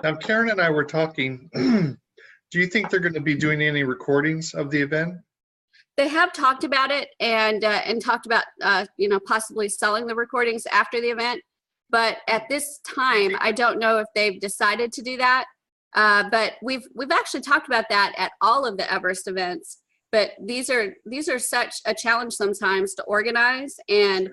Now, Karen and I were talking. Do you think they're going to be doing any recordings of the event? They have talked about it and talked about possibly selling the recordings after the event. But at this time, I don't know if they've decided to do that. But we've actually talked about that at all of the Everest events. But these are such a challenge sometimes to organize, and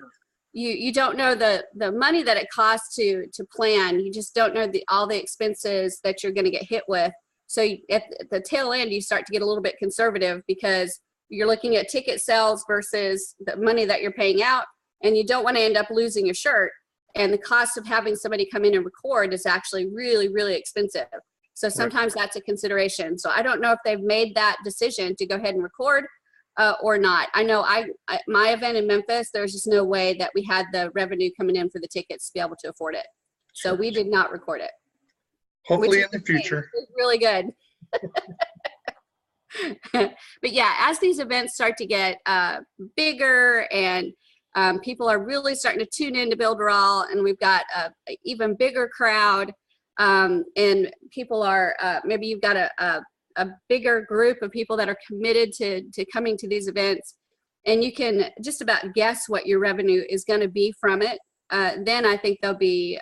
you don't know the money that it costs to plan. You just don't know all the expenses that you're going to get hit with. So at the tail end, you start to get a little bit conservative because you're looking at ticket sales versus the money that you're paying out, and you don't want to end up losing your shirt. And the cost of having somebody come in and record is actually really, really expensive. So sometimes that's a consideration. So I don't know if they've made that decision to go ahead and record or not. I know my event in Memphis, there's just no way that we had the revenue coming in for the tickets to be able to afford it. So we did not record it. Hopefully in the future. It's really good. But yeah, as these events start to get bigger and people are really starting to tune into Builderall, and we've got an even bigger crowd, and people are, maybe you've got a bigger group of people that are committed to coming to these events, and you can just about guess what your revenue is going to be from it. Then I think there'll be,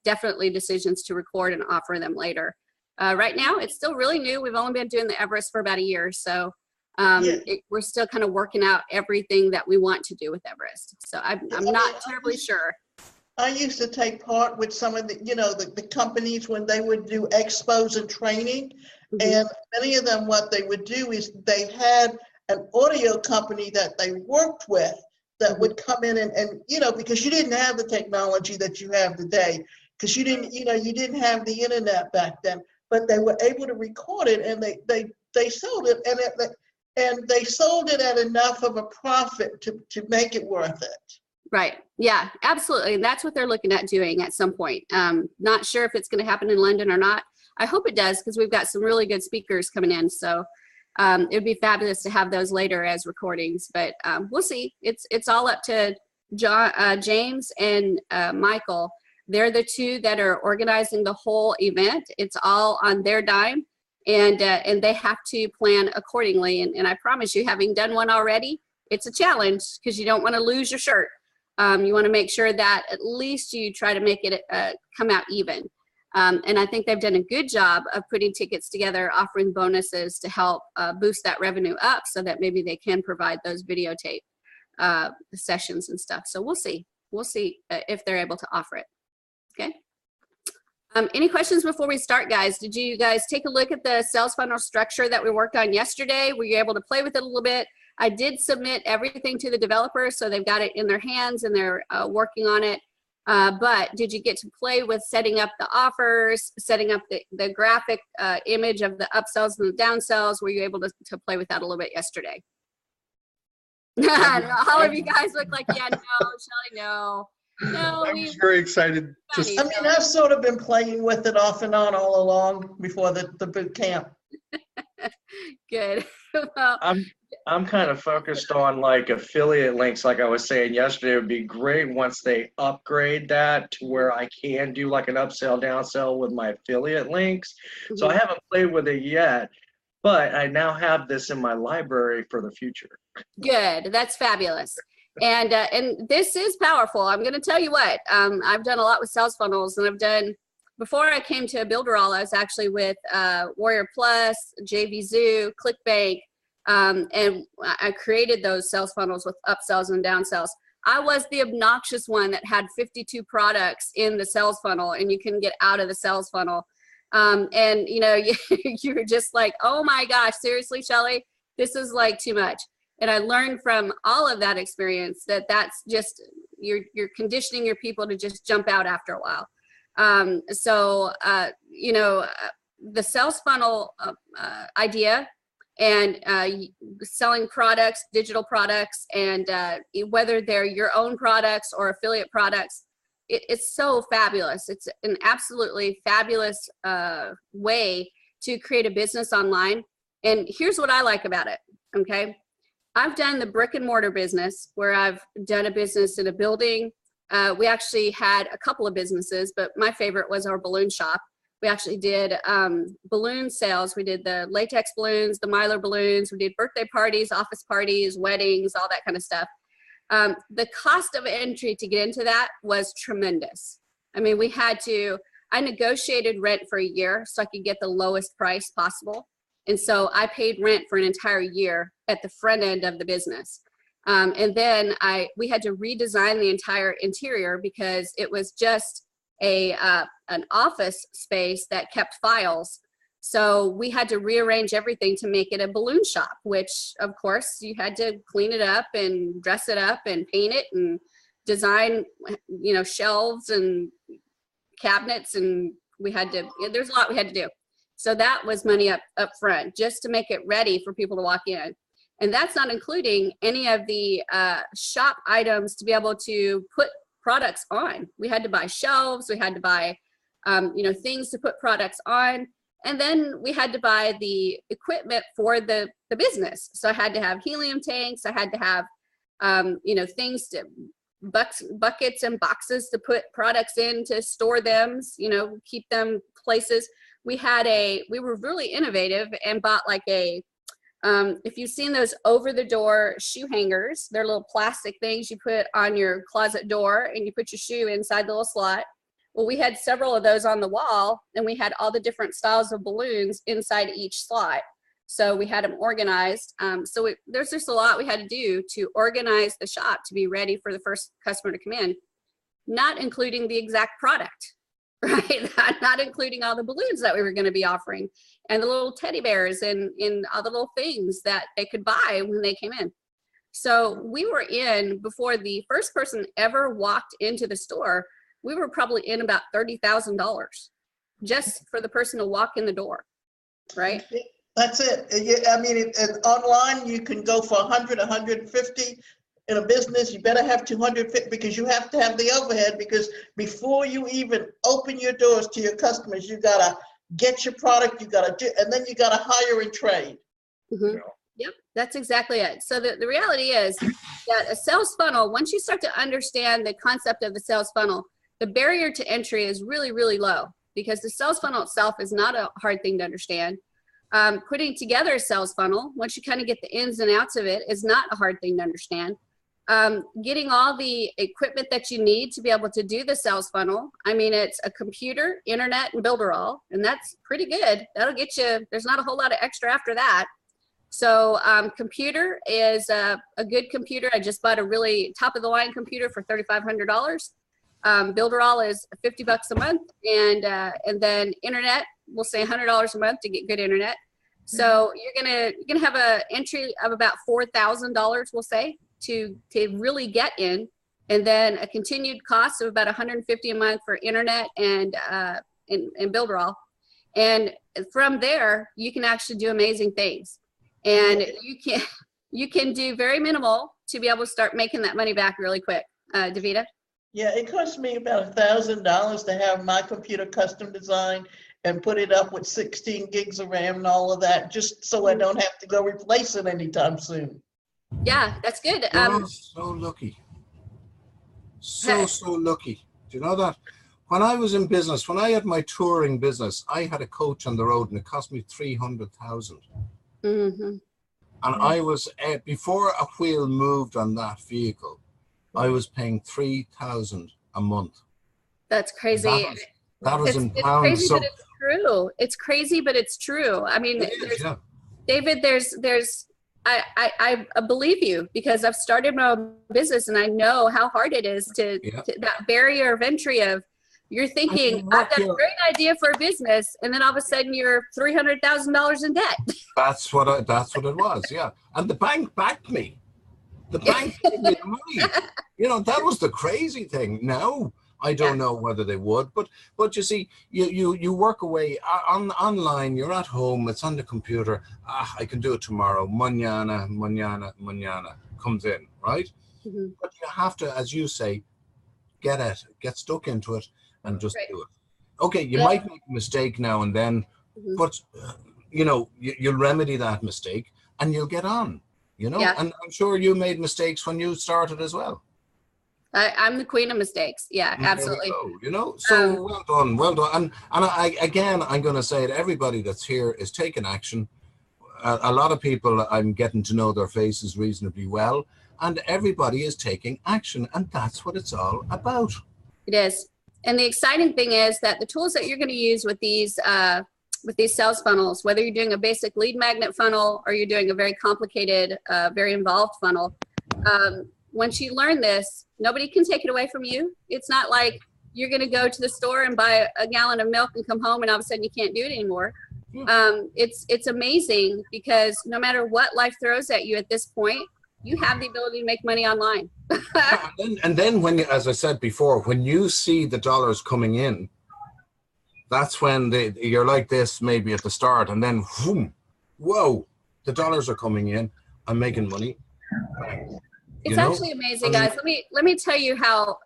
definitely decisions to record and offer them later. Right now, it's still really new. We've only been doing the Everest for about a year, so we're still kind of working out everything that we want to do with Everest. So I'm not terribly sure. I used to take part with some of the companies when they would do expos and training, and many of them, what they would do is they had an audio company that they worked with that would come in and because you didn't have the technology that you have today, because you didn't have the internet back then, but they were able to record it, and they sold it, and they sold it at enough of a profit to make it worth it. Right. Yeah, absolutely. And that's what they're looking at doing at some point. Not sure if it's going to happen in London or not. I hope it does, because we've got some really good speakers coming in. So it would be fabulous to have those later as recordings, but we'll see. It's all up to James and Michael. They're the two that are organizing the whole event. It's all on their dime, and they have to plan accordingly. And I promise you, having done one already, it's a challenge because you don't want to lose your shirt. You want to make sure that at least you try to make it come out even. And I think they've done a good job of putting tickets together, offering bonuses to help boost that revenue up so that maybe they can provide those videotape sessions and stuff. So we'll see. We'll see if they're able to offer it. Okay. Any questions before we start, guys? Did you guys take a look at the sales funnel structure that we worked on yesterday? Were you able to play with it a little bit? I did submit everything to the developers, so they've got it in their hands and they're working on it. But did you get to play with setting up the offers, setting up the graphic image of the upsells and the downsells? Were you able to play with that a little bit yesterday? All of you guys look like, yeah, no, Shelly, no. No, I was very excited. I've sort of been playing with it off and on all along before the boot camp. Good. Well, I'm kind of focused on like affiliate links. Like I was saying yesterday, it would be great once they upgrade that to where I can do like an upsell, downsell with my affiliate links. So I haven't played with it yet, but I now have this in my library for the future. Good. That's fabulous. And this is powerful. I'm going to tell you what, I've done a lot with sales funnels, and before I came to Builderall, I was actually with Warrior Plus, JV Zoo, ClickBank, and I created those sales funnels with upsells and downsells. I was the obnoxious one that had 52 products in the sales funnel, and you couldn't get out of the sales funnel. And you were just like, oh my gosh, seriously, Shelly, this is like too much. And I learned from all of that experience that's just, you're conditioning your people to just jump out after a while. The sales funnel idea and selling products, digital products, and whether they're your own products or affiliate products, it's so fabulous. It's an absolutely fabulous way to create a business online. And here's what I like about it, okay? I've done the brick and mortar business where I've done a business in a building. We actually had a couple of businesses, but my favorite was our balloon shop. We actually did balloon sales. We did the latex balloons, the mylar balloons. We did birthday parties, office parties, weddings, all that kind of stuff. The cost of entry to get into that was tremendous. I mean, I negotiated rent for a year so I could get the lowest price possible. And so I paid rent for an entire year at the front end of the business. And then we had to redesign the entire interior because it was just an office space that kept files. So we had to rearrange everything to make it a balloon shop, which of course you had to clean it up and dress it up and paint it and design, shelves and cabinets. And there's a lot we had to do. So that was money up front just to make it ready for people to walk in. And that's not including any of the shop items to be able to put products on. We had to buy shelves, we had to buy things to put products on. And then we had to buy the equipment for the business. So I had to have helium tanks, I had to have things buckets and boxes to put products in to store them, keep them places. We were really innovative and bought like if you've seen those over the door shoe hangers, they're little plastic things you put on your closet door and you put your shoe inside the little slot. Well, we had several of those on the wall and we had all the different styles of balloons inside each slot. So we had them organized. There's just a lot we had to do to organize the shop to be ready for the first customer to come in, not including the exact product, right? Not including all the balloons that we were going to be offering and the little teddy bears and all the little things that they could buy when they came in. So we were in, before the first person ever walked into the store, we were probably in about $30,000 just for the person to walk in the door, right? That's it. I mean, online you can go for 100, 150. In a business, you better have 250 because you have to have the overhead, because before you even open your doors to your customers, you gotta get your product, and then you gotta hire and trade. Mm-hmm. Yep, that's exactly it. So the reality is that a sales funnel, once you start to understand the concept of the sales funnel, the barrier to entry is really, really low because the sales funnel itself is not a hard thing to understand. Putting together a sales funnel, once you kind of get the ins and outs of it, is not a hard thing to understand. Getting all the equipment that you need to be able to do the sales funnel. I mean, it's a computer, internet, and Builderall, and that's pretty good. That'll get you, there's not a whole lot of extra after that. So computer is a good computer. I just bought a really top of the line computer for $3,500. Builderall is $50 a month, and then internet, we'll say $100 a month to get good internet. So you're gonna have a entry of about $4,000, we'll say, to really get in, and then a continued cost of about $150 a month for internet and Builderall. And from there, you can actually do amazing things. And you can do very minimal to be able to start making that money back really quick. Davida? Yeah, it cost me about $1,000 to have my computer custom designed and put it up with 16 gigs of RAM and all of that, just so I don't have to go replace it anytime soon. Yeah, that's good. You're so lucky. So lucky. Do you know that? When I was in business, when I had my touring business, I had a coach on the road and it cost me $300,000. Mm-hmm. And I was, before a wheel moved on that vehicle, I was paying $3,000 a month. That's crazy. That was in pounds. Crazy, but it's true. It's crazy, but it's true. I mean, yeah. David, I believe you because I've started my own business and I know how hard it is to that barrier of entry of you're thinking, I've got a great idea for a business, and then all of a sudden you're $300,000 in debt. That's what it was, yeah. And the bank backed me. The bank gave me the money. You know, that was the crazy thing. Now, I don't know whether they would, but you see, you work away online, you're at home, it's on the computer. I can do it tomorrow. Mañana comes in, right? Mm-hmm. But you have to, as you say, get stuck into it and just do it. Okay, you might make a mistake now and then, but you know, you'll remedy that mistake and you'll get on, you know? And I'm sure you made mistakes when you started as well. I'm the queen of mistakes. Yeah, absolutely. You know, so well done, well done. And again, I'm going to say to everybody that's here is taking action. A lot of people, I'm getting to know their faces reasonably well, and everybody is taking action, and that's what it's all about. It is. And the exciting thing is that the tools that you're going to use with these sales funnels, whether you're doing a basic lead magnet funnel or you're doing a very complicated, very involved funnel, once you learn this, nobody can take it away from you. It's not like you're going to go to the store and buy a gallon of milk and come home and all of a sudden you can't do it anymore. It's amazing because no matter what life throws at you at this point, you have the ability to make money online. and then when, as I said before, when you see the dollars coming in, that's when you're like this maybe at the start, and then boom, whoa, the dollars are coming in. I'm making money. It's actually amazing, guys. Let me tell you how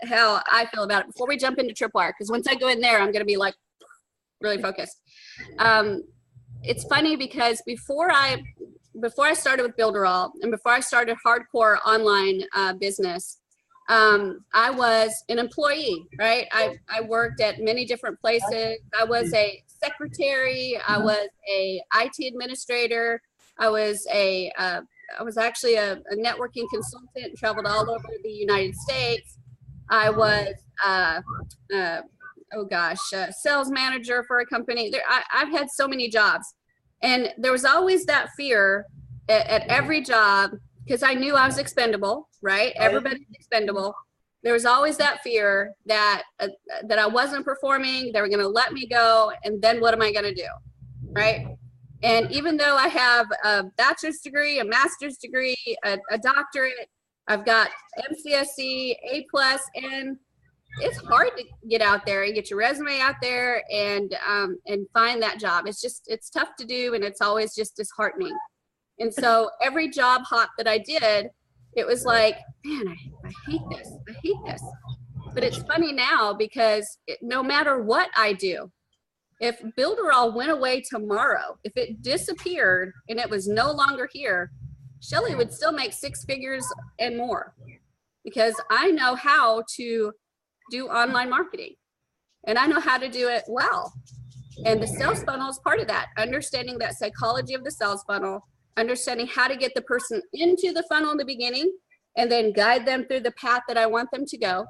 I feel about it before we jump into Tripwire, because once I go in there, I'm going to be like really focused. It's funny because before I started with Builderall and before I started hardcore online business, I was an employee, right? I worked at many different places. I was a secretary. I was a IT administrator. I was actually a networking consultant, traveled all over the United States. I was, sales manager for a company. I've had so many jobs. And there was always that fear at every job, because I knew I was expendable, right? Everybody's expendable. There was always that fear that I wasn't performing, they were going to let me go, and then what am I going to do, right? And even though I have a bachelor's degree, a master's degree, a doctorate, I've got MCSE, A+, and it's hard to get out there and get your resume out there and find that job. It's tough to do, and it's always just disheartening. And so every job hop that I did, it was like, man, I hate this. I hate this. But it's funny now because no matter what I do, if Builderall went away tomorrow, if it disappeared and it was no longer here, Shelly would still make 6 figures and more, because I know how to do online marketing and I know how to do it well. And the sales funnel is part of that, understanding that psychology of the sales funnel, understanding how to get the person into the funnel in the beginning and then guide them through the path that I want them to go.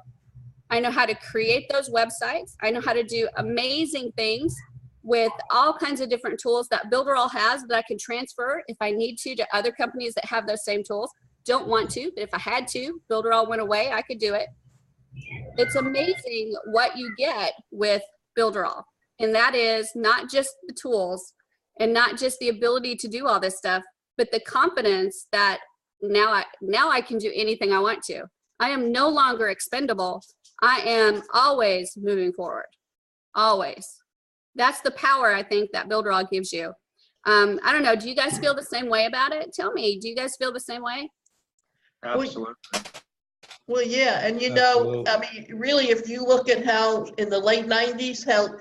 I know how to create those websites. I know how to do amazing things with all kinds of different tools that Builderall has that I can transfer if I need to other companies that have those same tools. Don't want to, but if I had to, Builderall went away, I could do it. It's amazing what you get with Builderall. And that is not just the tools and not just the ability to do all this stuff, but the confidence that now I can do anything I want to. I am no longer expendable. I am always moving forward, always. That's the power I think that Builderall gives you. I don't know, do you guys feel the same way about it? Tell me, do you guys feel the same way? Absolutely. Well, yeah, and you know, I mean, really, if you look at how in the late 90s, how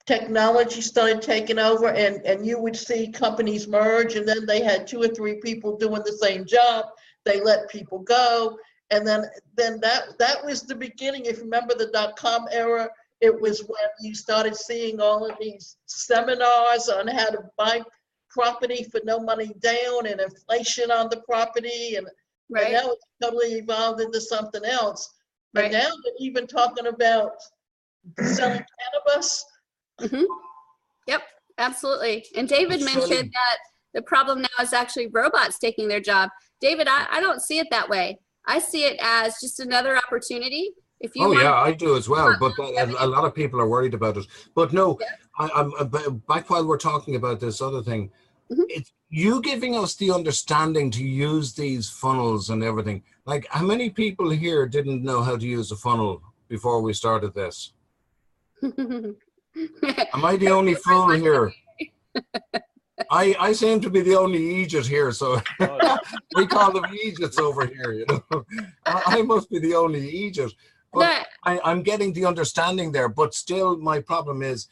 technology started taking over, and you would see companies merge, and then they had 2 or 3 people doing the same job. They let people go, and then that was the beginning. If you remember the .com era, it was when you started seeing all of these seminars on how to buy property for no money down and inflation on the property, and now it's totally evolved into something else. Right. And now they're even talking about selling cannabis. Mm-hmm. Yep, absolutely. And David mentioned that the problem now is actually robots taking their job. David, I don't see it that way. I see it as just another opportunity. If you yeah, I do as well. But a lot of people are worried about it. But no, yeah. I'm back while we're talking about this other thing. Mm-hmm. It's you giving us the understanding to use these funnels and everything. Like, how many people here didn't know how to use a funnel before we started this? Am I the only fool here? I seem to be the only Egypt here, so we call them Egypts over here, you know. I must be the only Egypt. But I'm getting the understanding there, but still my problem is,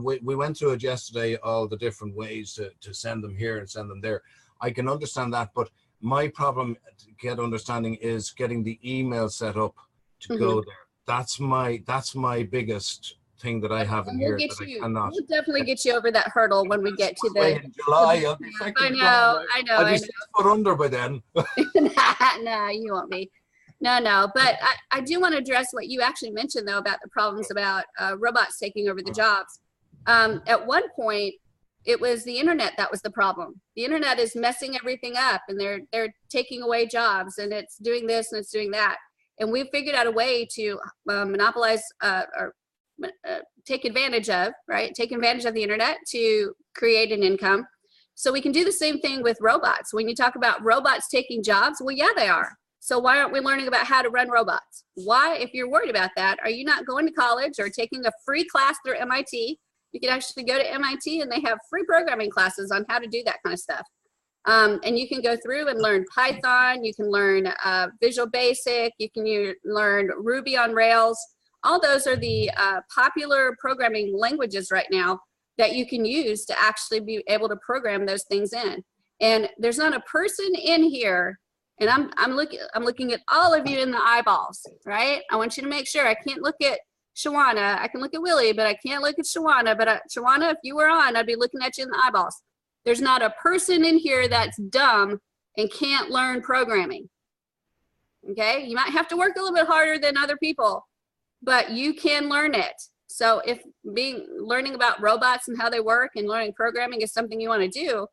we went through it yesterday, all the different ways to send them here and send them there. I can understand that, but My problem, to get understanding, is getting the email set up to go there. That's my biggest thing that I have in And here we'll get that you, I cannot. we'll definitely get you over that hurdle when we get to the. In July, I'll be I know, I know, I'll I be know. 6 foot under by then. No, you won't be. No. But I do want to address what you actually mentioned, though, about the problems about robots taking over the jobs. At one point, it was the internet that was the problem. The internet is messing everything up, and they're taking away jobs, and it's doing this and it's doing that. And we've figured out a way to monopolize or take advantage of, right? Take advantage of the internet to create an income. So we can do the same thing with robots. When you talk about robots taking jobs, well, yeah, they are. So why aren't we learning about how to run robots? Why, if you're worried about that, are you not going to college or taking a free class through MIT? You can actually go to MIT and they have free programming classes on how to do that kind of stuff. And you can go through and learn Python. You can learn Visual Basic. You can learn Ruby on Rails. All those are the popular programming languages right now that you can use to actually be able to program those things in. And there's not a person in here, and I'm looking at all of you in the eyeballs, right? I want you to make sure. I can't look at Shawana. I can look at Willie, but I can't look at Shawana. But Shawana, if you were on, I'd be looking at you in the eyeballs. There's not a person in here that's dumb and can't learn programming. Okay, you might have to work a little bit harder than other people, but you can learn it. So if learning about robots and how they work and learning programming is something you want to do,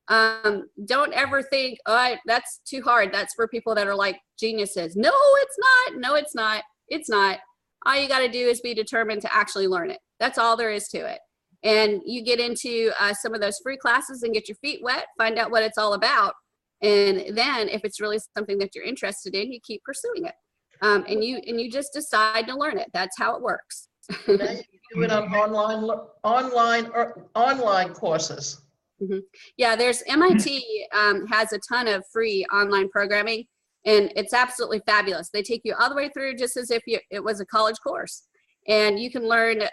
don't ever think, oh, that's too hard. That's for people that are like geniuses. No, it's not. No, it's not. It's not. All you got to do is be determined to actually learn it. That's all there is to it. And you get into some of those free classes and get your feet wet, find out what it's all about. And then if it's really something that you're interested in, you keep pursuing it. And you just decide to learn it. That's how it works. Now you do it on online courses. Yeah, there's MIT has a ton of free online programming, and it's absolutely fabulous. They take you all the way through just as if it was a college course. And you can learn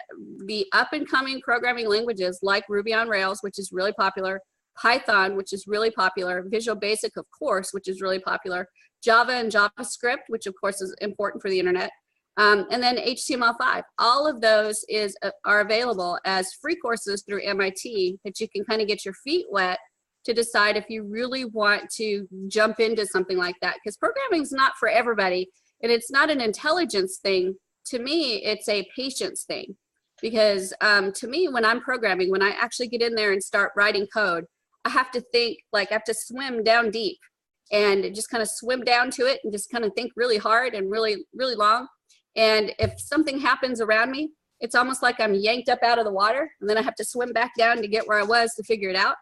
the up and coming programming languages like Ruby on Rails, which is really popular, Python, which is really popular, Visual Basic, of course, which is really popular, Java and JavaScript, which of course is important for the internet, and then HTML5. All of those are available as free courses through MIT that you can kind of get your feet wet to decide if you really want to jump into something like that. Because programming is not for everybody, and it's not an intelligence thing. To me, it's a patience thing. Because to me, when I'm programming, when I actually get in there and start writing code, I have to think, like I have to swim down deep and just kind of swim down to it and just kind of think really hard and really, really long. And if something happens around me, it's almost like I'm yanked up out of the water, and then I have to swim back down to get where I was to figure it out.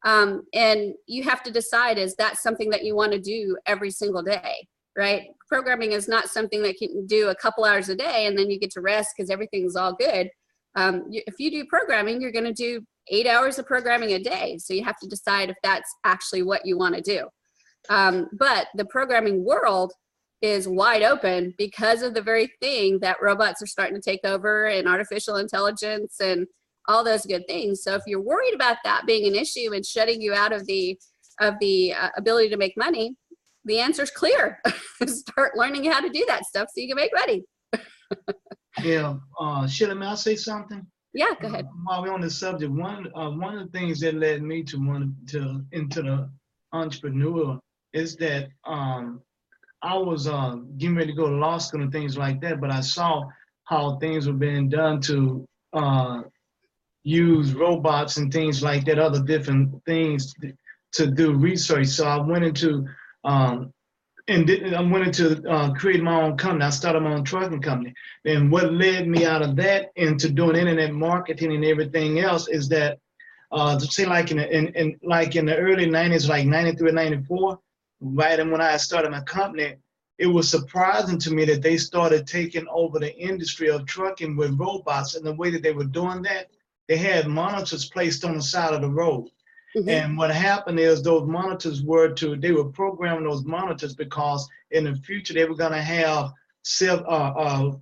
And you have to decide, is that something that you want to do every single day, right? Programming is not something that you can do a couple hours a day and then you get to rest because everything's all good. If you do programming, you're going to do 8 hours of programming a day. So you have to decide if that's actually what you want to do. But the programming world is wide open because of the very thing that robots are starting to take over, and artificial intelligence and all those good things. So if you're worried about that being an issue and shutting you out of the ability to make money, the answer's clear. Start learning how to do that stuff so you can make money. Yeah, Sheila, may I say something? Yeah, go ahead. While we're on the subject, one of the things that led me into the entrepreneur is that I was getting ready to go to law school and things like that, but I saw how things were being done to use robots and things like that, other different things to do research. So I went into create my own company. I started my own trucking company. And what led me out of that into doing internet marketing and everything else is that, say like in the early 90s, like 93, 94, right, and when I started my company, it was surprising to me that they started taking over the industry of trucking with robots. And the way that they were doing that, they had monitors placed on the side of the road. Mm-hmm. And what happened is those monitors they were programming those monitors because in the future they were going to have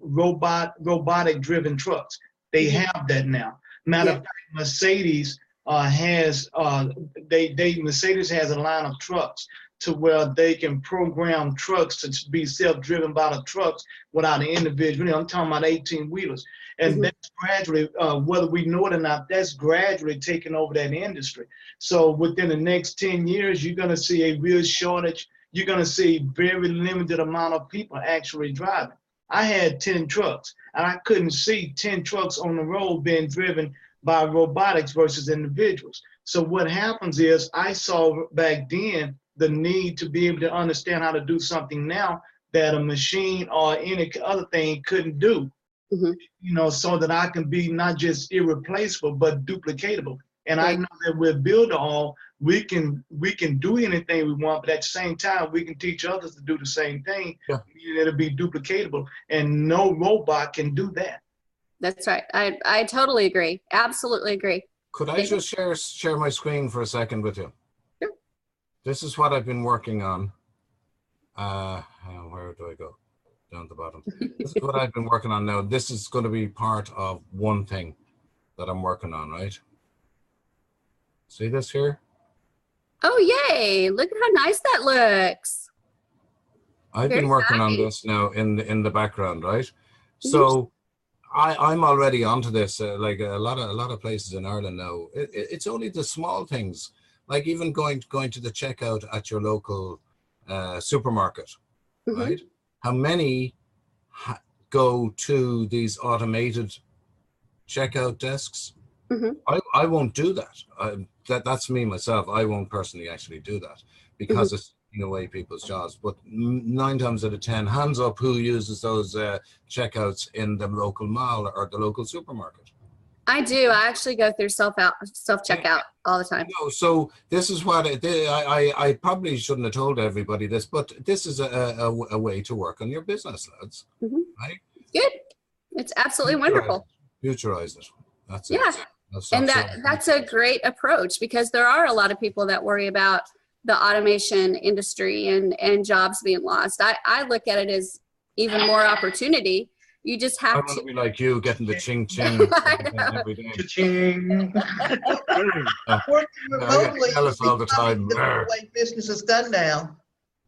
robotic driven trucks. They mm-hmm. have that now. Matter of fact, Mercedes Mercedes has a line of trucks to where they can program trucks to be self-driven by the trucks without an individual. I'm talking about 18-wheelers. And that's gradually, whether we know it or not, that's gradually taking over that industry. So within the next 10 years, you're going to see a real shortage. You're going to see very limited amount of people actually driving. I had 10 trucks, and I couldn't see 10 trucks on the road being driven by robotics versus individuals. So what happens is I saw back then the need to be able to understand how to do something now that a machine or any other thing couldn't do. So that I can be not just irreplaceable, but duplicatable. And I know that with Builderall, we can do anything we want, but at the same time, we can teach others to do the same thing. It'll be duplicatable, and no robot can do that. That's right. I totally agree. Absolutely agree. Could I just share my screen for a second with you? Sure. This is what I've been working on. Where do I go? Down the bottom. This is what I've been working on now. This is going to be part of one thing that I'm working on, right? See this here? Oh, yay. Look at how nice that looks. I've Very been working on exciting. this now in the background, right? So I'm already onto this. Like a lot of places in Ireland now, it's only the small things, like even going to the checkout at your local supermarket, right? How many go to these automated checkout desks? I won't do that. That's me myself. I won't personally actually do that because it's taking away people's jobs. But 9 times out of 10, hands up who uses those checkouts in the local mall or the local supermarket. I do. I actually go through self-checkout all the time. So this is what I probably shouldn't have told everybody this, but this is a way to work on your business, lads. Right? Good. It's absolutely wonderful. Futurize it. That's it. Yeah. And that's a great approach, because there are a lot of people that worry about the automation industry and jobs being lost. I look at it as even more opportunity. You just I have want to to be like you, getting the ching ching every day. Cha-ching. Working remotely tell us all the time. is the way business is done now.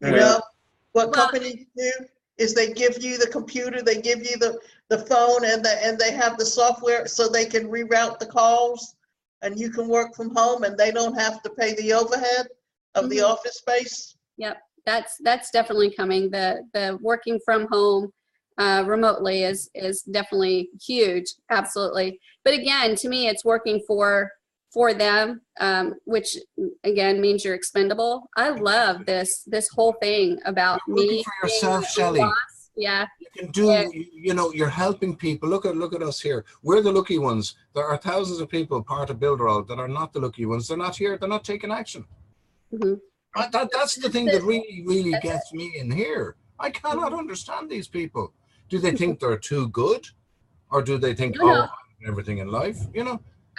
You Yeah. know, what Well- companies do is they give you the computer, they give you the phone, and they have the software so they can reroute the calls, and you can work from home, and they don't have to pay the overhead of the office space. Yep, that's definitely coming. The working from home remotely is definitely huge. Absolutely. But again, to me, it's working for them, which again means you're expendable. I love this whole thing about You're me looking for yourself, being a Shelley. boss. Yeah. You can do, you're helping people. Look at us here. We're the lucky ones. There are thousands of people part of Builderall that are not the lucky ones. They're not here. They're not taking action. That's the thing that really gets me in here. I cannot understand these people. Do they think they're too good, or do they think, No. everything in life?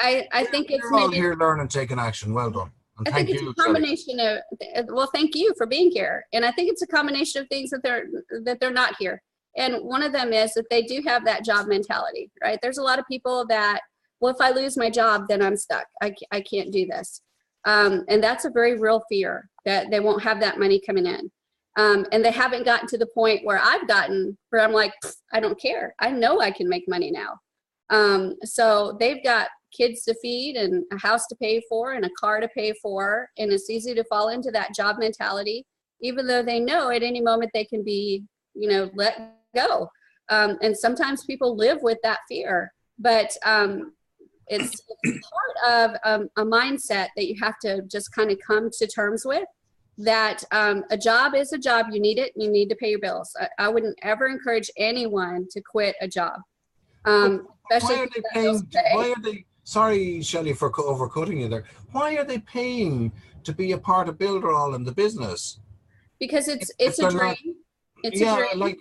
I think it's You're all maybe, here learning, taking action. Well done. And I thank think it's you, a combination of, well, thank you for being here. And I think it's a combination of things that they're not here. And one of them is that they do have that job mentality, right? There's a lot of people that, well, if I lose my job, then I'm stuck. I can't do this. And that's a very real fear, that they won't have that money coming in. And they haven't gotten to the point where I've gotten, where I'm like, I don't care. I know I can make money now. So they've got kids to feed and a house to pay for and a car to pay for. And it's easy to fall into that job mentality, even though they know at any moment they can be, let go. And sometimes people live with that fear, but it's part of a mindset that you have to just kind of come to terms with, that a job is a job. You need it. You need to pay your bills. I wouldn't ever encourage anyone to quit a job. Especially why are they paying? Why are they? Sorry, Shelley, for overcutting you there. Why are they paying to be a part of Builderall in the business? Because it's they're a dream. not- It's a dream. like,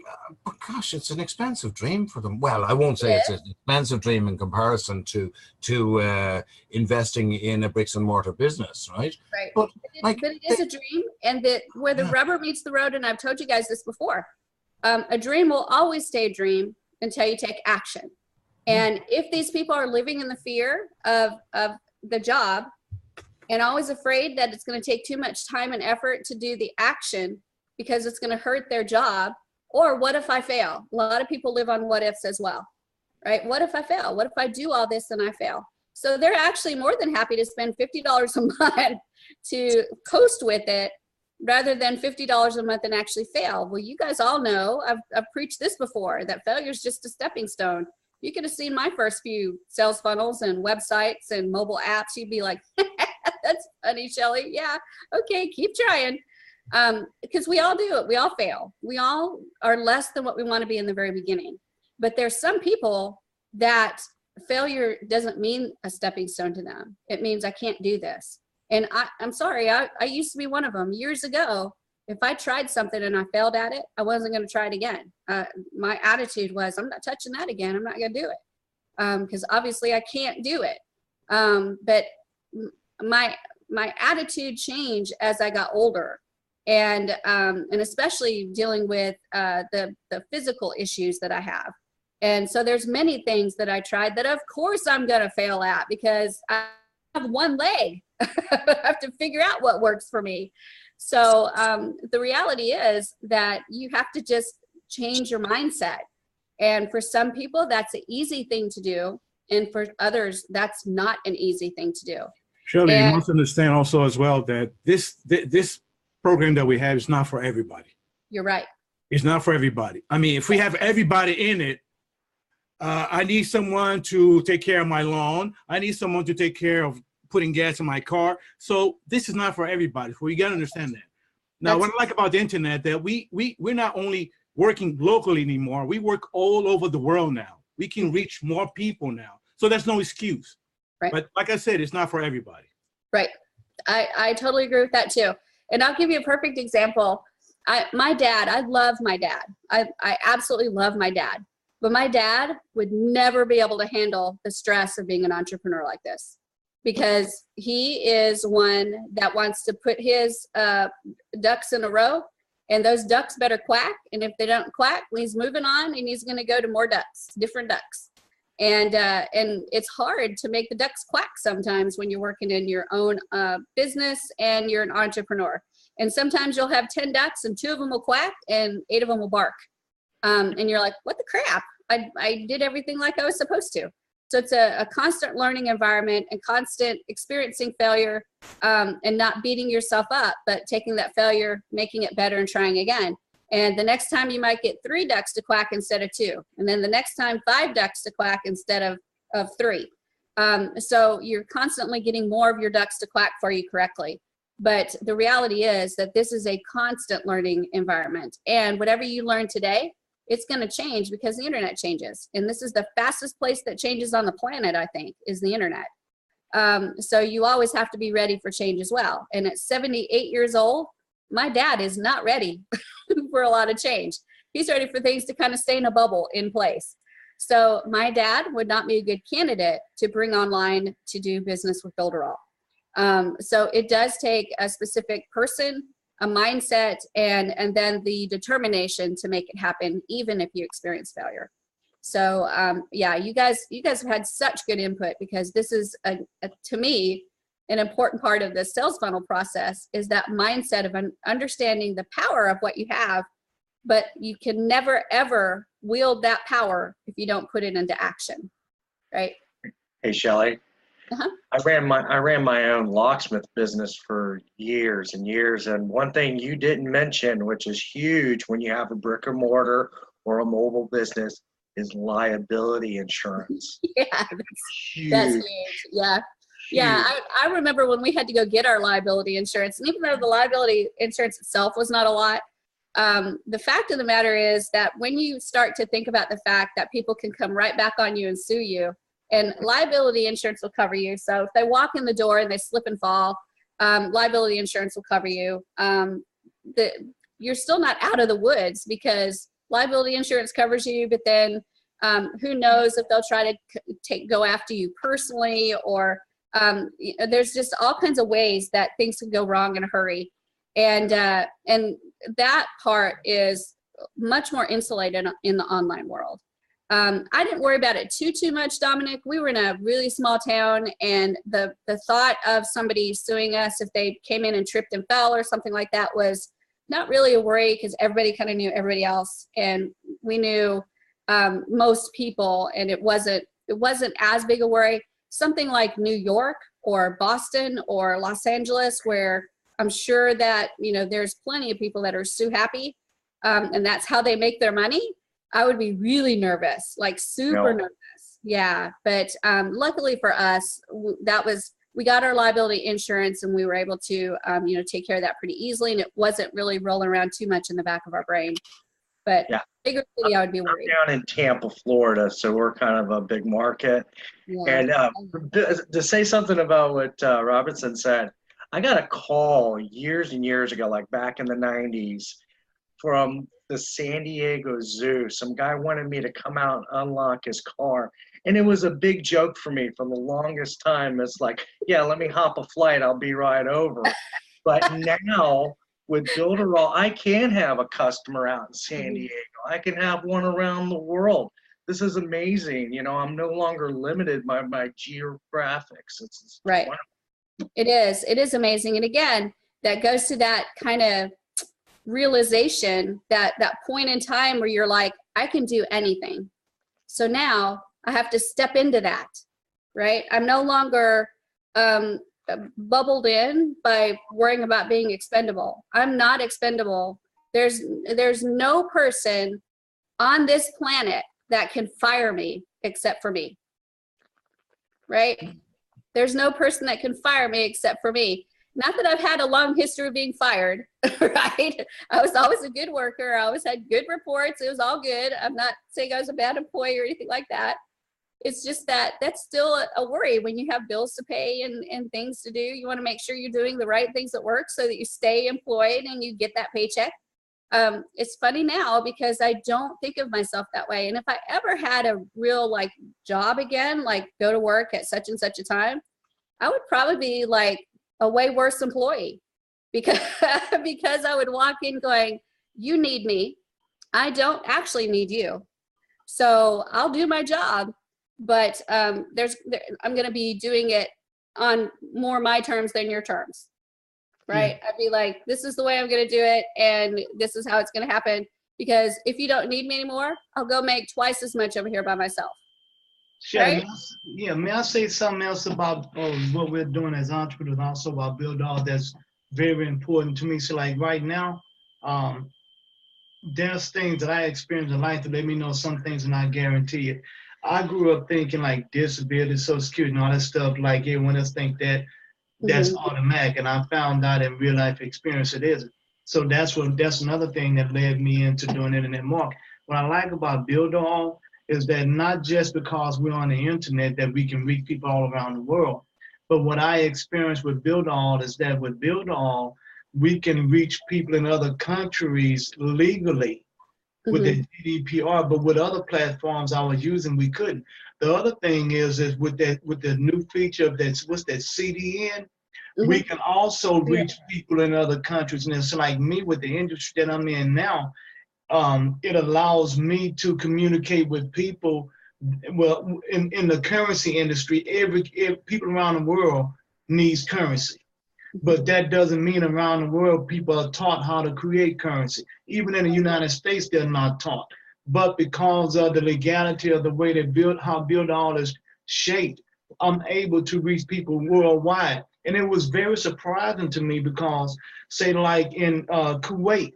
gosh, it's an expensive dream for them. Well, I won't say it's an expensive dream in comparison to investing in a bricks and mortar business, right? Right. But But it is a dream, and that where the rubber meets the road, and I've told you guys this before, a dream will always stay a dream until you take action. And if these people are living in the fear of the job, and always afraid that it's going to take too much time and effort to do the action because it's going to hurt their job. Or what if I fail? A lot of people live on what ifs as well, right? What if I fail? What if I do all this and I fail? So they're actually more than happy to spend $50 a month to coast with it rather than $50 a month and actually fail. Well, you guys all know, I've preached this before, that failure is just a stepping stone. You could have seen my first few sales funnels and websites and mobile apps. You'd be like, that's funny, Shelly. Yeah, okay, keep trying. Because we all do it. We all fail. We all are less than what we want to be in the very beginning. But there's some people that failure doesn't mean a stepping stone to them. It means I can't do this. And I'm sorry, I used to be one of them years ago. If I tried something and I failed at it, I wasn't going to try it again. My attitude was, I'm not touching that again. I'm not going to do it because obviously I can't do it. But my attitude changed as I got older, and especially dealing with the physical issues that I have. And so there's many things that I tried that of course I'm going to fail at because I have one leg. I have to figure out what works for me. So the reality is that you have to just change your mindset. And for some people, that's an easy thing to do. And for others, that's not an easy thing to do. Shirley, you must understand also as well that this program that we have is not for everybody. You're right. It's not for everybody. I mean, if we have everybody in it, I need someone to take care of my lawn. I need someone to take care of putting gas in my car. So this is not for everybody. So you got to understand that. Now, what I like about the internet that we're not only working locally anymore. We work all over the world now. We can reach more people now. So there's no excuse. Right. But like I said, it's not for everybody. Right. I totally agree with that too. And I'll give you a perfect example. My dad, I love my dad. I absolutely love my dad. But my dad would never be able to handle the stress of being an entrepreneur like this, because he is one that wants to put his ducks in a row, and those ducks better quack. And if they don't quack, he's moving on and he's going to go to more ducks, different ducks. And it's hard to make the ducks quack sometimes when you're working in your own business and you're an entrepreneur. And sometimes you'll have 10 ducks and 2 of them will quack and 8 of them will bark. And you're like, what the crap? I did everything like I was supposed to. So it's a constant learning environment and constant experiencing failure, and not beating yourself up, but taking that failure, making it better and trying again. And the next time you might get 3 ducks to quack instead of 2. And then the next time 5 ducks to quack instead of 3. So you're constantly getting more of your ducks to quack for you correctly. But the reality is that this is a constant learning environment. And whatever you learn today, it's going to change because the internet changes. And this is the fastest place that changes on the planet, I think, is the internet. So you always have to be ready for change as well. And at 78 years old, my dad is not ready for a lot of change. He's ready for things to kind of stay in a bubble in place. So my dad would not be a good candidate to bring online to do business with Builderall. So it does take a specific person, a mindset, and then the determination to make it happen, even if you experience failure. So yeah, you guys have had such good input, because this is to me an important part of the sales funnel process, is that mindset of understanding the power of what you have, but you can never ever wield that power if you don't put it into action, right? Hey, Shelly. Uh-huh. I ran my own locksmith business for years and years, and one thing you didn't mention, which is huge when you have a brick and mortar or a mobile business, is liability insurance. Yeah, Huge. that's huge. Yeah. Yeah, I remember when we had to go get our liability insurance, and even though the liability insurance itself was not a lot, the fact of the matter is that when you start to think about the fact that people can come right back on you and sue you, and liability insurance will cover you. So if they walk in the door and they slip and fall, liability insurance will cover you. You're still not out of the woods, because liability insurance covers you, but then who knows if they'll try to go after you personally, or there's just all kinds of ways that things can go wrong in a hurry. And that part is much more insulated in the online world. I didn't worry about it too much, Dominic. We were in a really small town, and the thought of somebody suing us if they came in and tripped and fell or something like that was not really a worry, because everybody kind of knew everybody else, and we knew most people, and it wasn't as big a worry. Something like New York or Boston or Los Angeles, where I'm sure that, you know, there's plenty of people that are sue happy, and that's how they make their money. I would be really nervous, like super nervous. Yeah. But luckily for us, we got our liability insurance, and we were able to, you know, take care of that pretty easily. And it wasn't really rolling around too much in the back of our brain. But Yeah. bigger city, I would be worried. I'm down in Tampa, Florida, so we're kind of a big market. Yeah. And to say something about what Robertson said, I got a call years and years ago, like back in the 90s, from the San Diego Zoo. Some guy wanted me to come out and unlock his car. And it was a big joke for me for the longest time. It's like, yeah, let me hop a flight. I'll be right over. But now with Builderall, I can have a customer out in San Diego. I can have one around the world. This is amazing. You know, I'm no longer limited by my geographics. It's right. Wonderful. It is amazing. And again, that goes to that kind of realization, that point in time where you're like, I can do anything. So now I have to step into that, right? I'm no longer bubbled in by worrying about being expendable. I'm not expendable. There's no person on this planet that can fire me except for me, right? There's no person that can fire me except for me. Not that I've had a long history of being fired, right? I was always a good worker. I always had good reports. It was all good. I'm not saying I was a bad employee or anything like that. It's just that that's still a worry when you have bills to pay and things to do. You want to make sure you're doing the right things at work so that you stay employed and you get that paycheck. It's funny now because I don't think of myself that way. And if I ever had a real like job again, like go to work at such and such a time, I would probably be like a way worse employee because I would walk in going, you need me. I don't actually need you. So I'll do my job, but I'm going to be doing it on more my terms than your terms. Right? I'd be like, this is the way I'm going to do it, and this is how it's going to happen. Because if you don't need me anymore, I'll go make twice as much over here by myself. Sure. Right? May I say something else about what we're doing as entrepreneurs, also about Builderall, that's very important to me. So like right now, there's things that I experience in life that let me know some things are not guaranteed. I grew up thinking like disability, Social Security, and all that stuff, like everyone else think that's automatic, and I found out in real life experience it isn't. So that's another thing that led me into doing internet marketing. What I like about Builderall is that not just because we're on the internet that we can reach people all around the world, but what I experienced with Builderall is that with Builderall, we can reach people in other countries legally with the GDPR, but with other platforms I was using, we couldn't. The other thing is with the new feature of what's that, CDN, we can also reach people in other countries. And it's like me with the industry that I'm in now, it allows me to communicate with people. Well, in the currency industry, every people around the world needs currency. But that doesn't mean around the world people are taught how to create currency. Even in the United States, they're not taught. But because of the legality of the way how Builderall is shaped, I'm able to reach people worldwide. And it was very surprising to me because, say like in Kuwait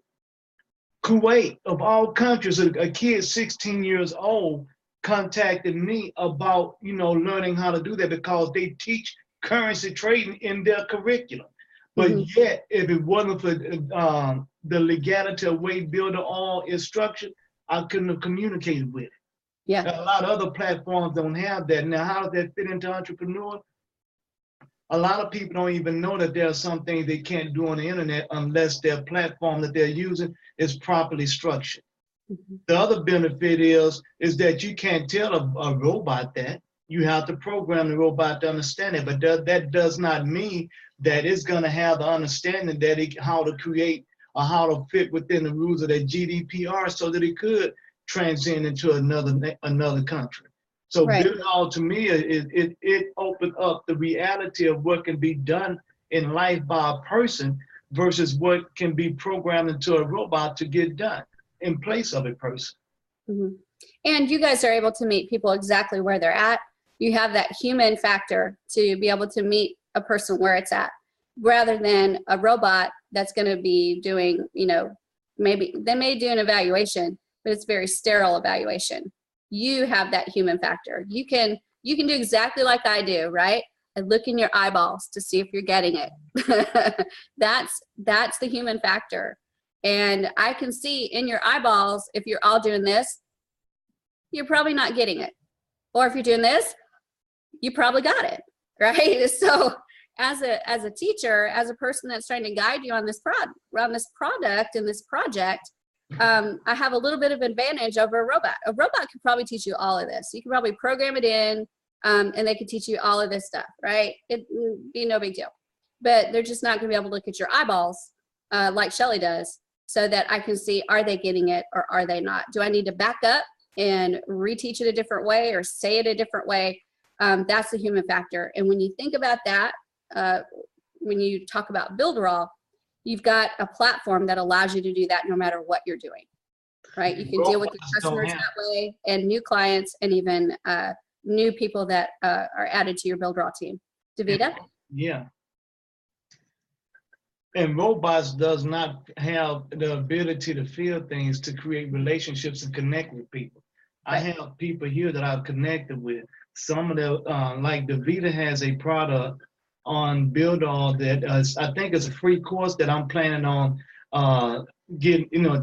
of all countries, a kid 16 years old contacted me about, learning how to do that because they teach currency trading in their curriculum. But yet, if it wasn't for the legality of the way Builderall is structured, I couldn't have communicated with it. Yeah. A lot of other platforms don't have that. Now, how does that fit into entrepreneur? A lot of people don't even know that there are some things they can't do on the internet unless their platform that they're using is properly structured. The other benefit is that you can't tell a robot that. You have to program the robot to understand it, but that does not mean that it's going to have the understanding that how to create or how to fit within the rules of that GDPR so that it could transcend into another country. So Right. Builderall to me, it opened up the reality of what can be done in life by a person versus what can be programmed into a robot to get done in place of a person. Mm-hmm. And you guys are able to meet people exactly where they're at. You have that human factor to be able to meet a person where it's at, rather than a robot that's going to be doing, you know, maybe they may do an evaluation, but it's very sterile evaluation. You have that human factor. You can do exactly like I do, right? I look in your eyeballs to see if you're getting it. That's the human factor. And I can see in your eyeballs, if you're all doing this, you're probably not getting it. Or if you're doing this, you probably got it, right? So as a teacher, as a person that's trying to guide you on this product and this project, I have a little bit of advantage over a robot. A robot could probably teach you all of this. You can probably program it in, and they could teach you all of this stuff, right? It'd be no big deal. But they're just not going to be able to look at your eyeballs like Shelly does, so that I can see, are they getting it or are they not? Do I need to back up and reteach it a different way or say it a different way? That's the human factor. And when you think about that, when you talk about Builderall, you've got a platform that allows you to do that no matter what you're doing, right? You can deal with your customers that way, and new clients, and even new people that are added to your Builderall team. Davida? Yeah. And robots does not have the ability to feel things, to create relationships and connect with people. I have people here that I've connected with. Some of the, like Davida has a product on Builderall that I think is a free course that I'm planning on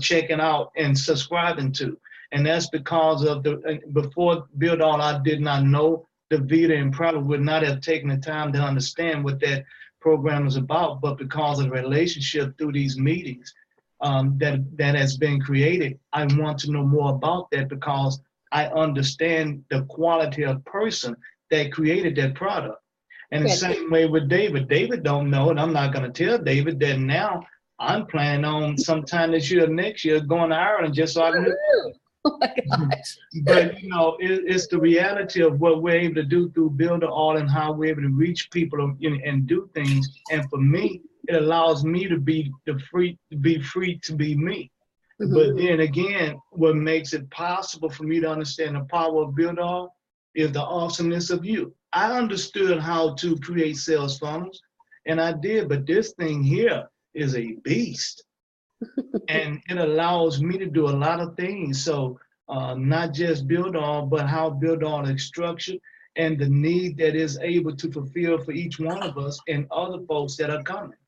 checking out and subscribing to. And that's because of before Builderall, I did not know Davida and probably would not have taken the time to understand what that program is about. But because of the relationship through these meetings that has been created, I want to know more about that because I understand the quality of person that created that product. And the same way with David. David don't know, and I'm not going to tell David that now. I'm planning on sometime this year, next year, going to Ireland just so I can. Oh my gosh. But it's the reality of what we're able to do through Builderall and how we're able to reach people and do things. And for me, it allows me to be free to be me. Mm-hmm. But then again, what makes it possible for me to understand the power of Builderall is the awesomeness of you. I understood how to create sales funnels, and I did, but this thing here is a beast. And it allows me to do a lot of things. So not just Builderall, but how Builderall is structured and the need that is able to fulfill for each one of us and other folks that are coming.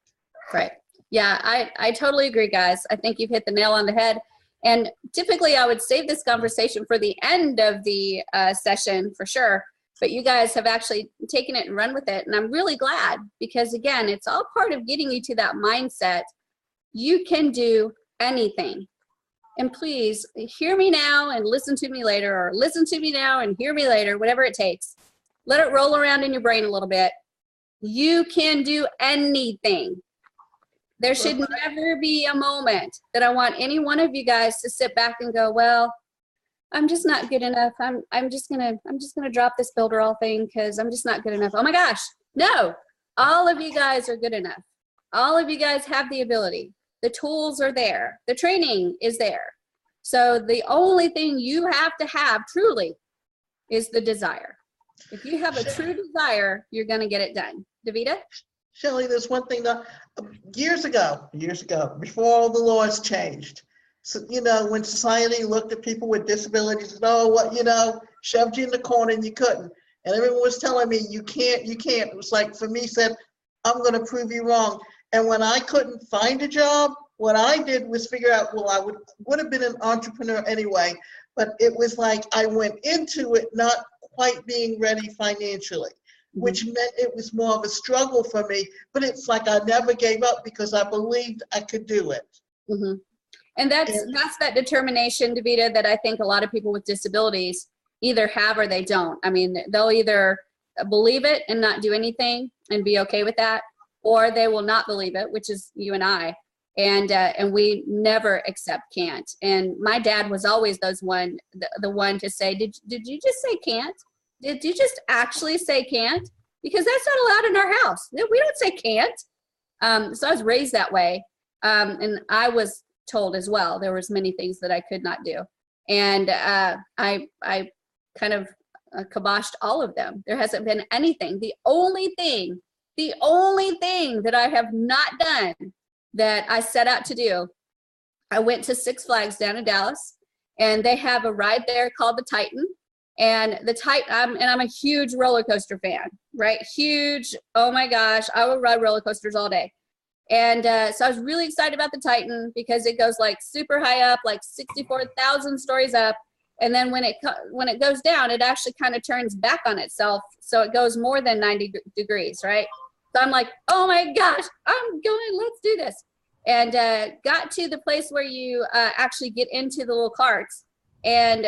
Right. Yeah, I totally agree, guys. I think you've hit the nail on the head. And typically I would save this conversation for the end of the session for sure. But you guys have actually taken it and run with it. And I'm really glad because, again, it's all part of getting you to that mindset. You can do anything. And please hear me now and listen to me later, or listen to me now and hear me later, whatever it takes. Let it roll around in your brain a little bit. You can do anything. There should never be a moment that I want any one of you guys to sit back and go, well, I'm just not good enough. I'm just gonna drop this Builderall thing because I'm just not good enough. Oh my gosh, no, all of you guys are good enough. All of you guys have the ability. The tools are there. The training is there. So the only thing you have to have truly is the desire. If you have a true desire, you're gonna get it done. Davida? Shelly, there's one thing that years ago, before all the laws changed. So, when society looked at people with disabilities and, shoved you in the corner and you couldn't. And everyone was telling me, you can't. It was like, for me, said, I'm going to prove you wrong. And when I couldn't find a job, what I did was figure out, well, I would have been an entrepreneur anyway. But it was like I went into it not quite being ready financially, which meant it was more of a struggle for me. But it's like I never gave up because I believed I could do it. Mm-hmm. And that's that determination, Davida, that I think a lot of people with disabilities either have or they don't. I mean, they'll either believe it and not do anything and be okay with that, or they will not believe it, which is you and I, And we never accept can't. And my dad was always the one to say, did you just say can't? Did you just actually say can't? Because that's not allowed in our house. We don't say can't. So I was raised that way. And I was told as well, there was many things that I could not do. And I kind of kiboshed all of them. There hasn't been anything. The only thing that I have not done that I set out to do, I went to Six Flags down in Dallas, and they have a ride there called the Titan. And the Titan, I'm a huge roller coaster fan, right? Huge. Oh my gosh, I will ride roller coasters all day. And so I was really excited about the Titan because it goes like super high up, like 64,000 stories up. And then when it goes down, it actually kind of turns back on itself. So it goes more than 90 degrees, right? So I'm like, oh my gosh, I'm going, let's do this. And got to the place where you actually get into the little carts. And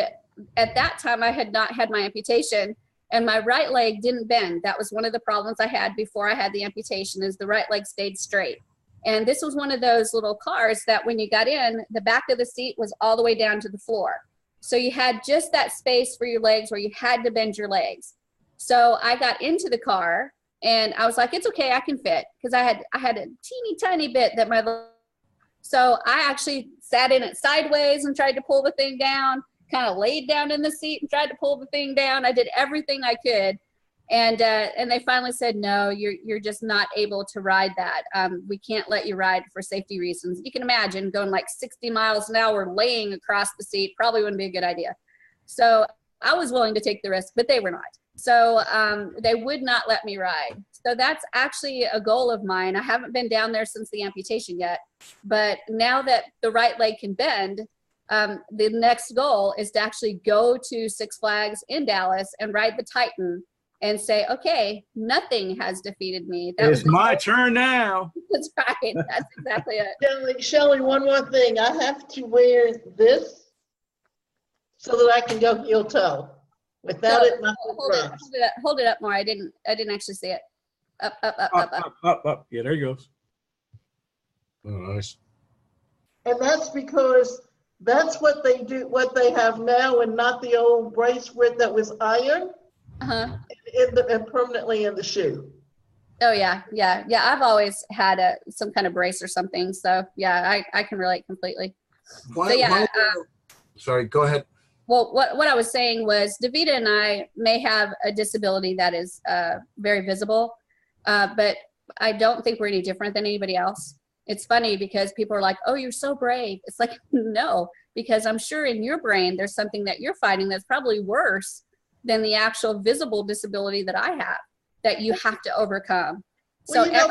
at that time, I had not had my amputation, and my right leg didn't bend. That was one of the problems I had before I had the amputation, is the right leg stayed straight. And this was one of those little cars that when you got in, the back of the seat was all the way down to the floor. So you had just that space for your legs where you had to bend your legs. So I got into the car, and I was like, it's okay, I can fit, because I had a teeny tiny bit that so I actually sat in it sideways and tried to pull the thing down, kind of laid down in the seat and tried to pull the thing down. I did everything I could. And they finally said, no, you're just not able to ride that. We can't let you ride for safety reasons. You can imagine going like 60 miles an hour laying across the seat probably wouldn't be a good idea. So I was willing to take the risk, but they were not. So they would not let me ride. So that's actually a goal of mine. I haven't been down there since the amputation yet, but now that the right leg can bend, the next goal is to actually go to Six Flags in Dallas and ride the Titan and say, okay, nothing has defeated me. It's my turn now. That's right. That's exactly it. Shelley, one more thing. I have to wear this so that I can go heel toe. Without it, my hold it up more. I didn't actually see it. Up. Yeah, there he goes. Oh, nice. And that's because that's what they do, what they have now, and not the old brace that was iron and permanently in the shoe. Oh yeah. I've always had some kind of brace or something. So yeah, I can relate completely. Sorry, go ahead. Well, what I was saying was Davida and I may have a disability that is very visible, but I don't think we're any different than anybody else. It's funny because people are like, oh, you're so brave. It's like, no, because I'm sure in your brain there's something that you're fighting that's probably worse than the actual visible disability that I have, that you have to overcome. Well, So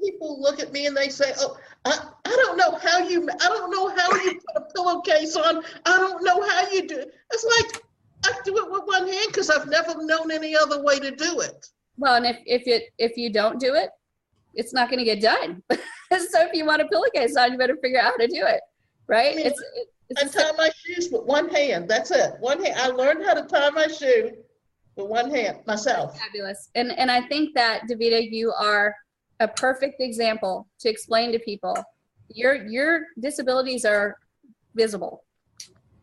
people look at me and they say, oh, I don't know how you put a pillowcase on. I don't know how you do it. It's like, I do it with one hand because I've never known any other way to do it. Well, and if you don't do it, it's not going to get done. So if you want a pillowcase on, you better figure out how to do it, right? I mean, I tie my shoes with one hand. That's it. One hand. I learned how to tie my shoe with one hand myself. Fabulous. And I think that, Davida, you are a perfect example to explain to people your disabilities are visible.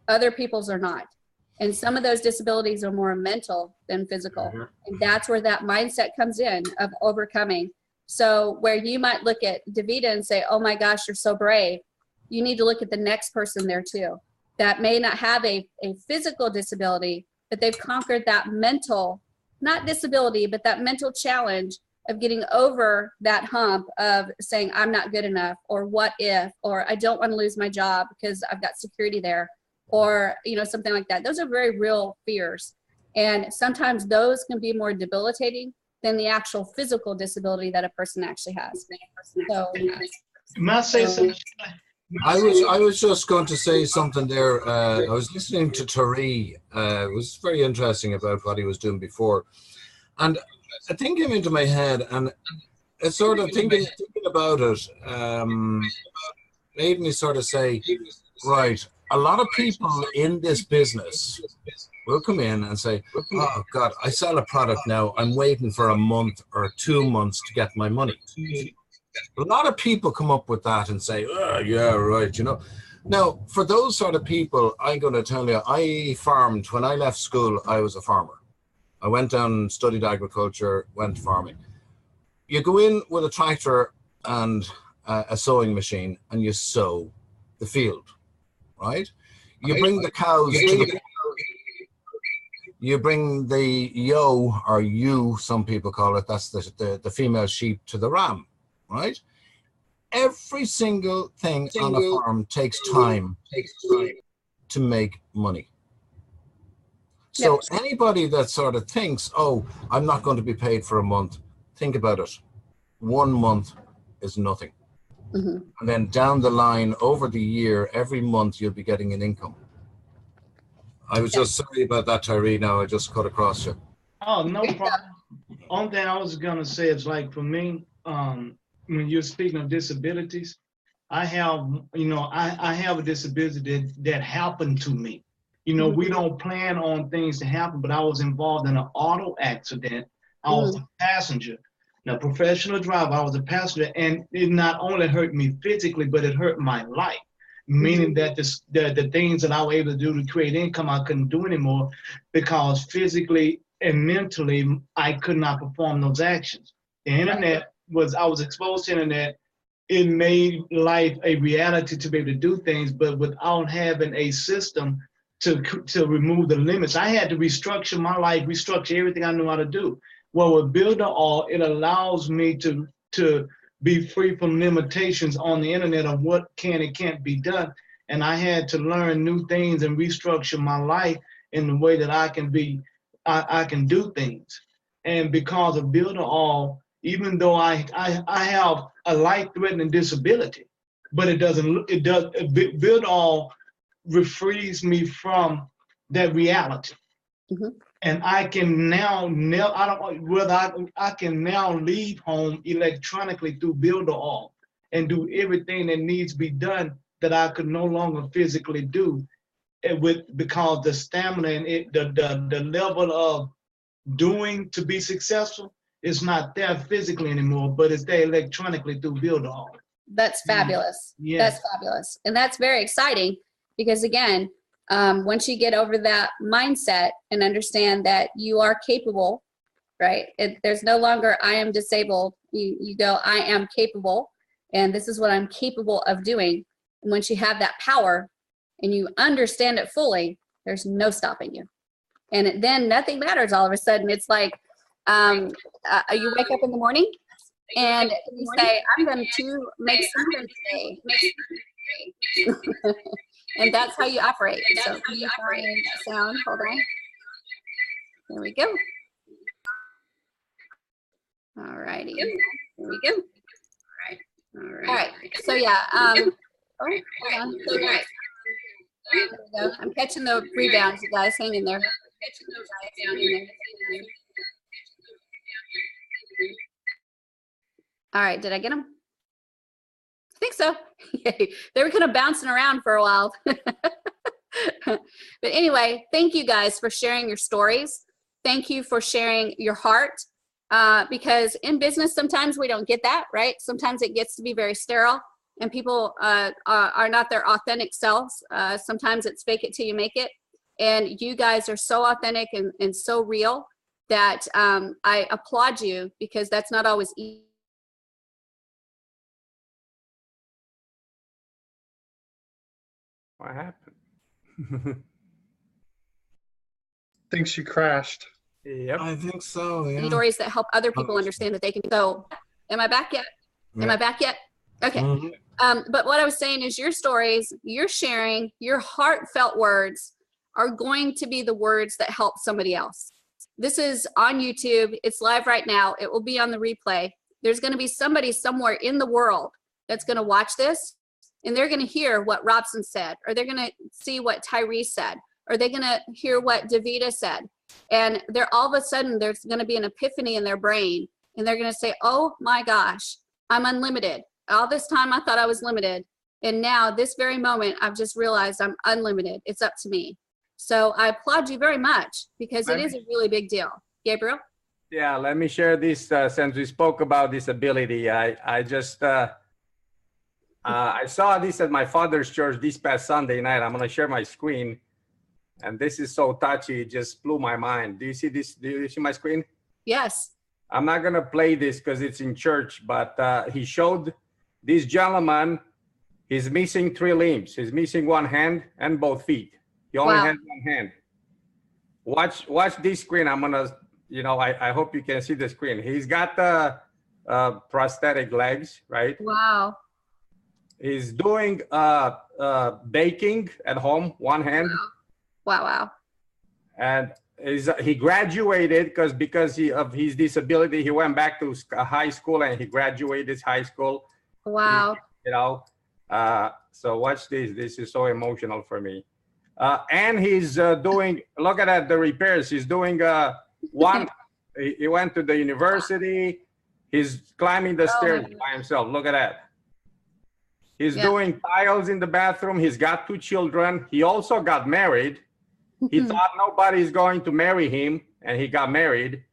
Other people's are not. And some of those disabilities are more mental than physical. And that's where that mindset comes in of overcoming. So where you might look at Davida and say, oh my gosh, you're so brave. You need to look at the next person there too. That may not have a physical disability, but they've conquered that mental, not disability, but that mental challenge of getting over that hump of saying, I'm not good enough, or what if, or I don't want to lose my job because I've got security there, or, something like that. Those are very real fears. And sometimes those can be more debilitating than the actual physical disability that a person actually has. So, I was just going to say something there. I was listening to Tari. It was very interesting about what he was doing before. And a thing came into my head, and it's sort of thinking about it, made me sort of say, right, a lot of people in this business will come in and say, oh God, I sell a product now. I'm waiting for a month or 2 months to get my money. A lot of people come up with that and say, oh, yeah, right, you know. Now, for those sort of people, I'm going to tell you, I farmed. When I left school, I was a farmer. I went down and studied agriculture, went farming. You go in with a tractor and a sowing machine and you sow the field, right? You bring the cows to the... You bring the yo, or ewe, some people call it, that's the female sheep, to the ram, right? Every single thing on a farm takes time to make money. So anybody that sort of thinks, oh, I'm not going to be paid for a month, think about it. 1 month is nothing. Mm-hmm. And then down the line, over the year, every month you'll be getting an income. I was just sorry about that, Tyree. Now I just cut across you. Oh, no problem. Only thing I was gonna say is, like, for me, when you're speaking of disabilities, I have, you know, I have a disability that happened to me. You know, we don't plan on things to happen, but I was involved in an auto accident. I was a passenger. Now, professional driver, I was a passenger, and it not only hurt me physically, but it hurt my life. Meaning that the things that I was able to do to create income, I couldn't do anymore because physically and mentally, I could not perform those actions. The internet I was exposed to internet. It made life a reality to be able to do things, but without having a system to remove the limits. I had to restructure my life, restructure everything I knew how to do. Well, with Builderall, it allows me to be free from limitations on the internet of what can and can't be done. And I had to learn new things and restructure my life in the way that I can do things. And because of Builderall, even though I have a life-threatening disability, but Builderall frees me from that reality. And I can now, I can now leave home electronically through Builderall and do everything that needs to be done that I could no longer physically do, because the stamina and the level of doing to be successful is not there physically anymore, but it's there electronically through Builderall. That's fabulous. Yeah. That's fabulous. And that's very exciting because, again, once you get over that mindset and understand that you are capable, right? There's no longer I am disabled. You go, I am capable, and this is what I'm capable of doing. And once you have that power and you understand it fully, there's no stopping you. And then nothing matters all of a sudden. It's like you wake up in the morning and you say, I'm going to make something today. And that's how you operate. So can you find that sound? Hold on. There we go. All righty. There we go. All right. So yeah. Hold on. There we go. I'm catching the rebounds, you guys. Hang in there. All right. Did I get them? I think so. They were kind of bouncing around for a while. But anyway, thank you guys for sharing your stories. Thank you for sharing your heart, because in business, sometimes we don't get that, right? Sometimes it gets to be very sterile and people are not their authentic selves. Sometimes it's fake it till you make it. And you guys are so authentic and so real that I applaud you, because that's not always easy. What happened? Think she crashed. Yep. I think so, yeah. Stories that help other people understand that they can. So, am I back yet? Am I back yet? Okay. But what I was saying is your stories, your sharing, your heartfelt words are going to be the words that help somebody else. This is on YouTube. It's live right now. It will be on the replay. There's going to be somebody somewhere in the world that's going to watch this, and they're going to hear what Robson said, or they're going to see what Tyree said, or they're going to hear what Davida said. And they're all of a sudden, there's going to be an epiphany in their brain, and they're going to say, oh my gosh, I'm unlimited. All this time I thought I was limited. And now this very moment, I've just realized I'm unlimited. It's up to me. So I applaud you very much, because it is a really big deal. Gabriel? Yeah, let me share this since we spoke about disability. I just I saw this at my father's church this past Sunday night. I'm gonna share my screen, and this is so touchy. It just blew my mind. Do you see this? Do you see my screen? Yes. I'm not gonna play this because it's in church, but he showed this gentleman. He's missing 3 limbs. He's missing 1 hand and both feet. He only Wow. has 1 hand. Watch this screen. I'm gonna, you know, I hope you can see the screen. He's got the prosthetic legs, right? Wow. He's doing baking at home, 1 hand, Wow. Wow. and he graduated because of his disability. He went back to high school and he graduated high school. Wow. You know, so watch this. This is so emotional for me. And he's doing. Look at that, the repairs. He's doing one. He went to the university. He's climbing the stairs by himself. Look at that. He's doing tiles in the bathroom. He's got 2 children. He also got married. He thought nobody's going to marry him, and he got married.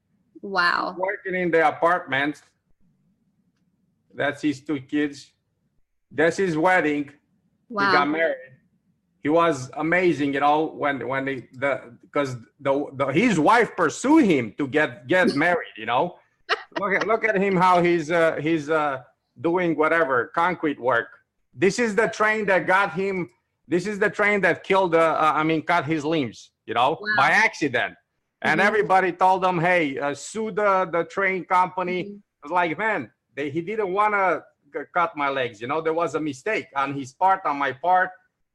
Wow. Working in the apartment. That's his 2 kids. That's his wedding. Wow. He got married. He was amazing, you know, when because his wife pursued him to get married, you know. Look at him, how he's doing whatever concrete work. This is the train that got him. This is the train that killed cut his limbs, you know, by accident. And everybody told him, hey, sue the train company. It was like, man, he didn't want to cut my legs, you know. There was a mistake on his part, on my part,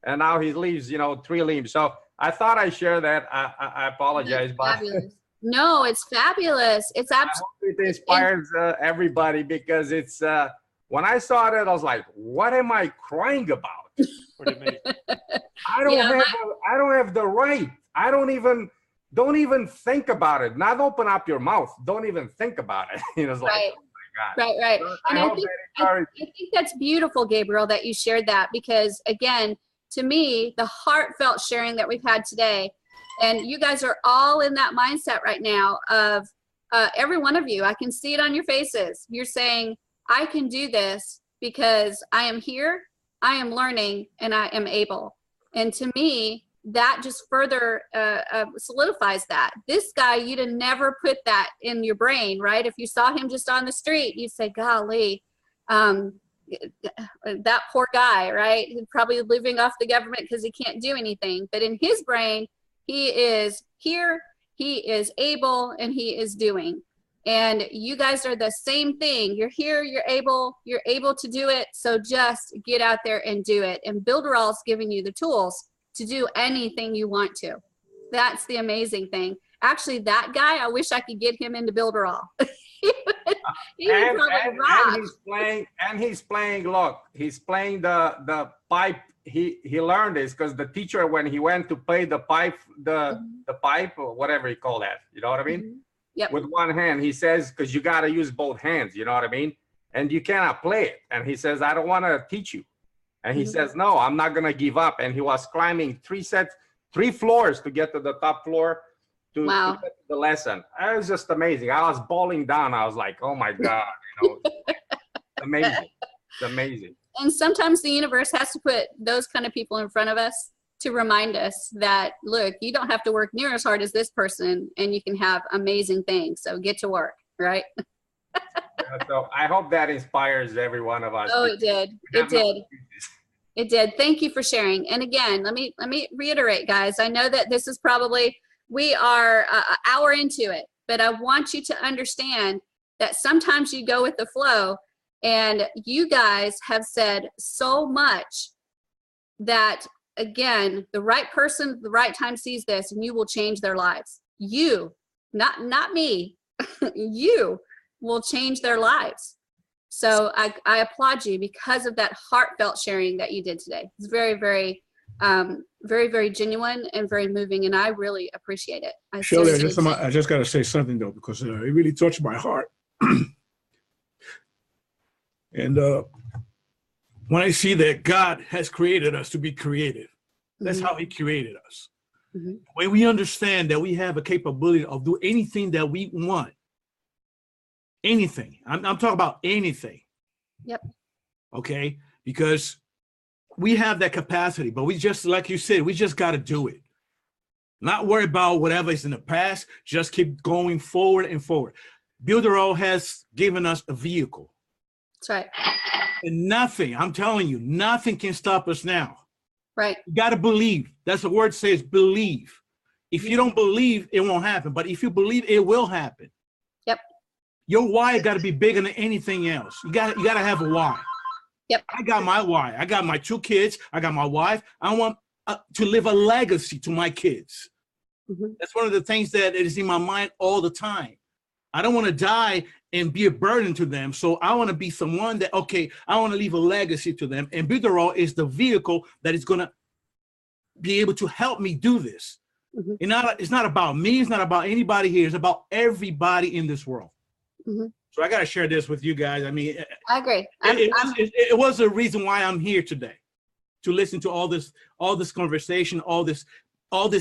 and now he leaves, you know, 3 limbs. So I thought I'd share that. I apologize, but no, it's fabulous. It's absolutely. It inspires everybody, because it's when I saw that, I was like, what am I crying about? I don't have the right. I don't even think about it. Not open up your mouth. Don't even think about it. You know, it's like, oh my God. Right. So And I think that's beautiful, Gabriel, that you shared that, because again, to me, the heartfelt sharing that we've had today, and you guys are all in that mindset right now of every one of you. I can see it on your faces. You're saying, I can do this because I am here, I am learning, and I am able. And to me, that just further solidifies that. This guy, you'd have never put that in your brain, right? If you saw him just on the street, you'd say, golly, that poor guy, right? He's probably living off the government because he can't do anything. But in his brain, he is here, he is able, and he is doing. And you guys are the same thing. You're here, you're able to do it. So just get out there and do it. And Builderall is giving you the tools to do anything you want to. That's the amazing thing. Actually, that guy, I wish I could get him into Builderall. he would probably rock. And he's playing. Look, he's playing the pipe. He learned this because the teacher, when he went to play the pipe, the pipe or whatever you call that, you know what I mean? Yep. With 1 hand, he says, because you got to use both hands, you know what I mean? And you cannot play it. And he says, I don't want to teach you. And he says, no, I'm not going to give up. And he was climbing 3 floors to get to the top floor to get to the lesson. It was just amazing. I was bawling down. I was like, oh my God, you know, it's amazing. It's amazing. And sometimes the universe has to put those kind of people in front of us to remind us that, look, you don't have to work near as hard as this person, and you can have amazing things. So get to work, right? So I hope that inspires every one of us. Oh, it did. It did. It did. Thank you for sharing. And again, let me reiterate, guys. I know that this is probably, we are an hour into it, but I want you to understand that sometimes you go with the flow, and you guys have said so much that, again, the right person at the right time sees this, and you will change their lives. You, not me, you will change their lives. So I applaud you because of that heartfelt sharing that you did today. It's very, very, very genuine and very moving, and I really appreciate it. Shirley, I just got to say something though, because it really touched my heart. And when I see that God has created us to be creative, that's how He created us. When we understand that we have a capability of doing anything that we want, anything. I'm talking about anything. Yep. Okay, because we have that capacity, but we just, like you said, we just got to do it. Not worry about whatever is in the past. Just keep going forward and forward. Builderall has given us a vehicle. That's right. And nothing, I'm telling you, nothing can stop us now. Right. You got to believe. That's the word says, believe. If you don't believe, it won't happen. But if you believe, it will happen. Yep. Your why got to be bigger than anything else. You got to have a why. Yep. I got my why. I got my 2 kids. I got my wife. I want to leave a legacy to my kids. That's one of the things that is in my mind all the time. I don't want to die and be a burden to them. So I want to be someone that, okay, I want to leave a legacy to them. And Builderall is the vehicle that is going to be able to help me do this. It's not about me. It's not about anybody here. It's about everybody in this world. So I got to share this with you guys. I mean, I agree. It was a reason why I'm here today, to listen to all this conversation, all these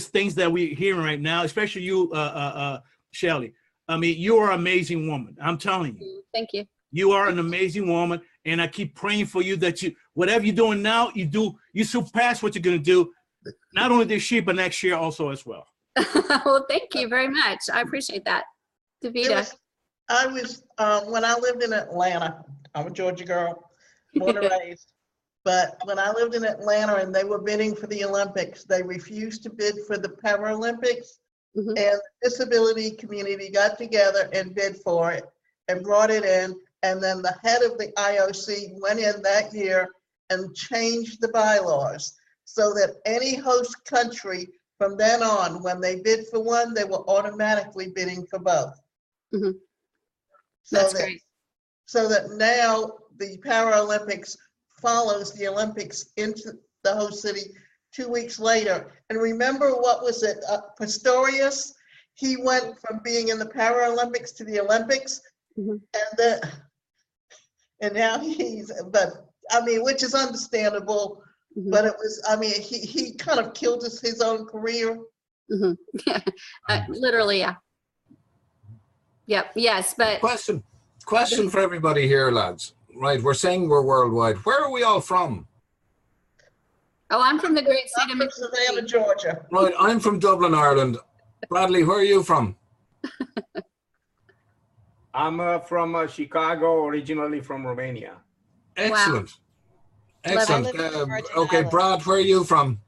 things that we're hearing right now, especially you, Shelly. I mean, you are an amazing woman. I'm telling you. Thank you. You are an amazing woman, and I keep praying for you that whatever you're doing now, you surpass what you're going to do, not only this year, but next year also as well. Well, thank you very much. I appreciate that. Davida. When I lived in Atlanta, I'm a Georgia girl, born and raised. But when I lived in Atlanta and they were bidding for the Olympics, they refused to bid for the Paralympics. And the disability community got together and bid for it and brought it in. And then the head of the IOC went in that year and changed the bylaws so that any host country from then on, when they bid for one, they were automatically bidding for both. That's great. So that now the Paralympics follows the Olympics into the host city 2 weeks later. And remember, what was it? Pistorius, he went from being in the Paralympics to the Olympics, and now but I mean, which is understandable, but it was, I mean, he kind of killed his own career. Literally, yeah. Yep, yes, but. Question for everybody here, lads. Right, we're saying we're worldwide. Where are we all from? Oh, I'm from the great state of Savannah, Georgia. Right, I'm from Dublin, Ireland. Bradley, where are you from? I'm from Chicago, originally from Romania. Excellent. Wow. Excellent. Okay, Islands. Brad, where are you from?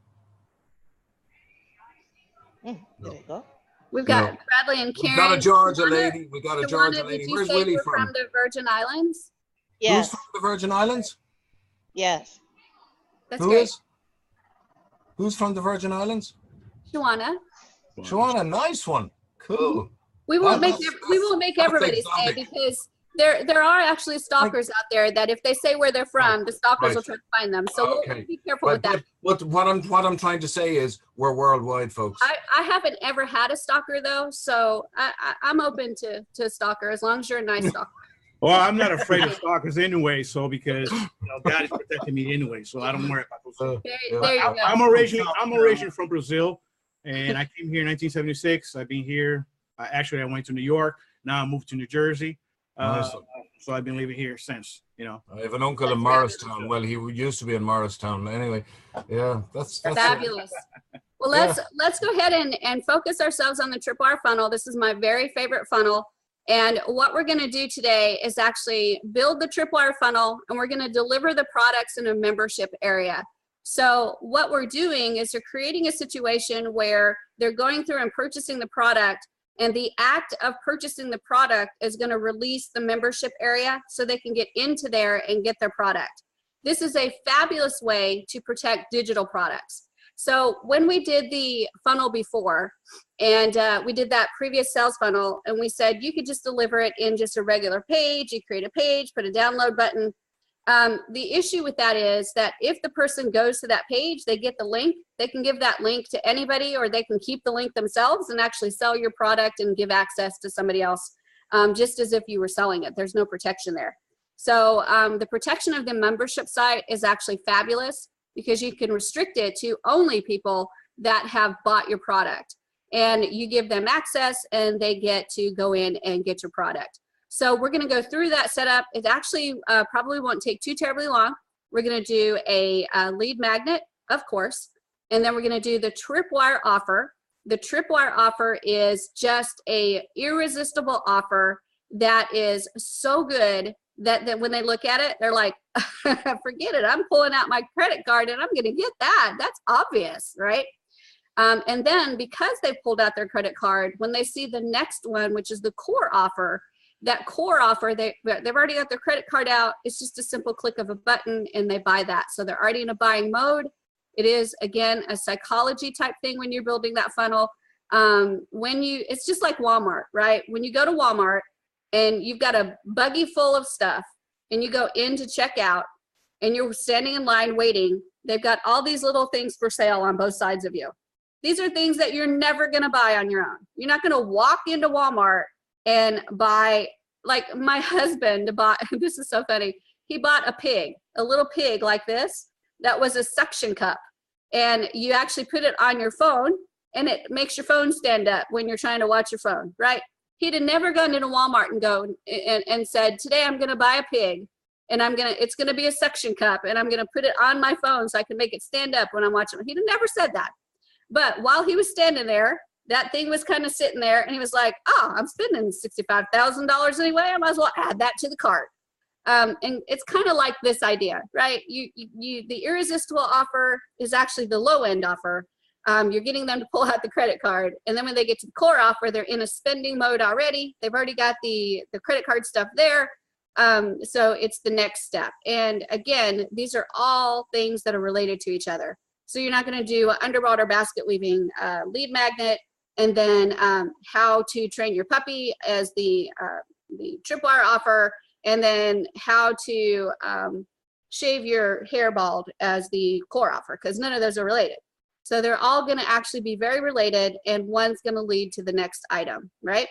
There you go. We've got Bradley and Karen. We got a Georgia Shawana- lady. We got a Shawana, Georgia did lady. you Where's say Willie you're from? from the Virgin Islands? Who's Yes. from the Virgin Islands? Yes. That's Who great. is? Who's from the Virgin Islands? Shawana. Shawana, nice one. Cool. We won't make that's everybody say, exotic. because there are actually stalkers out there that if they say where they're from, the stalkers Right. will try to find them. So we'll Okay. be careful with that. But what I'm trying to say is we're worldwide, folks. I haven't ever had a stalker though, so I'm open to a stalker as long as you're a nice stalker. Well, I'm not afraid of stalkers anyway, so because God is protecting me anyway, so I don't worry about those. There you go. I'm originally from Brazil, and I came here in 1976. I've been here. Actually, I went to New York. Now I moved to New Jersey. Nice. So I've been living here since. I have an uncle in Morristown. Well, he used to be in Morristown. Anyway, yeah, that's Fabulous. Well, let's go ahead and focus ourselves on the Tripwire funnel. This is my very favorite funnel. And what we're going to do today is actually build the Tripwire funnel, and we're going to deliver the products in a membership area. So what we're doing is we're creating a situation where they're going through and purchasing the product, and the act of purchasing the product is going to release the membership area so they can get into there and get their product. This is a fabulous way to protect digital products. So when we did the funnel before, and we did that previous sales funnel, and we said you could just deliver it in just a regular page, you create a page, put a download button. The issue with that is that if the person goes to that page, they get the link, they can give that link to anybody, or they can keep the link themselves and actually sell your product and give access to somebody else, just as if you were selling it. There's no protection there. So the protection of the membership site is actually fabulous, because you can restrict it to only people that have bought your product, and you give them access and they get to go in and get your product. So we're going to go through that setup. It actually probably won't take too terribly long. We're going to do a lead magnet, of course, and then we're going to do the tripwire offer. The tripwire offer is just a irresistible offer that is so good that when they look at it, they're like, forget it. I'm pulling out my credit card and I'm going to get that. That's obvious, right? And then because they pulled out their credit card, when they see the next one, which is the core offer, that core offer, they've already got their credit card out. It's just a simple click of a button and they buy that. So they're already in a buying mode. It is, again, a psychology type thing when you're building that funnel. It's just like Walmart, right? When you go to Walmart and you've got a buggy full of stuff and you go in to check out and you're standing in line waiting, they've got all these little things for sale on both sides of you. These are things that you're never going to buy on your own. You're not going to walk into Walmart and buy, like my husband bought, this is so funny. He bought a pig, a little pig like this, that was a suction cup. And you actually put it on your phone and it makes your phone stand up when you're trying to watch your phone, right? He'd have never gone into Walmart and said, today I'm going to buy a pig and it's going to be a suction cup and I'm going to put it on my phone so I can make it stand up when I'm watching. He'd have never said that. But while he was standing there, that thing was kind of sitting there and he was like, oh, I'm spending $65,000 anyway. I might as well add that to the cart. And it's kind of like this idea, right? The irresistible offer is actually the low end offer. You're getting them to pull out the credit card. And then when they get to the core offer, they're in a spending mode already. They've already got the credit card stuff there. So it's the next step. And again, these are all things that are related to each other. So you're not going to do underwater basket weaving, lead magnet, and then how to train your puppy as the tripwire offer, and then how to shave your hair bald as the core offer, because none of those are related. So they're all going to actually be very related, and one's going to lead to the next item, right?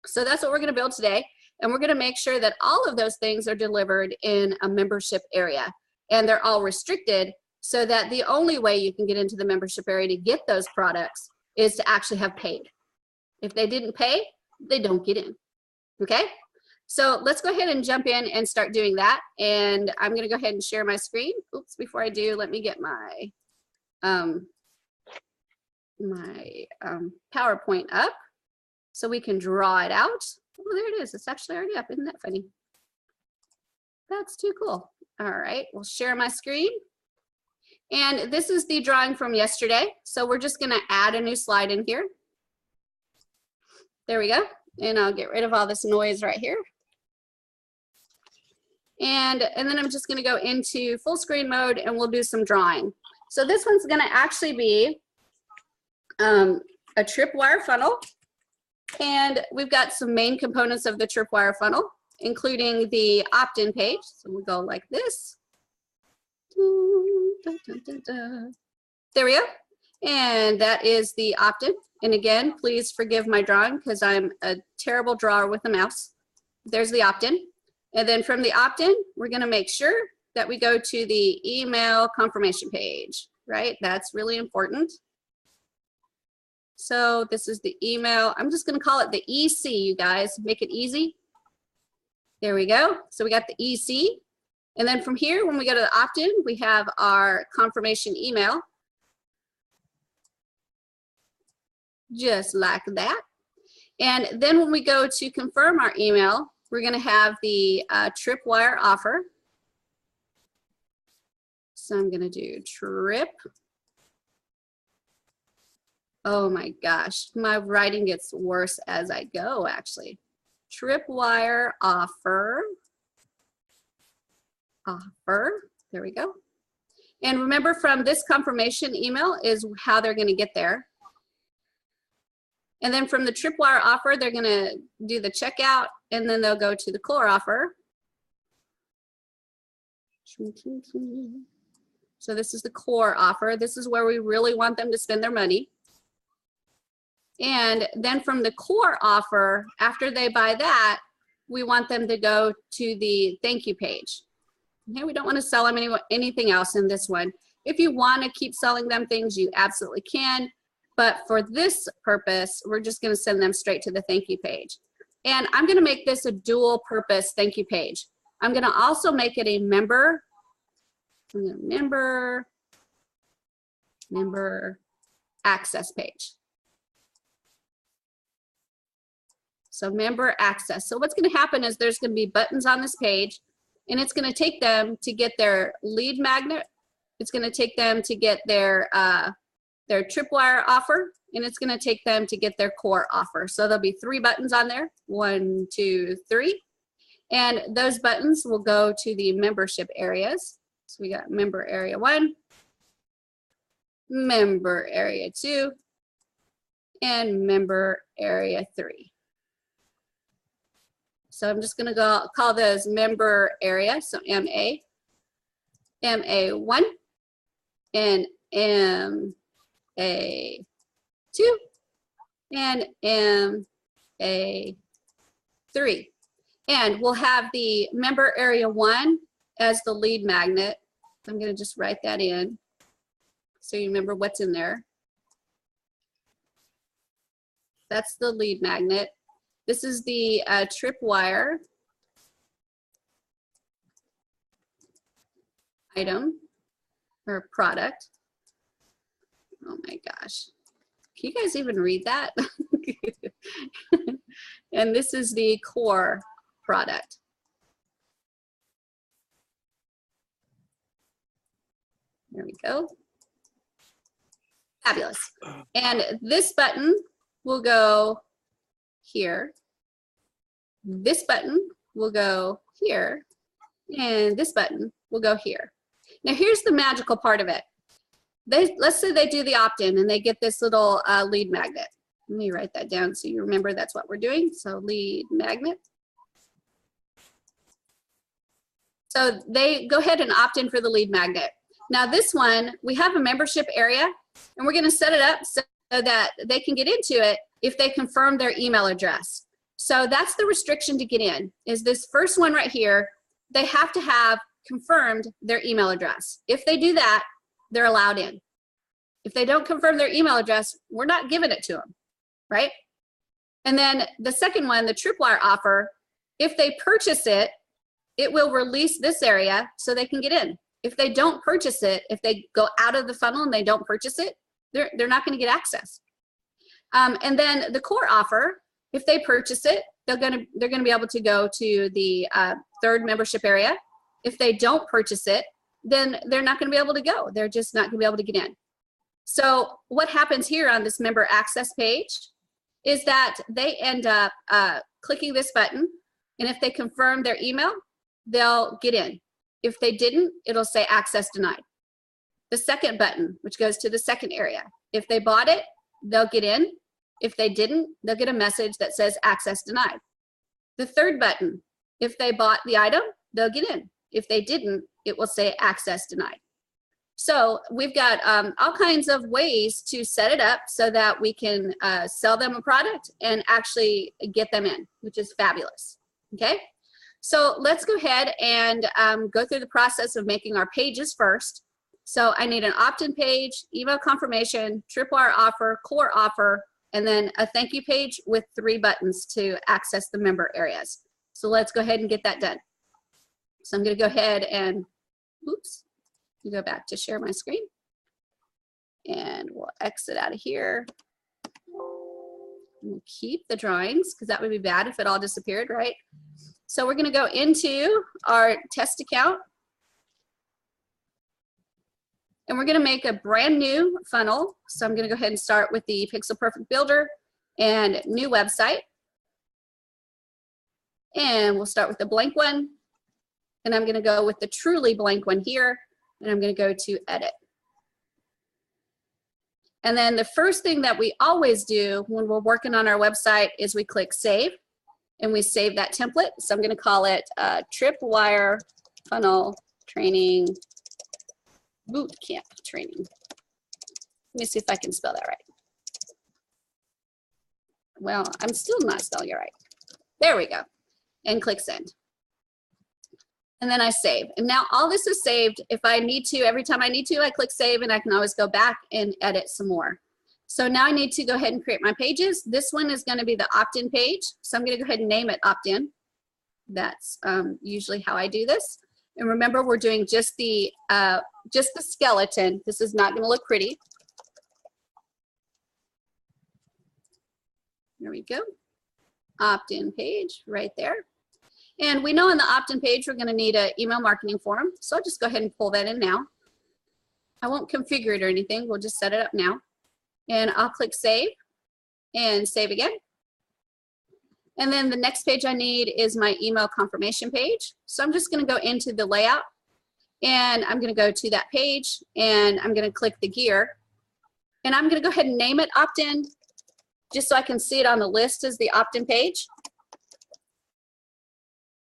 So that's what we're going to build today, and we're going to make sure that all of those things are delivered in a membership area, and they're all restricted so that the only way you can get into the membership area to get those products is to actually have paid. If they didn't pay, they don't get in, okay? So let's go ahead and jump in and start doing that. And I'm gonna go ahead and share my screen. Oops, before I do, let me get my PowerPoint up so we can draw it out. Oh, there it is. It's actually already up. Isn't that funny? That's too cool. All right, we'll share my screen. And this is the drawing from yesterday. So we're just gonna add a new slide in here. There we go. And I'll get rid of all this noise right here. And then I'm just gonna go into full screen mode and we'll do some drawing. So this one's gonna actually be a tripwire funnel. And we've got some main components of the tripwire funnel, including the opt-in page. So we'll go like this. There we go. And that is the opt-in. And again, please forgive my drawing because I'm a terrible drawer with a mouse. There's the opt-in. And then from the opt-in, we're going to make sure that we go to the email confirmation page, right? That's really important. So this is the email. I'm just going to call it the EC, you guys. Make it easy. There we go. So we got the EC. And then from here, when we go to the opt-in, we have our confirmation email. Just like that. And then when we go to confirm our email, we're going to have the tripwire offer. So I'm going to do trip. Oh my gosh, my writing gets worse as I go, actually. Tripwire offer. There we go. And remember, from this confirmation email is how they're going to get there. And then from the tripwire offer, they're going to do the checkout, and then they'll go to the core offer. So this is the core offer. This is where we really want them to spend their money. And then from the core offer, after they buy that, we want them to go to the thank you page. Okay, we don't want to sell them anything else in this one. If you want to keep selling them things, you absolutely can. But for this purpose, we're just going to send them straight to the thank you page. And I'm going to make this a dual purpose thank you page. I'm going to also make it a member access page. So member access. So what's going to happen is there's going to be buttons on this page, and it's going to take them to get their lead magnet. It's going to take them to get their tripwire offer, and it's going to take them to get their core offer. So there'll be 3 buttons on there, 1, 2, 3. And those buttons will go to the membership areas. So we got member area 1, member area 2, and member area 3. So I'm just going to call those member area, so MA, MA1, and MA2, and MA3. And we'll have the member area 1 as the lead magnet. I'm going to just write that in so you remember what's in there. That's the lead magnet. This is the tripwire item or product. Oh my gosh. Can you guys even read that? And this is the core product. There we go. Fabulous. And this button will go here. This button will go here. And this button will go here. Now here's the magical part of it. Let's say they do the opt-in and they get this little lead magnet. Let me write that down so you remember that's what we're doing. So lead magnet. So they go ahead and opt in for the lead magnet. Now this one, we have a membership area, and we're going to set it up so that they can get into it if they confirm their email address. So that's the restriction to get in, is this first one right here. They have to have confirmed their email address. If they do that, they're allowed in. If they don't confirm their email address, we're not giving it to them, right? And then the second one, the tripwire offer, if they purchase it, it will release this area so they can get in. If they don't purchase it, if they go out of the funnel and they don't purchase it, they're not going to get access. And then the core offer, if they purchase it, they're going to be able to go to the third membership area. If they don't purchase it, then they're not going to be able to go. They're just not going to be able to get in. So what happens here on this member access page is that they end up clicking this button, and if they confirm their email, they'll get in. If they didn't, it'll say access denied. The second button, which goes to the second area, if they bought it, they'll get in. If they didn't, they'll get a message that says access denied. The third button, if they bought the item, they'll get in. If they didn't, it will say access denied. So we've got all kinds of ways to set it up so that we can sell them a product and actually get them in, which is fabulous. Okay, so let's go ahead and go through the process of making our pages first. So I need an opt-in page, email confirmation, tripwire offer, core offer, and then a thank you page with 3 buttons to access the member areas. So let's go ahead and get that done. So I'm going to go ahead and, oops, go back to share my screen. And we'll exit out of here. We'll keep the drawings because that would be bad if it all disappeared, right? So we're going to go into our test account. And we're going to make a brand new funnel. So I'm going to go ahead and start with the Pixel Perfect Builder and new website. And we'll start with the blank one. And I'm going to go with the truly blank one here. And I'm going to go to edit. And then the first thing that we always do when we're working on our website is we click save. And we save that template. So I'm going to call it Tripwire Funnel Training Boot Camp Training. Let me see if I can spell that right. Well, I'm still not spelling it right. There we go. And click send. And then I save. And now all this is saved. If I need to, every time I need to, I click save, and I can always go back and edit some more. So now I need to go ahead and create my pages. This one is going to be the opt-in page. So I'm going to go ahead and name it opt-in. That's usually how I do this. And remember, we're doing just the skeleton. This is not going to look pretty. There we go. Opt-in page right there. And we know on the opt-in page, we're going to need an email marketing form. So I'll just go ahead and pull that in now. I won't configure it or anything. We'll just set it up now. And I'll click save and save again. And then the next page I need is my email confirmation page. So I'm just going to go into the layout and I'm going to go to that page and I'm going to click the gear. And I'm going to go ahead and name it opt-in just so I can see it on the list as the opt-in page.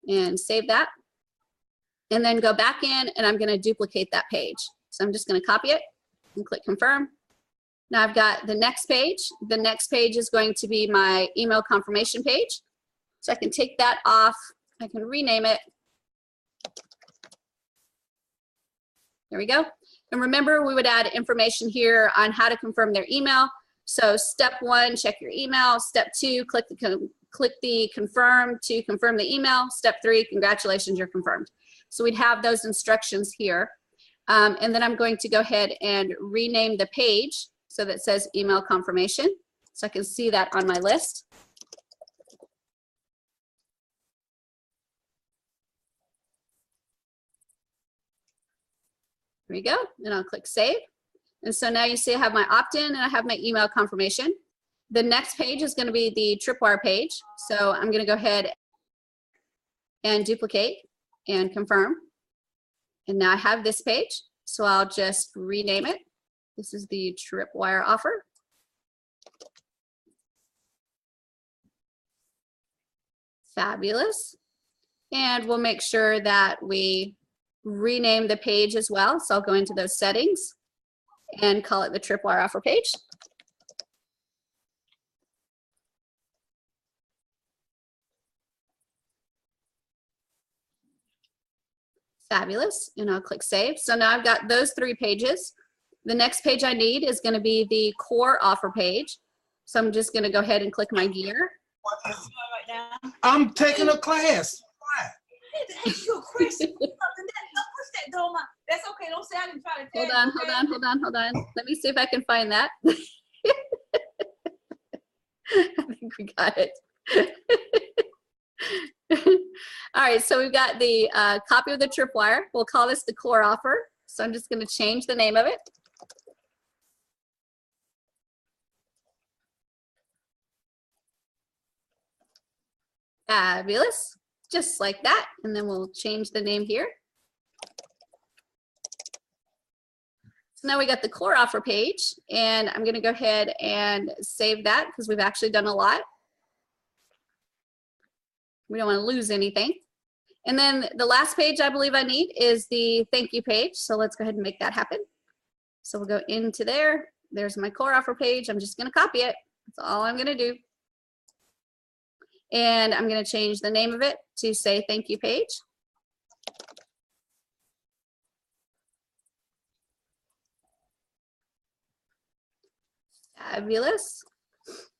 And save that. And then go back in and I'm going to duplicate that page. So I'm just going to copy it and click confirm. Now I've got the next page. The next page is going to be my email confirmation page. So I can take that off. I can rename it. There we go. And remember, we would add information here on how to confirm their email. So step 1, check your email. Step 2, click the confirm to confirm the email. Step 3, congratulations, you're confirmed. So we'd have those instructions here. And then I'm going to go ahead and rename the page so that says email confirmation. So I can see that on my list. There we go. And I'll click save. And so now you see I have my opt-in and I have my email confirmation. The next page is going to be the Tripwire page. So I'm going to go ahead and duplicate and confirm. And now I have this page. So I'll just rename it. This is the Tripwire offer. Fabulous. And we'll make sure that we rename the page as well. So I'll go into those settings and call it the Tripwire offer page. Fabulous. And I'll click save. So now I've got those 3 pages. The next page I need is going to be the core offer page. So I'm just going to go ahead and click my gear. I'm taking a class. I need to ask you a question. That's okay. Don't say I didn't try to tell you. Hold on. Let me see if I can find that. I think we got it. All right, so we've got the copy of the Tripwire. We'll call this the core offer. So I'm just going to change the name of it. Fabulous. Just like that. And then we'll change the name here. So now we got the core offer page. And I'm going to go ahead and save that because we've actually done a lot. We don't want to lose anything. And then the last page I believe I need is the thank you page. So let's go ahead and make that happen. So we'll go into there. There's my core offer page. I'm just going to copy it. That's all I'm going to do. And I'm going to change the name of it to say thank you page. Fabulous.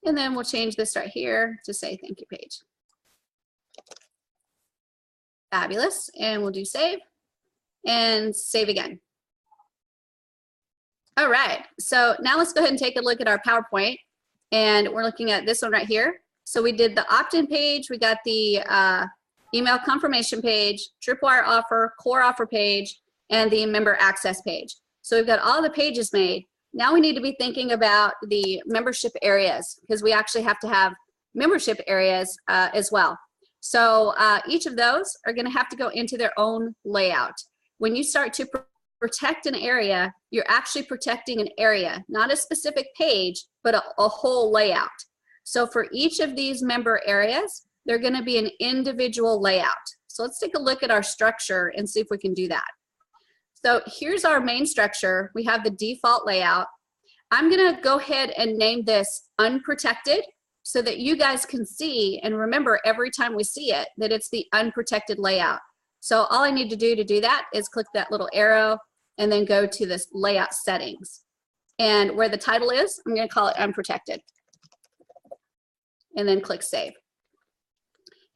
And then we'll change this right here to say thank you page. Fabulous. And we'll do save and save again. All right. So now let's go ahead and take a look at our PowerPoint. And we're looking at this one right here. So we did the opt-in page. We got the email confirmation page, Tripwire offer, core offer page, and the member access page. So we've got all the pages made. Now we need to be thinking about the membership areas because we actually have to have membership areas as well. So each of those are going to have to go into their own layout. When you start to protect an area, you're actually protecting an area, not a specific page, but a whole layout. So for each of these member areas, they're going to be an individual layout. So let's take a look at our structure and see if we can do that. So here's our main structure. We have the default layout. I'm going to go ahead and name this unprotected so that you guys can see and remember every time we see it that it's the unprotected layout. So all I need to do that is click that little arrow and then go to this layout settings. And where the title is, I'm going to call it unprotected. And then click save.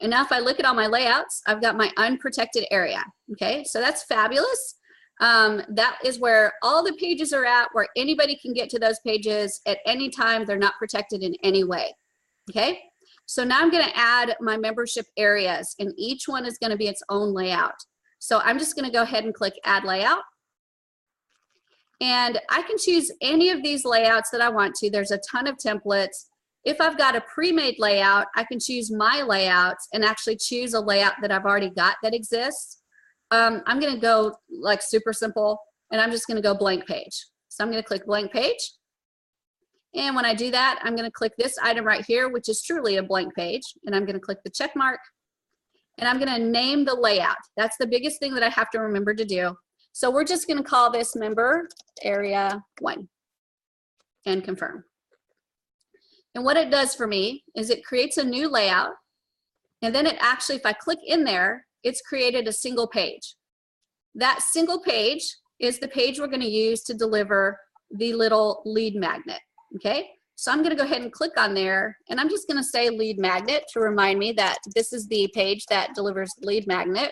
And now if I look at all my layouts, I've got my unprotected area. Okay, so that's fabulous. That is where all the pages are at, where anybody can get to those pages at any time. They're not protected in any way. Okay, so now I'm going to add my membership areas, and each one is going to be its own layout. So I'm just going to go ahead and click add layout. And I can choose any of these layouts that I want to. There's a ton of templates. If I've got a pre-made layout, I can choose my layouts and actually choose a layout that I've already got that exists. I'm going to go like super simple, and I'm just going to go blank page. So I'm going to click blank page. And when I do that, I'm going to click this item right here, which is truly a blank page. And I'm going to click the check mark. And I'm going to name the layout. That's the biggest thing that I have to remember to do. So we're just going to call this member area 1 and confirm. And what it does for me is it creates a new layout. And then it actually, if I click in there, it's created a single page. That single page is the page we're going to use to deliver the little lead magnet. Okay, so I'm going to go ahead and click on there, and I'm just going to say lead magnet to remind me that this is the page that delivers the lead magnet.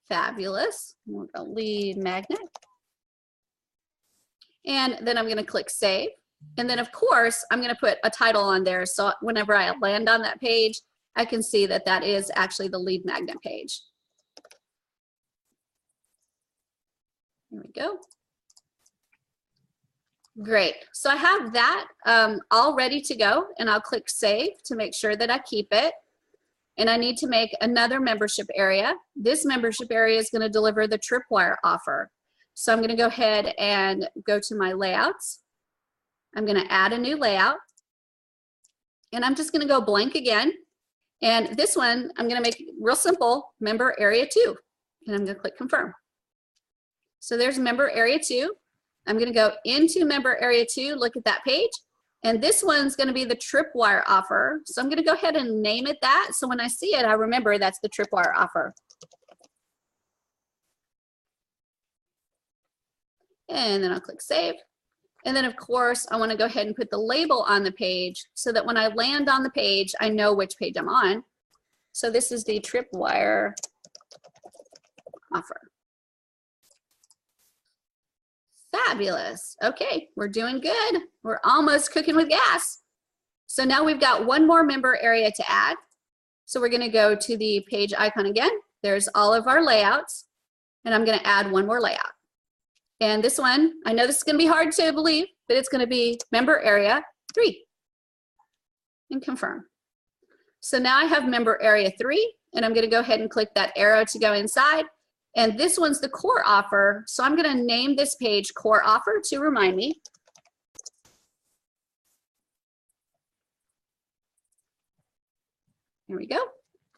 Fabulous. We'll go lead magnet. And then I'm going to click save. And then of course, I'm going to put a title on there. So whenever I land on that page, I can see that that is actually the lead magnet page. There we go. Great. So I have that all ready to go, and I'll click save to make sure that I keep it. And I need to make another membership area. This membership area is going to deliver the tripwire offer. So I'm going to go ahead and go to my layouts. I'm going to add a new layout, and I'm just going to go blank again. And this one, I'm going to make it real simple, member area 2, and I'm going to click confirm. So there's member area 2. I'm going to go into member area 2, look at that page, and this one's going to be the tripwire offer. So I'm going to go ahead and name it that, so when I see it, I remember that's the tripwire offer. And then I'll click save. And then of course, I want to go ahead and put the label on the page so that when I land on the page, I know which page I'm on. So this is the tripwire offer. Fabulous. Okay, we're doing good. We're almost cooking with gas. So now we've got one more member area to add. So we're going to go to the page icon again. There's all of our layouts, and I'm going to add one more layout. And this one, I know this is going to be hard to believe, but it's going to be member area 3 and confirm. So now I have member area 3, and I'm going to go ahead and click that arrow to go inside. And this one's the core offer. So I'm going to name this page core offer to remind me. Here we go.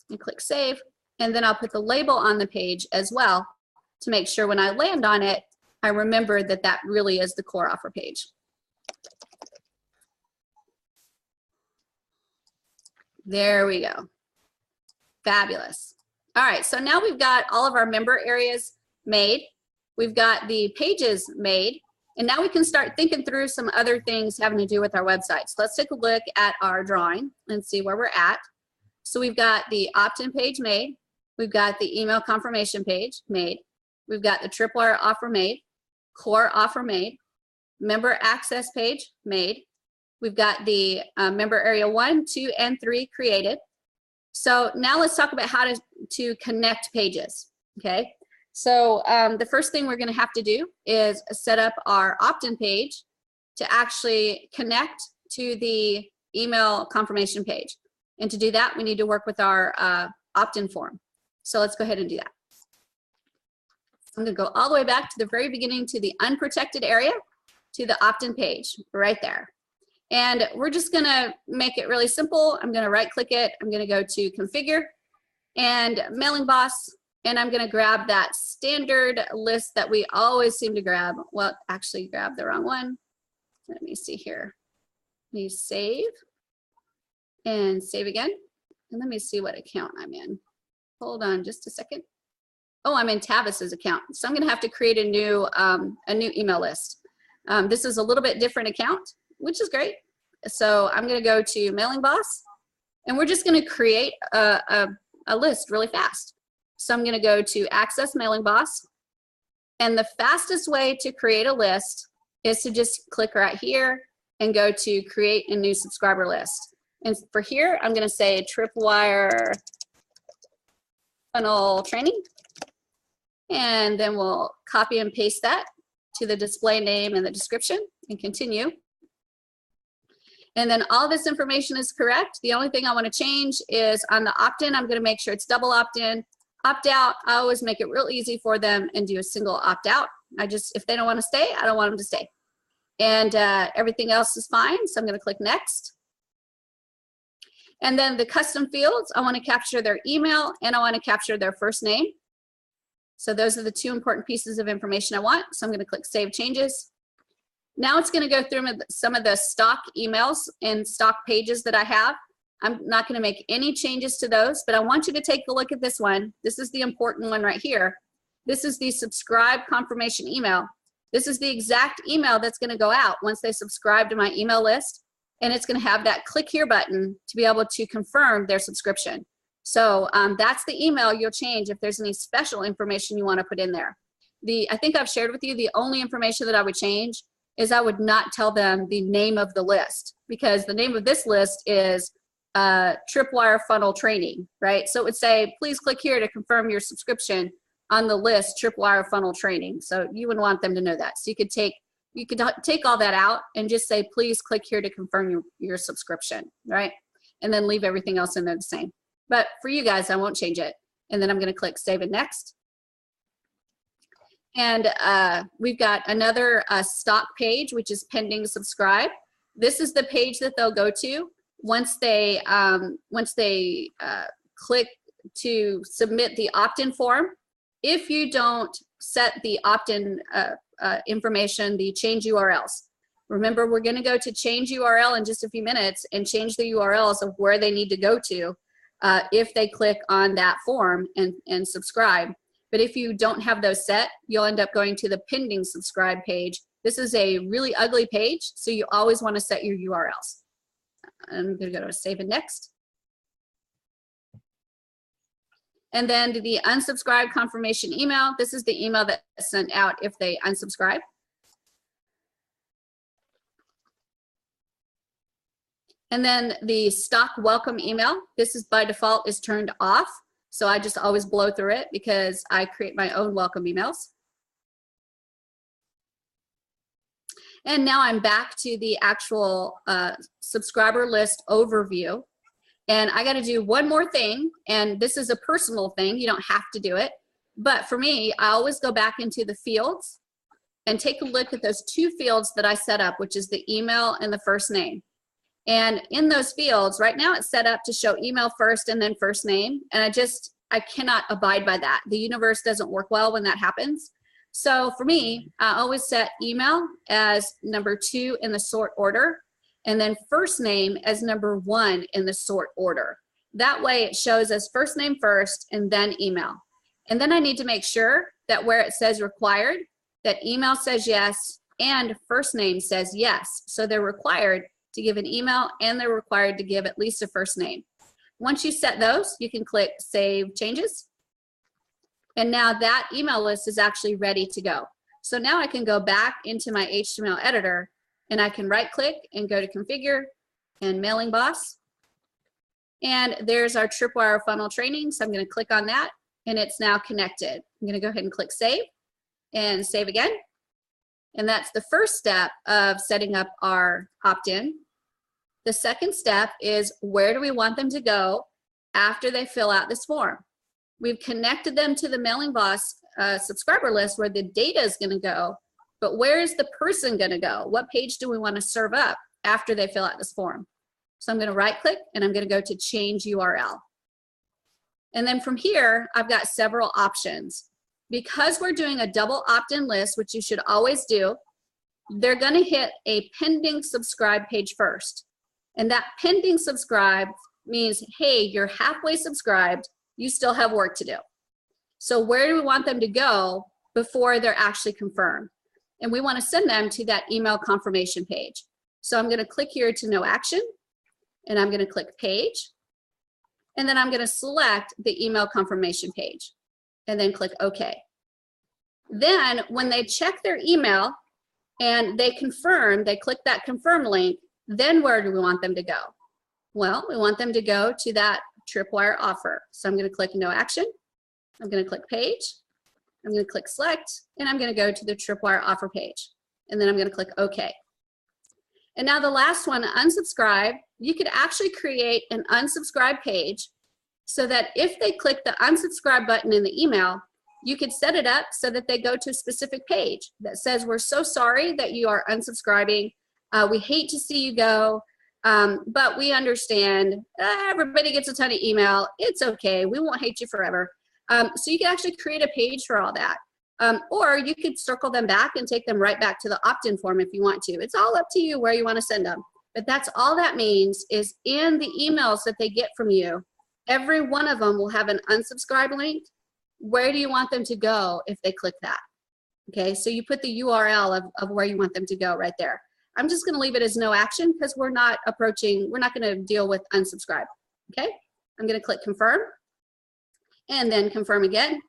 And click save. And then I'll put the label on the page as well to make sure when I land on it, I remember that that really is the core offer page. There we go. Fabulous. All right, so now we've got all of our member areas made. We've got the pages made, and now we can start thinking through some other things having to do with our website. So let's take a look at our drawing and see where we're at. So we've got the opt-in page made. We've got the email confirmation page made. We've got the tripwire offer made, core offer made, member access page made. We've got the member area 1, 2, and 3 created. So now let's talk about how to connect pages, okay? So the first thing we're gonna have to do is set up our opt-in page to actually connect to the email confirmation page. And to do that, we need to work with our opt-in form. So let's go ahead and do that. I'm gonna go all the way back to the very beginning to the unprotected area to the opt-in page right there. And we're just gonna make it really simple. I'm gonna right click it. I'm gonna go to configure and mailing boss, and I'm gonna grab that standard list that we always seem to grab. Well, actually grab the wrong one. Let me see here. Let me save and save again. And let me see what account I'm in. Hold on just a second. Oh, I'm in Tavis's account. So I'm gonna have to create a new email list. This is a little bit different account, which is great. So I'm going to go to Mailing Boss, and we're just going to create a list really fast. So I'm going to go to Access Mailing Boss, and the fastest way to create a list is to just click right here and go to Create a New Subscriber List. And for here, I'm going to say Tripwire Funnel Training, and then we'll copy and paste that to the display name and the description and continue. And then all this information is correct. The only thing I want to change is on the opt-in, I'm going to make sure it's double opt-in. Opt-out, I always make it real easy for them and do a single opt-out. If they don't want to stay, I don't want them to stay. And everything else is fine, so I'm going to click Next. And then the custom fields, I want to capture their email and I want to capture their first name. So those are the two important pieces of information I want. So I'm going to click Save Changes. Now it's going to go through some of the stock emails and stock pages that I have. I'm not going to make any changes to those, but I want you to take a look at this one. This is the important one right here. This is the subscribe confirmation email. This is the exact email that's going to go out once they subscribe to my email list, and it's going to have that click here button to be able to confirm their subscription. So that's the email you'll change if there's any special information you want to put in there. I think I've shared with you the only information that I would change is I would not tell them the name of the list, because the name of this list is Tripwire Funnel Training, right? So it would say, please click here to confirm your subscription on the list Tripwire Funnel Training. So you wouldn't want them to know that. So you could take all that out and just say, please click here to confirm your subscription, right? And then leave everything else in there the same. But for you guys, I won't change it. And then I'm going to click Save and Next. And we've got another stock page, which is pending subscribe. This is the page that they'll go to once they click to submit the opt-in form. If you don't set the opt-in information, the change URLs. Remember, we're going to go to change URL in just a few minutes and change the URLs of where they need to go to if they click on that form and subscribe. But if you don't have those set, you'll end up going to the pending subscribe page. This is a really ugly page, so you always want to set your URLs. I'm going to go to Save and Next. And then the unsubscribe confirmation email. This is the email that's sent out if they unsubscribe. And then the stock welcome email. This is by default is turned off. So I just always blow through it because I create my own welcome emails. And now I'm back to the actual subscriber list overview. And I got to do one more thing, and this is a personal thing. You don't have to do it. But for me, I always go back into the fields and take a look at those two fields that I set up, which is the email and the first name. And in those fields, right now it's set up to show email first and then first name. And I cannot abide by that. The universe doesn't work well when that happens. So for me, I always set email as number 2 in the sort order, and then first name as number 1 in the sort order. That way it shows as first name first and then email. And then I need to make sure that where it says required, that email says yes and first name says yes. So they're required to give an email and they're required to give at least a first name. Once you set those, you can click Save Changes. And now that email list is actually ready to go. So now I can go back into my HTML editor and I can right click and go to Configure and Mailing Boss. And there's our Tripwire Funnel Training. So I'm going to click on that and it's now connected. I'm going to go ahead and click Save and save again. And that's the first step of setting up our opt-in. The second step is where do we want them to go after they fill out this form? We've connected them to the Mailing Boss subscriber list where the data is going to go, but where is the person going to go? What page do we want to serve up after they fill out this form? So I'm going to right click and I'm going to go to change URL. And then from here, I've got several options. Because we're doing a double opt-in list, which you should always do, they're going to hit a pending subscribe page first. And that pending subscribe means, hey, you're halfway subscribed, you still have work to do. So where do we want them to go before they're actually confirmed? and we want to send them to that email confirmation page. So I'm going to click here to no action, and I'm going to click page, and then I'm going to select the email confirmation page, and then click OK. Then when they check their email and they confirm, they click that confirm link, then where do we want them to go? Well, we want them to go to that Tripwire offer. So I'm going to click no action. I'm going to click page. I'm going to click select, and I'm going to go to the Tripwire offer page. And then I'm going to click OK. And now the last one, unsubscribe, you could actually create an unsubscribe page so that if they click the unsubscribe button in the email, you could set it up so that they go to a specific page that says, we're so sorry that you are unsubscribing. We hate to see you go, but we understand everybody gets a ton of email. It's okay. We won't hate you forever. So you can actually create a page for all that. Or you could circle them back and take them right back to the opt-in form if you want to. It's all up to you where you want to send them. But that's all that means is in the emails that they get from you, every one of them will have an unsubscribe link. Where do you want them to go if they click that? Okay, so you put the URL of where you want them to go right there. I'm just going to leave it as no action because we're not going to deal with unsubscribe. Okay, I'm going to click confirm and then confirm again.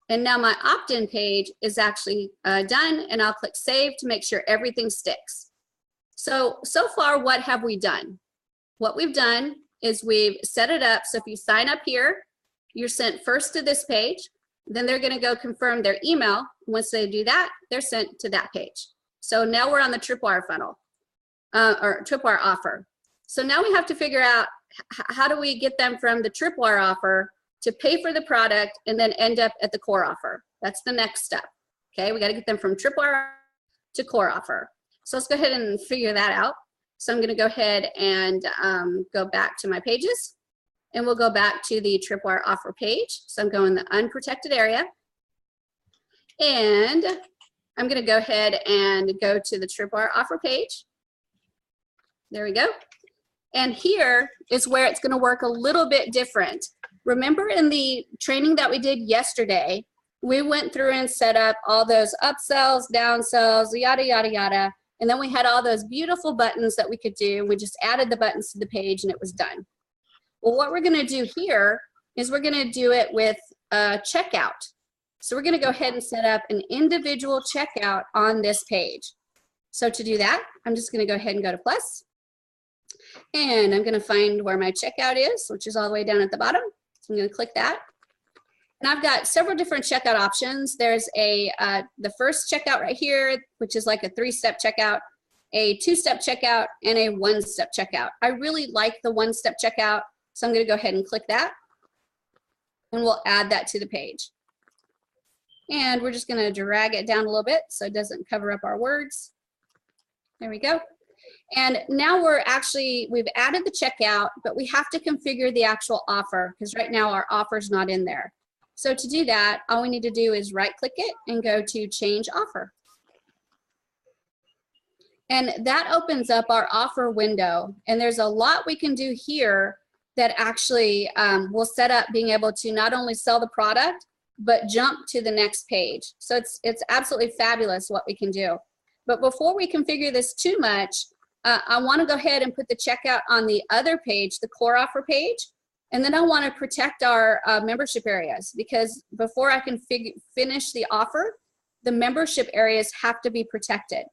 And now my opt-in page is actually done, and I'll click save to make sure everything sticks. So far, what have we done? What we've done is we've set it up so if you sign up here, you're sent first to this page, then they're going to go confirm their email. Once they do that, they're sent to that page. So now we're on the Tripwire funnel, or Tripwire offer. So now we have to figure out how do we get them from the Tripwire offer to pay for the product and then end up at the core offer. That's the next step. Okay, we got to get them from Tripwire to core offer. So let's go ahead and figure that out. So I'm going to go ahead and go back to my pages, and we'll go back to the Tripwire offer page. So I'm going the unprotected area, and I'm going to go ahead and go to the Tripwire offer page. There we go. And here is where it's going to work a little bit different. Remember in the training that we did yesterday, we went through and set up all those upsells, downsells, yada, yada, yada. And then we had all those beautiful buttons that we could do. We just added the buttons to the page and it was done. Well, what we're going to do here is we're going to do it with a checkout. So we're going to go ahead and set up an individual checkout on this page. So to do that, I'm just going to go ahead and go to plus. And I'm going to find where my checkout is, which is all the way down at the bottom. So I'm going to click that. And I've got several different checkout options. There's the first checkout right here, which is like a 3-step checkout, a 2-step checkout, and a 1-step checkout. I really like the 1-step checkout, so I'm going to go ahead and click that. And we'll add that to the page. And we're just going to drag it down a little bit so it doesn't cover up our words. There we go. And now we've added the checkout, but we have to configure the actual offer because right now our offer's not in there. So to do that, all we need to do is right click it and go to change offer. And that opens up our offer window. And there's a lot we can do here that actually will set up being able to not only sell the product, but jump to the next page. So it's absolutely fabulous what we can do. But before we configure this too much, I want to go ahead and put the checkout on the other page, the core offer page. And then I want to protect our membership areas because before I can finish the offer, the membership areas have to be protected.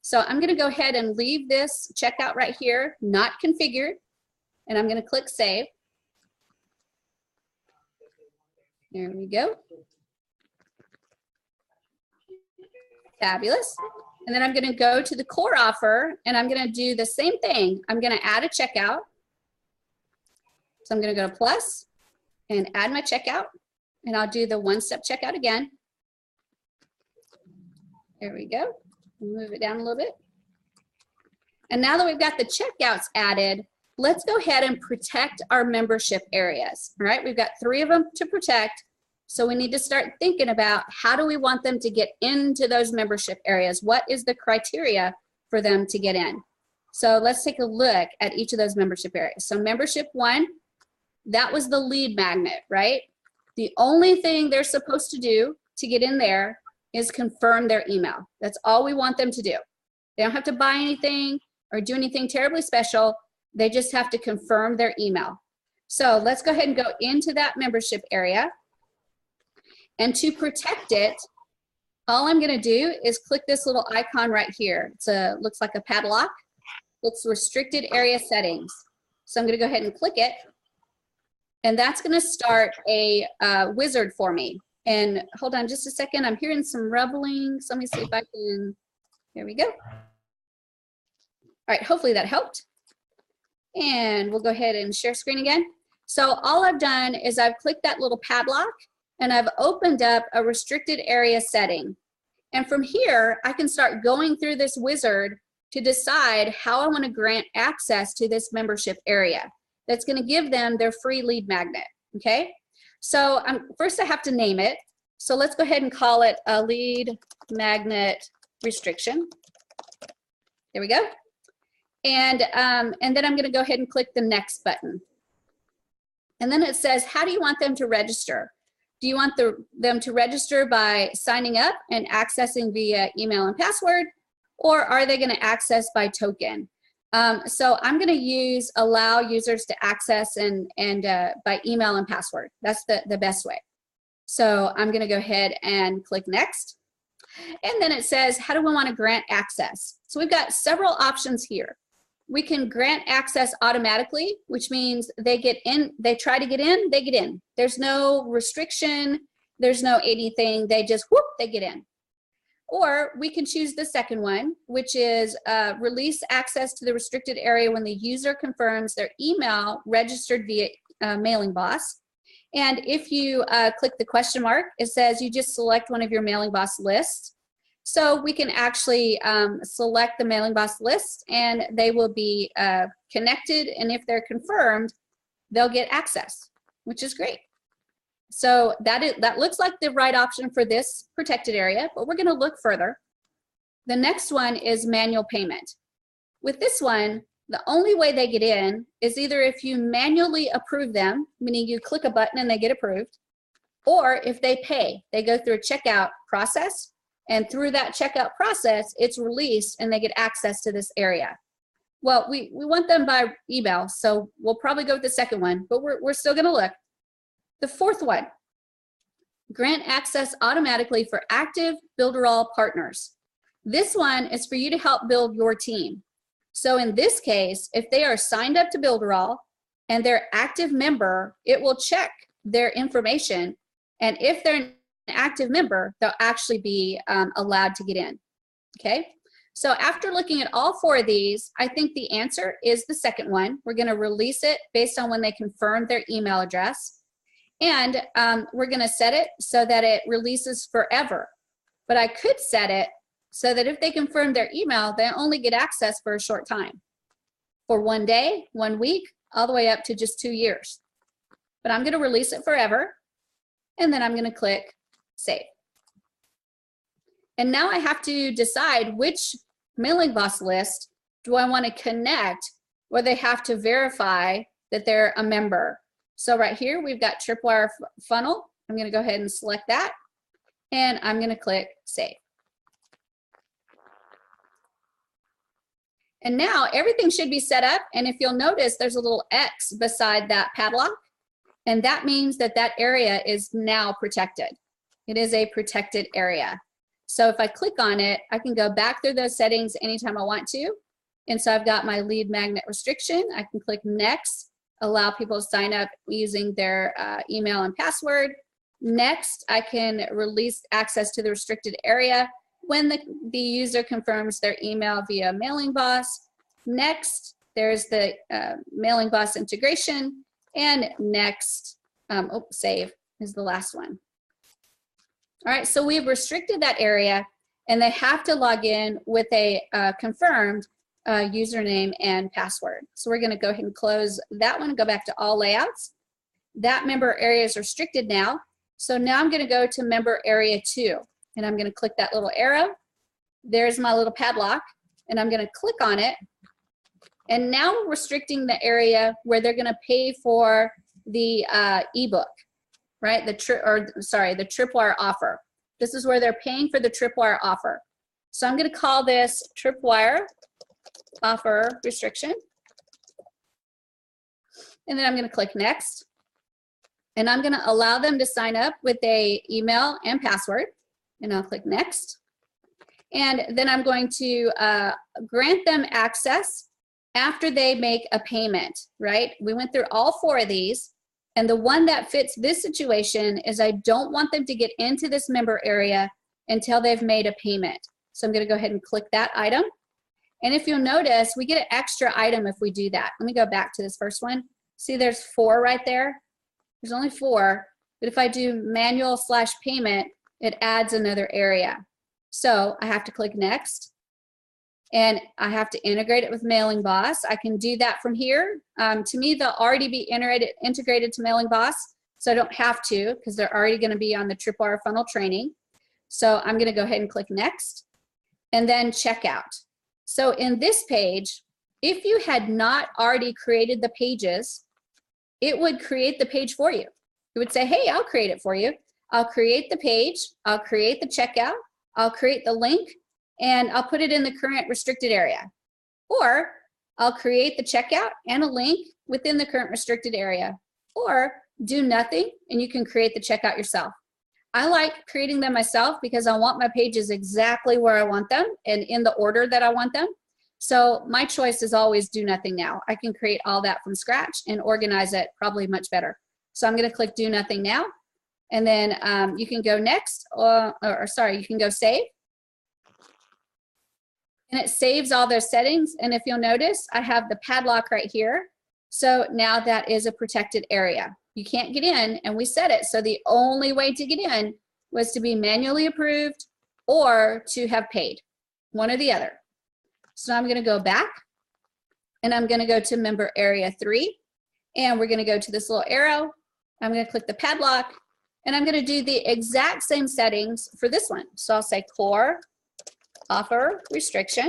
So I'm going to go ahead and leave this checkout right here, not configured, and I'm going to click save. There we go. Fabulous. And then I'm going to go to the core offer and I'm going to do the same thing. I'm going to add a checkout. So I'm going to go to plus and add my checkout, and I'll do the 1-step checkout again. There we go. Move it down a little bit. And now that we've got the checkouts added, let's go ahead and protect our membership areas. All right, we've got 3 of them to protect. So we need to start thinking about how do we want them to get into those membership areas? What is the criteria for them to get in? So let's take a look at each of those membership areas. So membership 1, that was the lead magnet, right? The only thing they're supposed to do to get in there is confirm their email. That's all we want them to do. They don't have to buy anything or do anything terribly special. They just have to confirm their email. So let's go ahead and go into that membership area. And to protect it, all I'm going to do is click this little icon right here. Looks like a padlock. It's restricted area settings. So I'm going to go ahead and click it. And that's going to start a wizard for me. And hold on just a second. I'm hearing some rumblings. Let me see if I can. There we go. All right, hopefully that helped. And we'll go ahead and share screen again. So all I've done is I've clicked that little padlock and I've opened up a restricted area setting. And from here, I can start going through this wizard to decide how I want to grant access to this membership area. That's going to give them their free lead magnet, okay? So first I have to name it. So let's go ahead and call it a lead magnet restriction. There we go. And then I'm going to go ahead and click the next button. And then it says, how do you want them to register? Do you want them to register by signing up and accessing via email and password? Or are they going to access by token? So I'm going to use allow users to access and by email and password. That's the best way. So I'm going to go ahead and click next. And then it says, how do we want to grant access? So we've got several options here. We can grant access automatically, which means they get in, they try to get in, they get in. There's no restriction, there's no anything, they just whoop, they get in. Or we can choose the second one, which is release access to the restricted area when the user confirms their email registered via Mailing Boss. And if you click the question mark, it says you just select one of your Mailing Boss lists. So we can actually select the Mailing Boss list and they will be connected. And if they're confirmed, they'll get access, which is great. So that looks like the right option for this protected area, but we're going to look further. The next one is manual payment. With this one, the only way they get in is either if you manually approve them, meaning you click a button and they get approved, or if they pay, they go through a checkout process, and through that checkout process, it's released and they get access to this area. Well, we want them by email, so we'll probably go with the second one, but we're still going to look. The fourth one, grant access automatically for active Builderall partners. This one is for you to help build your team. So in this case, if they are signed up to Builderall and they're active member, it will check their information. And if they're an active member, they'll actually be allowed to get in, okay? So after looking at all four of these, I think the answer is the second one. We're gonna release it based on when they confirm their email address. And we're gonna set it so that it releases forever. But I could set it so that if they confirm their email, they only get access for a short time. For 1 day, 1 week, all the way up to just 2 years. But I'm gonna release it forever. And then I'm gonna click save. And now I have to decide which Mailing Boss list do I wanna connect where they have to verify that they're a member. So right here, we've got Tripwire Funnel. I'm gonna go ahead and select that. And I'm gonna click save. And now everything should be set up. And if you'll notice, there's a little X beside that padlock. And that means that that area is now protected. It is a protected area. So if I click on it, I can go back through those settings anytime I want to. And so I've got my lead magnet restriction. I can click next, allow people to sign up using their email and password. Next, I can release access to the restricted area when the user confirms their email via Mailing Boss. Next, there's the Mailing Boss integration. And next, save is the last one. All right, so we've restricted that area and they have to log in with a confirmed username and password. So we're gonna go ahead and close that one and go back to all layouts. That member area is restricted now. So now I'm gonna go to member area 2 and I'm gonna click that little arrow. There's my little padlock and I'm gonna click on it. And now we're restricting the area where they're gonna pay for the ebook, right? The Tripwire offer. This is where they're paying for the tripwire offer. So I'm going to call this tripwire offer restriction. And then I'm going to click next. And I'm going to allow them to sign up with a email and password. And I'll click next. And then I'm going to grant them access after they make a payment, right? We went through all 4 of these. And the one that fits this situation is I don't want them to get into this member area until they've made a payment. So I'm going to go ahead and click that item. And if you'll notice, we get an extra item if we do that. Let me go back to this first one. See, there's 4 right there. There's only 4. But if I do manual/payment, it adds another area. So I have to click next. And I have to integrate it with Mailing Boss. I can do that from here. To me, they'll already be integrated to Mailing Boss, so I don't have to because they're already going to be on the Tripwire funnel training. So I'm going to go ahead and click next and then checkout. So in this page, if you had not already created the pages, it would create the page for you. It would say, hey, I'll create it for you. I'll create the page. I'll create the checkout. I'll create the link. And I'll put it in the current restricted area. Or I'll create the checkout and a link within the current restricted area. Or do nothing and you can create the checkout yourself. I like creating them myself because I want my pages exactly where I want them and in the order that I want them. So my choice is always do nothing now. I can create all that from scratch and organize it probably much better. So I'm going to click do nothing now. And then you can go next or sorry, you can go save. And it saves all those settings. And if you'll notice, I have the padlock right here. So now that is a protected area. You can't get in, and we set it. So the only way to get in was to be manually approved or to have paid, one or the other. So I'm going to go back and I'm going to go to member area 3. And we're going to go to this little arrow. I'm going to click the padlock and I'm going to do the exact same settings for this one. So I'll say core offer restriction.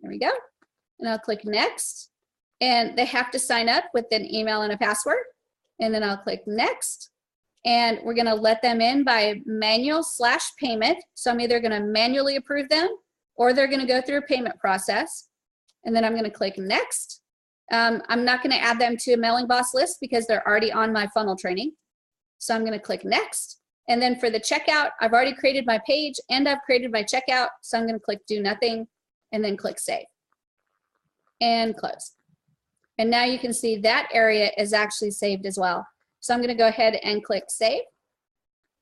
There we go. And I'll click next. And they have to sign up with an email and a password. And then I'll click next. And we're going to let them in by manual/payment. So I'm either going to manually approve them or they're going to go through a payment process. And then I'm going to click next. I'm not going to add them to a Mailing Boss list because they're already on my funnel training. So I'm going to click next. And then for the checkout, I've already created my page and I've created my checkout. So I'm going to click do nothing and then click save and close. And now you can see that area is actually saved as well. So I'm going to go ahead and click save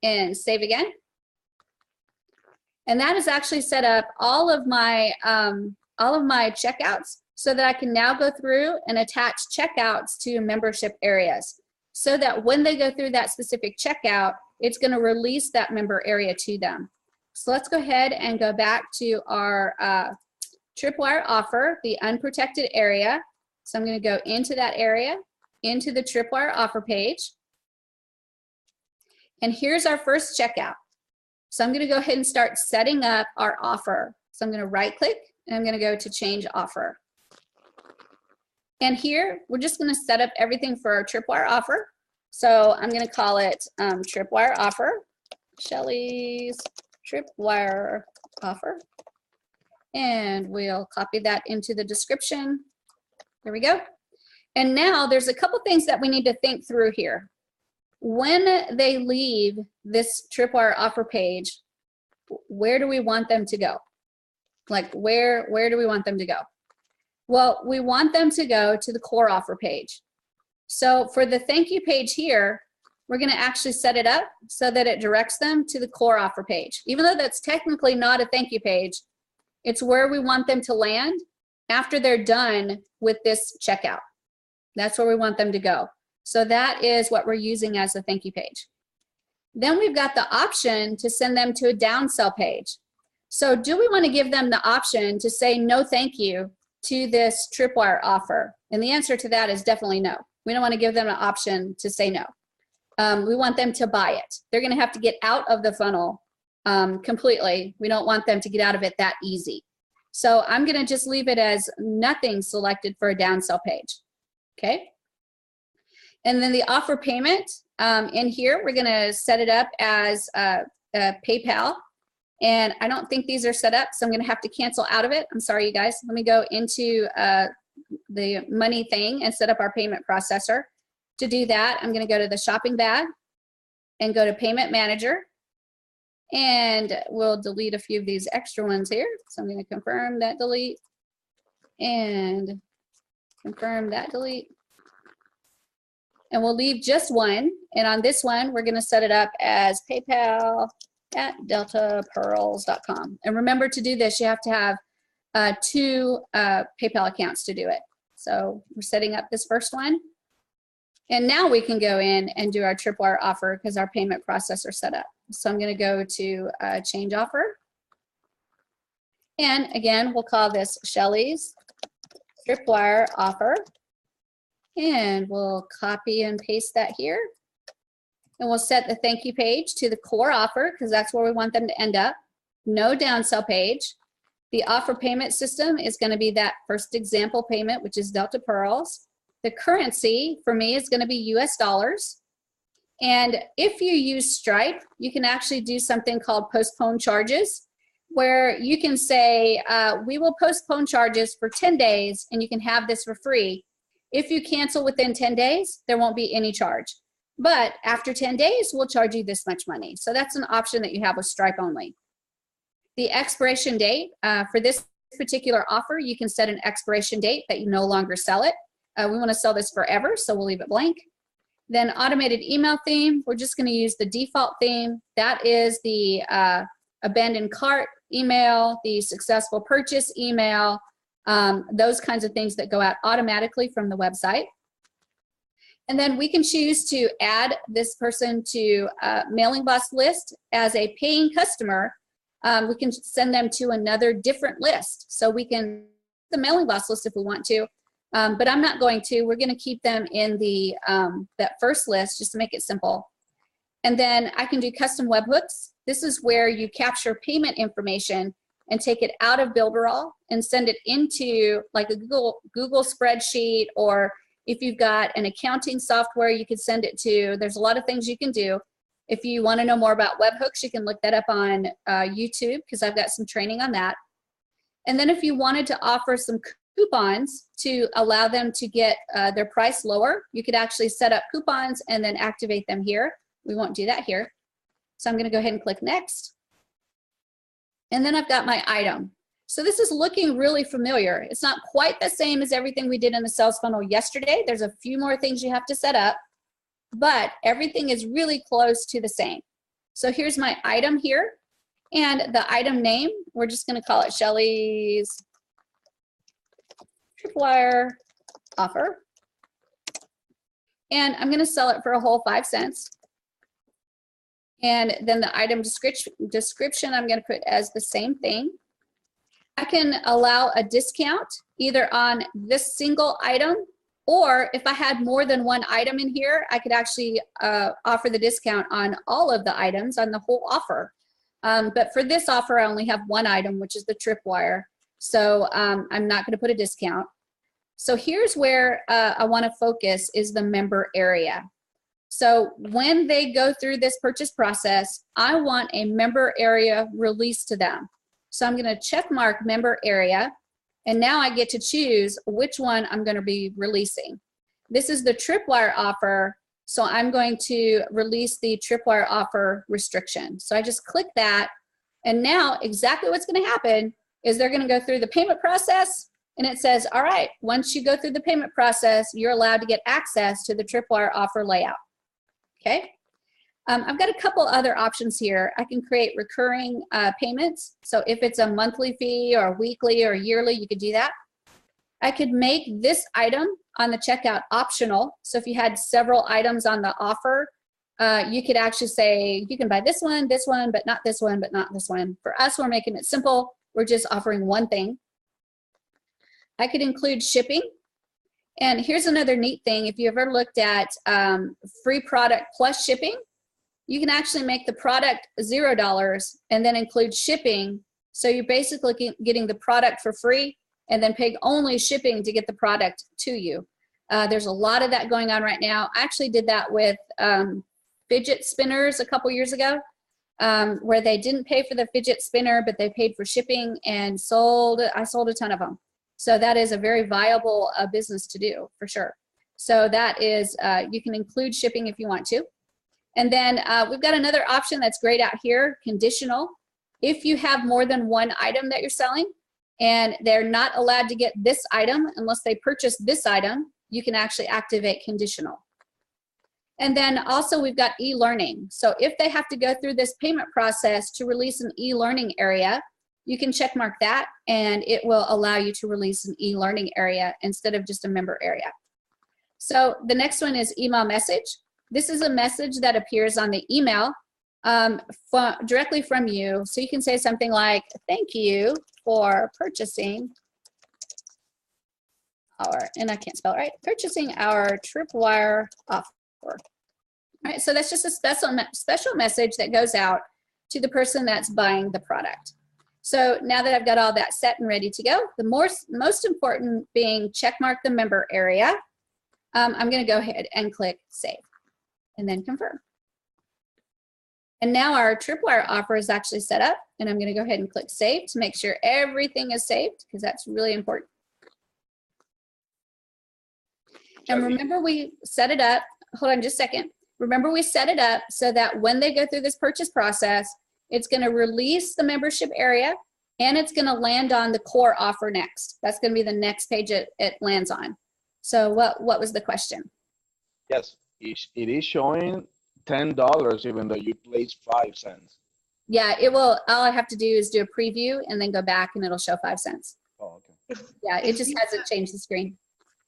and save again. And that has actually set up all of my checkouts so that I can now go through and attach checkouts to membership areas so that when they go through that specific checkout, it's going to release that member area to them. So let's go ahead and go back to our Tripwire offer, the unprotected area. So I'm going to go into that area, into the Tripwire offer page. And here's our first checkout. So I'm going to go ahead and start setting up our offer. So I'm going to right click and I'm going to go to change offer. And here we're just going to set up everything for our Tripwire offer. So I'm going to call it Tripwire offer, Shelly's Tripwire offer. And we'll copy that into the description. There we go. And now there's a couple things that we need to think through here. When they leave this Tripwire offer page, where do we want them to go? Like where do we want them to go? Well, we want them to go to the core offer page. So for the thank you page here, we're going to actually set it up so that it directs them to the core offer page. Even though that's technically not a thank you page, it's where we want them to land after they're done with this checkout. That's where we want them to go. So that is what we're using as the thank you page. Then we've got the option to send them to a downsell page. So do we want to give them the option to say no thank you to this Tripwire offer? And the answer to that is definitely no. We don't want to give them an option to say no. We want them to buy it. They're going to have to get out of the funnel completely. We don't want them to get out of it that easy. So I'm going to just leave it as nothing selected for a downsell page. Okay. And then the offer payment, In here, we're gonna set it up as PayPal. And I don't think these are set up, so I'm gonna have to cancel out of it. I'm sorry, you guys. Let me go into the money thing and set up our payment processor. To do that, I'm gonna go to the shopping bag and go to payment manager. And we'll delete a few of these extra ones here. So I'm gonna confirm that delete and confirm that delete. And we'll leave just one. And on this one, we're gonna set it up as PayPal@deltapearls.com. And remember to do this, you have to have 2 PayPal accounts to do it. So we're setting up this first one. And now we can go in and do our tripwire offer because our payment processor set up. So I'm gonna go to change offer. And again, we'll call this Shelly's tripwire offer. And we'll copy and paste that here. And we'll set the thank you page to the core offer because that's where we want them to end up. No downsell page. The offer payment system is going to be that first example payment, which is Delta Pearls. The currency for me is going to be US dollars. And if you use Stripe, you can actually do something called postpone charges, where you can say, we will postpone charges for 10 days and you can have this for free. If you cancel within 10 days, there won't be any charge. But after 10 days, we'll charge you this much money. So that's an option that you have with Stripe only. The expiration date, for this particular offer, you can set an expiration date that you no longer sell it. We want to sell this forever, so we'll leave it blank. Then automated email theme, we're just going to use the default theme. That is the abandoned cart email, the successful purchase email, those kinds of things that go out automatically from the website. And then we can choose to add this person to mailing blast list as a paying customer. We can send them to another different list. So we can the mailing blast list if we want to, but I'm not going to. We're going to keep them in the that first list just to make it simple. And then I can do custom webhooks. This is where you capture payment information and take it out of Builderall and send it into like a Google spreadsheet, or if you've got an accounting software, you could send it to. There's a lot of things you can do. If you want to know more about webhooks, you can look that up on YouTube because I've got some training on that. And then if you wanted to offer some coupons to allow them to get their price lower, you could actually set up coupons and then activate them here. We won't do that here. So I'm going to go ahead and click next. And then I've got my item. So this is looking really familiar. It's not quite the same as everything we did in the sales funnel yesterday. There's a few more things you have to set up, but everything is really close to the same. So here's my item here, and the item name, we're just gonna call it Shelly's tripwire offer. And I'm gonna sell it for a whole 5 cents. And then the item description I'm gonna put as the same thing. I can allow a discount either on this single item, or if I had more than one item in here, I could actually offer the discount on all of the items on the whole offer. But for this offer, I only have one item, which is the tripwire. So I'm not gonna put a discount. So here's where I wanna focus is the member area. So when they go through this purchase process, I want a member area released to them. So I'm going to check mark member area, and now I get to choose which one I'm going to be releasing. This is the tripwire offer, so I'm going to release the tripwire offer restriction. So I just click that, and now exactly what's going to happen is they're going to go through the payment process, and it says, all right, once you go through the payment process, you're allowed to get access to the tripwire offer layout. Okay. I've got a couple other options here. I can create recurring payments. So if it's a monthly fee or weekly or yearly, you could do that. I could make this item on the checkout optional. So if you had several items on the offer, you could actually say, you can buy this one, but not this one, but not this one. For us, we're making it simple. We're just offering one thing. I could include shipping. And here's another neat thing. If you ever looked at free product plus shipping, you can actually make the product $0 and then include shipping. So you're basically getting the product for free and then paying only shipping to get the product to you. There's a lot of that going on right now. I actually did that with fidget spinners a couple years ago, where they didn't pay for the fidget spinner, but they paid for shipping and I sold a ton of them. So that is a very viable business to do for sure. So that is, you can include shipping if you want to. And then we've got another option that's great out here, conditional. If you have more than one item that you're selling and they're not allowed to get this item unless they purchase this item, you can actually activate conditional. And then also we've got e-learning. So if they have to go through this payment process to release an e-learning area, you can check mark that and it will allow you to release an e-learning area instead of just a member area. So the next one is email message. This is a message that appears on the email directly from you. So you can say something like, thank you for purchasing our, and I can't spell it right, purchasing our Tripwire offer. All right, so that's just a special message that goes out to the person that's buying the product. So now that I've got all that set and ready to go, the most important being check mark the member area. I'm going to go ahead and click save and then confirm. And now our Tripwire offer is actually set up, and I'm going to go ahead and click save to make sure everything is saved because that's really important. And remember we set it up, hold on just a second. Remember we set it up so that when they go through this purchase process, it's going to release the membership area and it's going to land on the core offer next. That's going to be the next page it lands on. So what was the question? Yes, it is showing $10 even though you placed 5 cents. Yeah, it will. All I have to do is do a preview and then go back and it'll show 5 cents. Oh, okay. Yeah, it just hasn't changed the screen.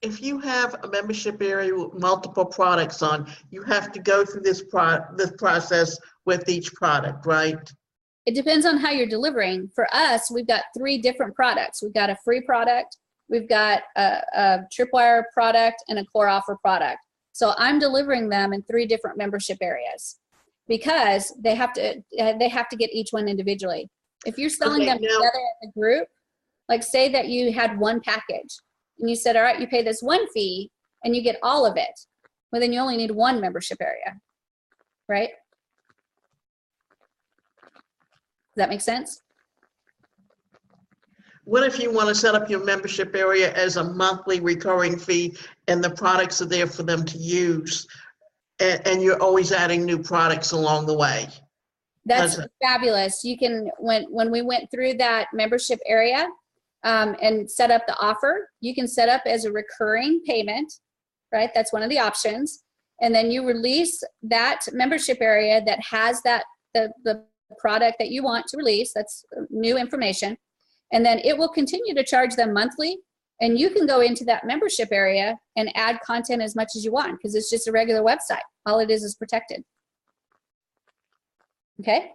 If you have a membership area with multiple products on, you have to go through this process with each product, right? It depends on how you're delivering. For us, we've got 3 different products. We've got a free product, we've got a Tripwire product, and a core offer product. So I'm delivering them in 3 different membership areas because they have to get each one individually. If you're selling them together as a group, like say that you had one package and you said, all right, you pay this one fee and you get all of it. Well, then you only need 1 membership area, right? Does that make sense? What if you want to set up your membership area as a monthly recurring fee and the products are there for them to use and you're always adding new products along the way? That's fabulous. You can, when we went through that membership area and set up the offer, you can set up as a recurring payment, right? That's one of the options. And then you release that membership area that has that the product that you want to release. That's new information. And then it will continue to charge them monthly. And you can go into that membership area and add content as much as you want because it's just a regular website. All it is protected. Okay?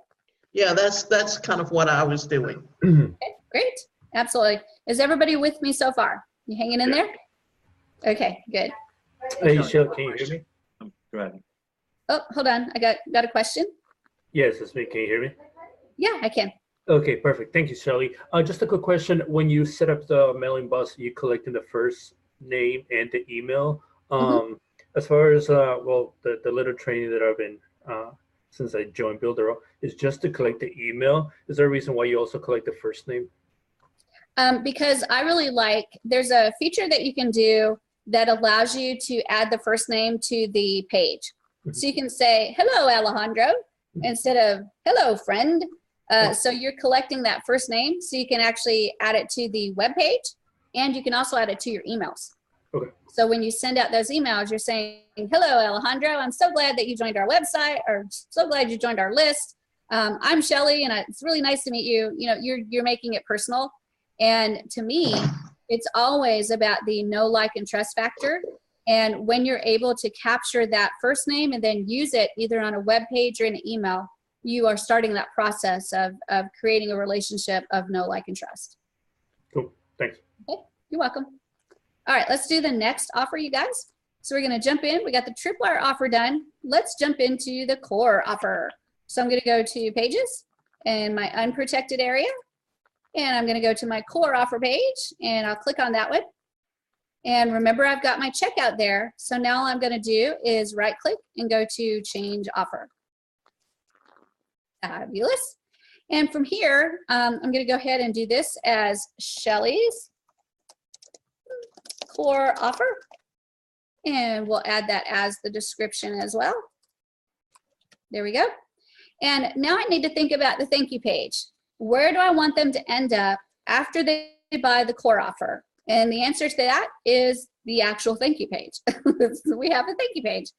Yeah, that's kind of what I was doing. Okay, great. Absolutely. Is everybody with me so far? You hanging in there? Okay, good. Hey, Shelley, can you hear me? Go ahead. Oh, hold on. I got a question. Yes, it's me. Can you hear me? Yeah, I can. Okay, perfect. Thank you, Shelley. Just a quick question. When you set up the mailing bus, you collecting the first name and the email. As far as, well, the little training that I've been, since I joined Builderall, is just to collect the email. Is there a reason why you also collect the first name? Because I really there's a feature that you can do that allows you to add the first name to the page. So you can say, hello, Alejandro, instead of hello, friend. So you're collecting that first name so you can actually add it to the web page and you can also add it to your emails. Okay. So when you send out those emails, you're saying, hello, Alejandro, I'm so glad that you joined our website or so glad you joined our list. I'm Shelley and it's really nice to meet you. You know, you're making it personal. And to me, it's always about the know, like, and trust factor. And when you're able to capture that first name and then use it either on a web page or in an email, you are starting that process of creating a relationship of know, like, and trust. Cool. Thanks. Okay. You're welcome. All right, let's do the next offer, you guys. So we're going to jump in. We got the Tripwire offer done. Let's jump into the core offer. So I'm going to go to pages and my unprotected area. And I'm going to go to my core offer page and I'll click on that one. And remember, I've got my checkout there. So now all I'm going to do is right click and go to change offer. Fabulous. And from here, I'm going to go ahead and do this as Shelly's core offer. And we'll add that as the description as well. There we go. And now I need to think about the thank you page. Where do I want them to end up after they buy the core offer? And the answer to that is the actual thank you page. So we have a thank you page.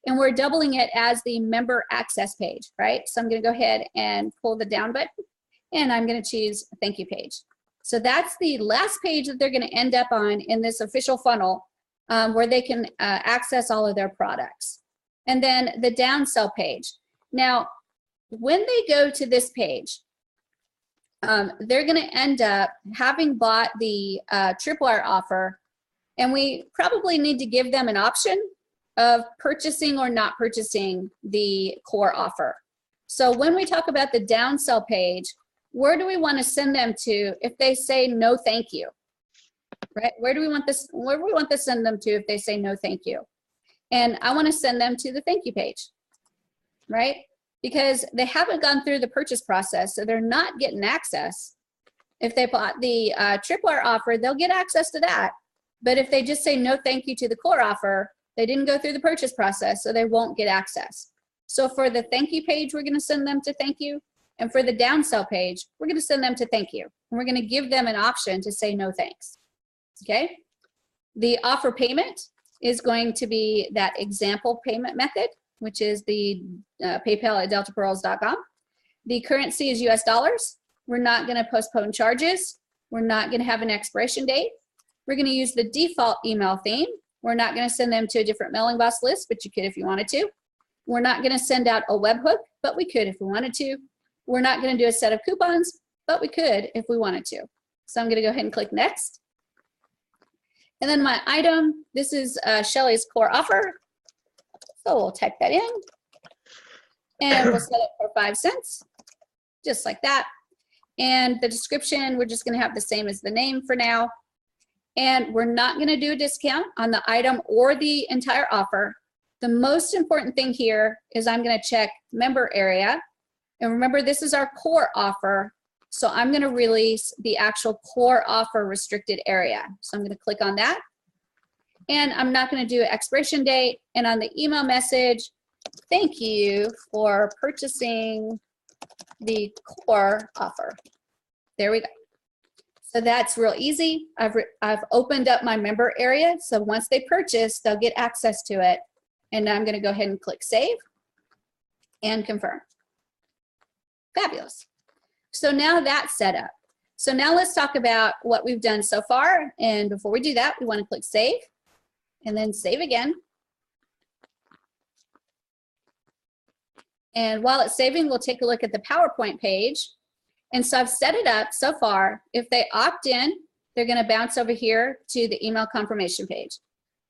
And we're doubling it as the member access page, right? So I'm going to go ahead and pull the down button, and I'm going to choose thank you page. So that's the last page that they're going to end up on in this official funnel, where they can access all of their products. And then the downsell page. Now, when they go to this page, they're going to end up having bought the tripwire offer, and we probably need to give them an option of purchasing or not purchasing the core offer. So when we talk about the downsell page, where do we want to send them to if they say no thank you? Right? Where do we want this? Where do we want to send them to if they say no thank you? And I want to send them to the thank you page, right? Because they haven't gone through the purchase process, so they're not getting access. If they bought the tripwire offer, they'll get access to that. But if they just say no thank you to the core offer, they didn't go through the purchase process, so they won't get access. So for the thank you page, we're going to send them to thank you. And for the downsell page, we're going to send them to thank you. And we're going to give them an option to say no thanks. Okay? The offer payment is going to be that example payment method, which is the PayPal at deltapearls.com. The currency is US dollars. We're not going to postpone charges. We're not going to have an expiration date. We're going to use the default email theme. We're not going to send them to a different mailing boss list, but you could if you wanted to. We're not going to send out a webhook, but we could if we wanted to. We're not going to do a set of coupons, but we could if we wanted to. So I'm going to go ahead and click next. And then my item, this is Shelly's core offer. So we'll type that in. And we'll set it for 5 cents, just like that. And the description, we're just going to have the same as the name for now. And we're not going to do a discount on the item or the entire offer. The most important thing here is I'm going to check member area. And remember, this is our core offer. So I'm going to release the actual core offer restricted area. So I'm going to click on that. And I'm not going to do an expiration date. And on the email message, thank you for purchasing the core offer. There we go. So that's real easy. I've opened up my member area. So once they purchase, they'll get access to it. And I'm going to go ahead and click save and confirm. Fabulous. So now that's set up. So now let's talk about what we've done so far. And before we do that, we want to click save and then save again. And while it's saving, we'll take a look at the PowerPoint page. And so I've set it up so far. If they opt in, they're going to bounce over here to the email confirmation page.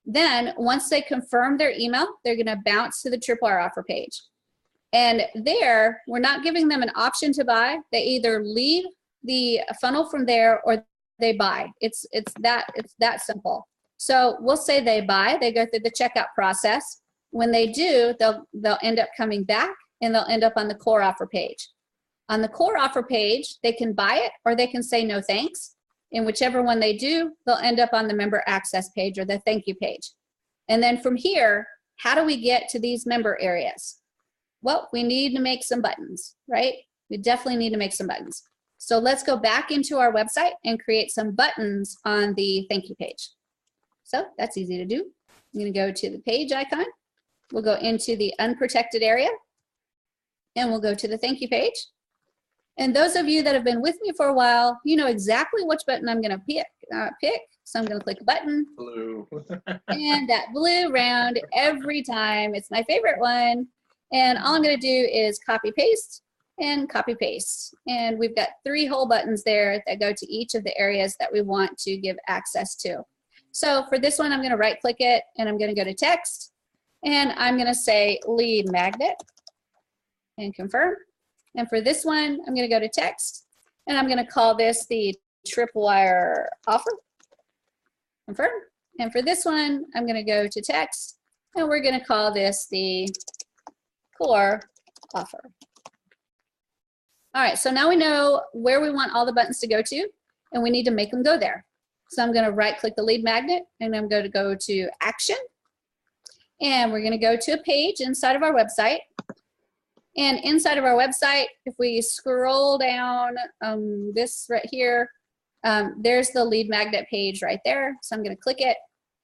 Then once they confirm their email, they're going to bounce to the tripwire offer page. And there, we're not giving them an option to buy. They either leave the funnel from there or they buy. It's that simple. So we'll say they buy. They go through the checkout process. When they do, they'll end up coming back and they'll end up on the core offer page. On the core offer page, they can buy it or they can say no thanks. And whichever one they do, they'll end up on the member access page or the thank you page. And then from here, how do we get to these member areas? Well, we need to make some buttons, right? We definitely need to make some buttons. So let's go back into our website and create some buttons on the thank you page. So that's easy to do. I'm going to go to the page icon. We'll go into the unprotected area and we'll go to the thank you page. And those of you that have been with me for a while, you know exactly which button I'm going to pick. So I'm going to click a button. Blue. And that blue round every time. It's my favorite one. And all I'm going to do is copy paste and copy paste. And we've got 3 whole buttons there that go to each of the areas that we want to give access to. So for this one, I'm going to right click it and I'm going to go to text. And I'm going to say lead magnet and confirm. And for this one, I'm going to go to text and I'm going to call this the tripwire offer. Confirm. And for this one, I'm going to go to text, and we're going to call this the core offer. All right, so now we know where we want all the buttons to go to, and we need to make them go there. So I'm going to right-click the lead magnet, and I'm going to go to Action. And we're going to go to a page inside of our website. And inside of our website, if we scroll down this right here, there's the lead magnet page right there. So I'm going to click it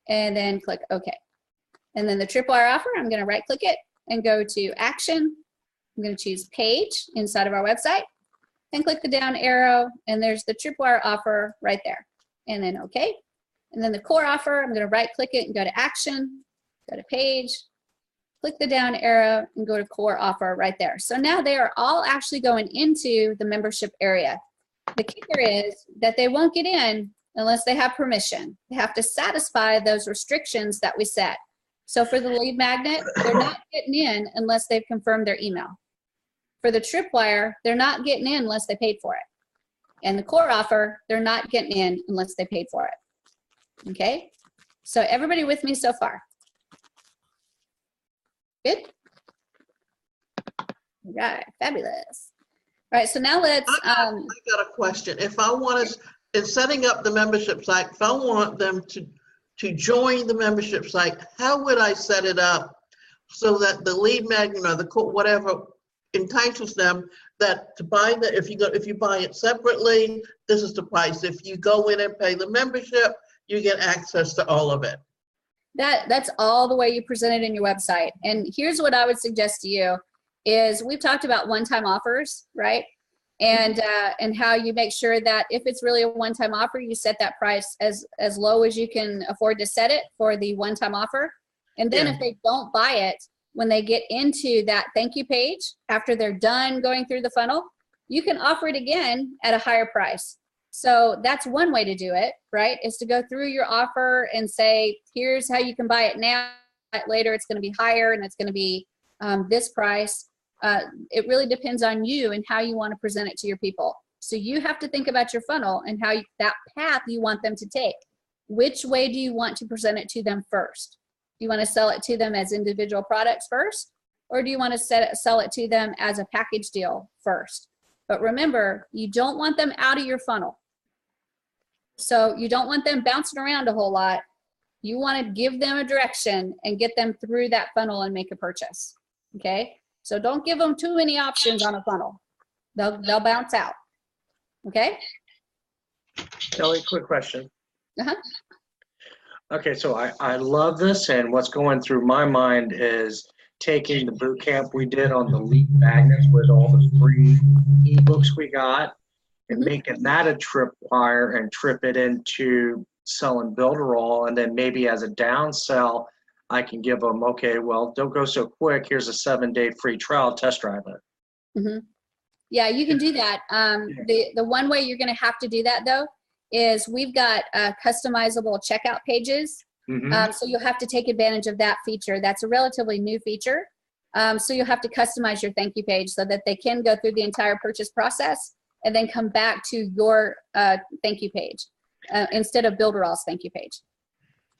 and then click OK. And then the tripwire offer, I'm going to right-click it and go to Action. I'm going to choose Page inside of our website and click the down arrow, and there's the tripwire offer right there. And then OK. And then the core offer, I'm going to right-click it and go to Action, go to Page, click the down arrow, and go to core offer right there. So now they are all actually going into the membership area. The kicker is that they won't get in unless they have permission. They have to satisfy those restrictions that we set. So for the lead magnet, they're not getting in unless they've confirmed their email. For the tripwire, they're not getting in unless they paid for it. And the core offer, they're not getting in unless they paid for it. Okay? So everybody with me so far? Good? All right, fabulous. All right, so now let's. I got a question. If I want to, in setting up the membership site, if I want them to join the membership site, how would I set it up so that the lead magnet or the whatever entices them that to buy the, if you buy it separately, this is the price. If you go in and pay the membership, you get access to all of it. That's all the way you present it in your website. And here's what I would suggest to you is we've talked about one-time offers, right? And how you make sure that if it's really a one-time offer, you set that price as low as you can afford to set it for the one-time offer. And then if they don't buy it, when they get into that thank you page, after they're done going through the funnel, you can offer it again at a higher price. So that's one way to do it, right? Is to go through your offer and say, here's how you can buy it now. Later, it's going to be higher and it's going to be this price. It really depends on you and how you want to present it to your people. So you have to think about your funnel and how that path you want them to take. Which way do you want to present it to them first? Do you want to sell it to them as individual products first? Or do you want to sell it to them as a package deal first? But remember, you don't want them out of your funnel. So you don't want them bouncing around a whole lot. You want to give them a direction and get them through that funnel and make a purchase. Okay? So don't give them too many options on a funnel. They'll bounce out. Okay? Kelly, quick question. Uh-huh. Okay, so I love this, and what's going through my mind is taking the boot camp we did on the lead magnets with all the free ebooks we got and making that a tripwire and trip it into selling Builderall, and then maybe as a downsell, I can give them, okay, well, don't go so quick. Here's a 7-day free trial. Test drive it. Mm-hmm. Yeah, you can do that. The one way you're going to have to do that, though, is we've got customizable checkout pages. So you'll have to take advantage of that feature. That's a relatively new feature. So you'll have to customize your thank you page so that they can go through the entire purchase process and then come back to your thank you page instead of Builderall's thank you page.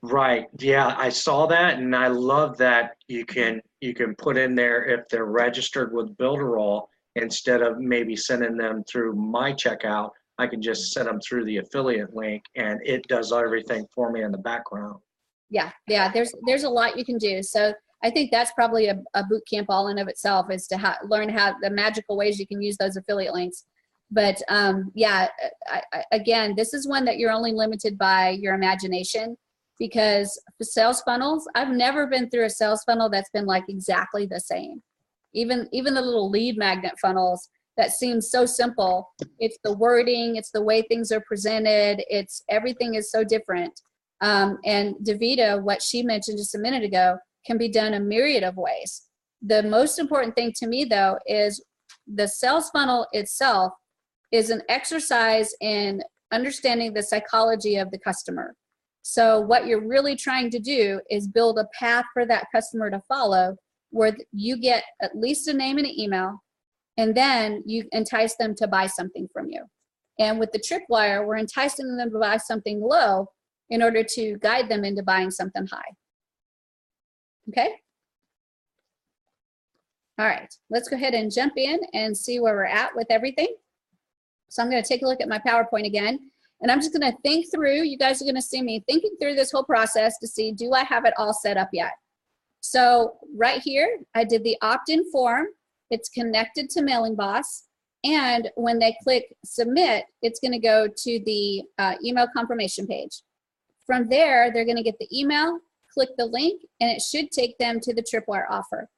Right. Yeah, I saw that, and I love that you can put in there if they're registered with Builderall, instead of maybe sending them through my checkout, I can just send them through the affiliate link, and it does everything for me in the background. Yeah, there's a lot you can do. So I think that's probably a boot camp all in of itself, is to learn how the magical ways you can use those affiliate links. But again, this is one that you're only limited by your imagination, because the sales funnels, I've never been through a sales funnel that's been like exactly the same. Even the little lead magnet funnels that seem so simple, it's the wording, it's the way things are presented, it's everything is so different. And Davita, what she mentioned just a minute ago, can be done a myriad of ways. The most important thing to me, though, is the sales funnel itself is an exercise in understanding the psychology of the customer. So what you're really trying to do is build a path for that customer to follow, where you get at least a name and an email, and then you entice them to buy something from you. And with the tripwire, we're enticing them to buy something low in order to guide them into buying something high. Okay? All right, let's go ahead and jump in and see where we're at with everything. So I'm going to take a look at my PowerPoint again, and I'm just going to think through. You guys are going to see me thinking through this whole process to see, do I have it all set up yet? So right here, I did the opt-in form. It's connected to Mailing Boss. And when they click submit, it's going to go to the email confirmation page. From there, they're going to get the email, click the link, and it should take them to the Tripwire offer.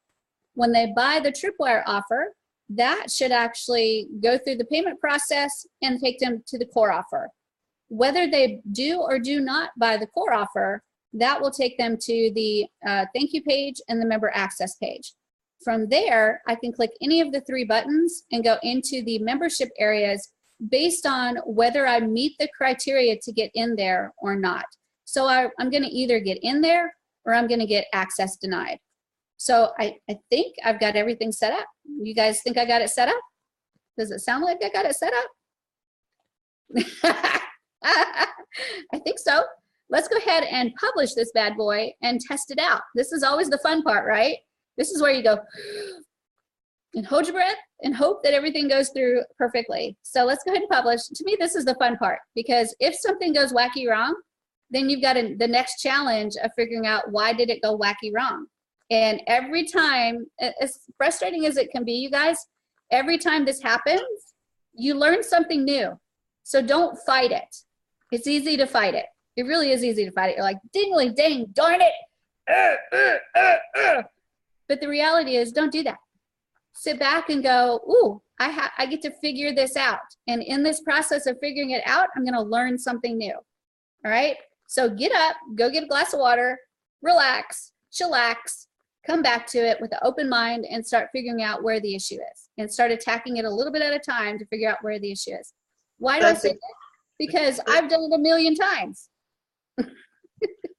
When they buy the Tripwire offer, that should actually go through the payment process and take them to the core offer. Whether they do or do not buy the core offer, that will take them to the thank you page and the member access page. From there, I can click any of the 3 buttons and go into the membership areas based on whether I meet the criteria to get in there or not. So I'm going to either get in there or I'm going to get access denied. So I think I've got everything set up. You guys think I got it set up? Does it sound like I got it set up? I think so. Let's go ahead and publish this bad boy and test it out. This is always the fun part, right? This is where you go and hold your breath and hope that everything goes through perfectly. So let's go ahead and publish. To me, this is the fun part, because if something goes wacky wrong, then you've got the next challenge of figuring out why did it go wacky wrong. And every time, as frustrating as it can be, you guys, every time this happens, you learn something new. So don't fight it. It's easy to fight it. It really is easy to fight it. You're like, dingly ding, darn it. But the reality is, don't do that. Sit back and go, ooh, I get to figure this out. And in this process of figuring it out, I'm going to learn something new. All right? So get up, go get a glass of water, relax, chillax, come back to it with an open mind and start figuring out where the issue is, and start attacking it a little bit at a time to figure out where the issue is. Why do I say that? Because I've done it a million times.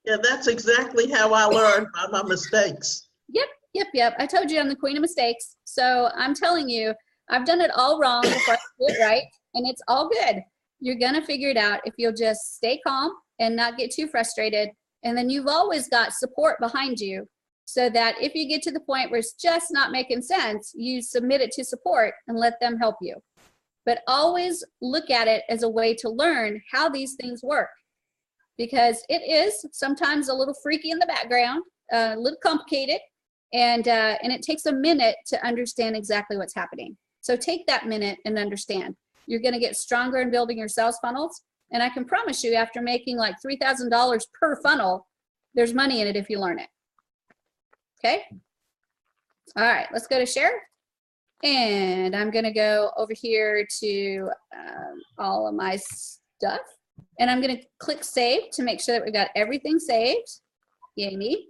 Yeah, that's exactly how I learned by my mistakes. Yep. I told you I'm the queen of mistakes. So I'm telling you, I've done it all wrong before I do it right, and it's all good. You're gonna figure it out if you'll just stay calm and not get too frustrated. And then you've always got support behind you, so that if you get to the point where it's just not making sense, you submit it to support and let them help you. But always look at it as a way to learn how these things work, because it is sometimes a little freaky in the background, a little complicated, and it takes a minute to understand exactly what's happening. So take that minute and understand. You're going to get stronger in building your sales funnels, and I can promise you, after making like $3,000 per funnel, there's money in it if you learn it. Okay? All right, let's go to share. And I'm going to go over here to all of my stuff. And I'm going to click save to make sure that we've got everything saved. Yay me.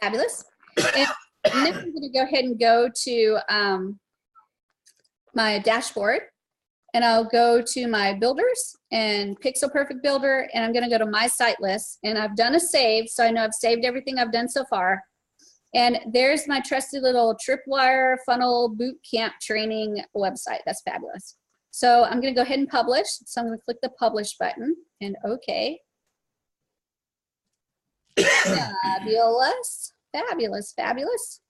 Fabulous. And then I'm going to go ahead and go to my dashboard. And I'll go to my builders and Pixel Perfect Builder. And I'm going to go to my site list. And I've done a save, so I know I've saved everything I've done so far. And there's my trusty little Tripwire Funnel Bootcamp training website. That's fabulous. So I'm going to go ahead and publish. So I'm going to click the publish button and OK. Fabulous, fabulous, fabulous.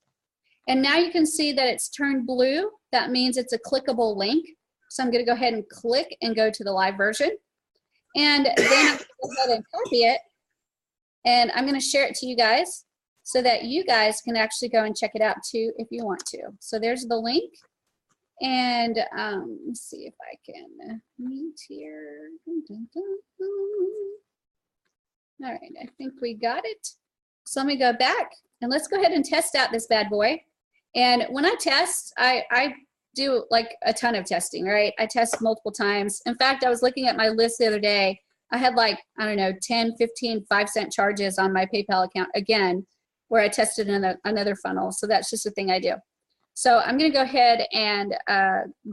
And now you can see that it's turned blue. That means it's a clickable link. So I'm going to go ahead and click and go to the live version. And then I'm going to go ahead and copy it. And I'm going to share it to you guys, so that you guys can actually go and check it out too if you want to. So there's the link. And let's see if I can meet here. All right, I think we got it. So let me go back and let's go ahead and test out this bad boy. And when I test, I do like a ton of testing, right? I test multiple times. In fact, I was looking at my list the other day. I had like, I don't know, 10, 15, 5-cent charges on my PayPal account again, where I tested another funnel. So that's just a thing I do. So I'm going to go ahead and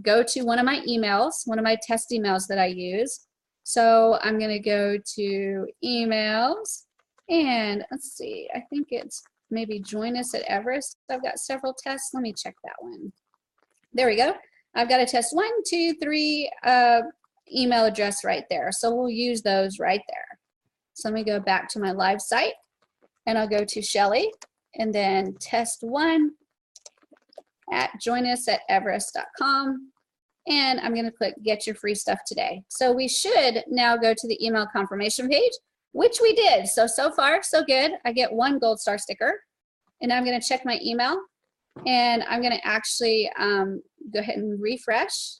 go to one of my emails, one of my test emails that I use. So I'm going to go to emails, and let's see, I think it's maybe join us at Everest. I've got several tests. Let me check that one. There we go. I've got a test 1, 2, 3 email address right there. So we'll use those right there. So let me go back to my live site and I'll go to Shelly and then test1 at joinus@everest.com. And I'm going to click get your free stuff today. So we should now go to the email confirmation page, which we did. So far, so good. I get 1 gold star sticker. And I'm going to check my email. And I'm going to actually go ahead and refresh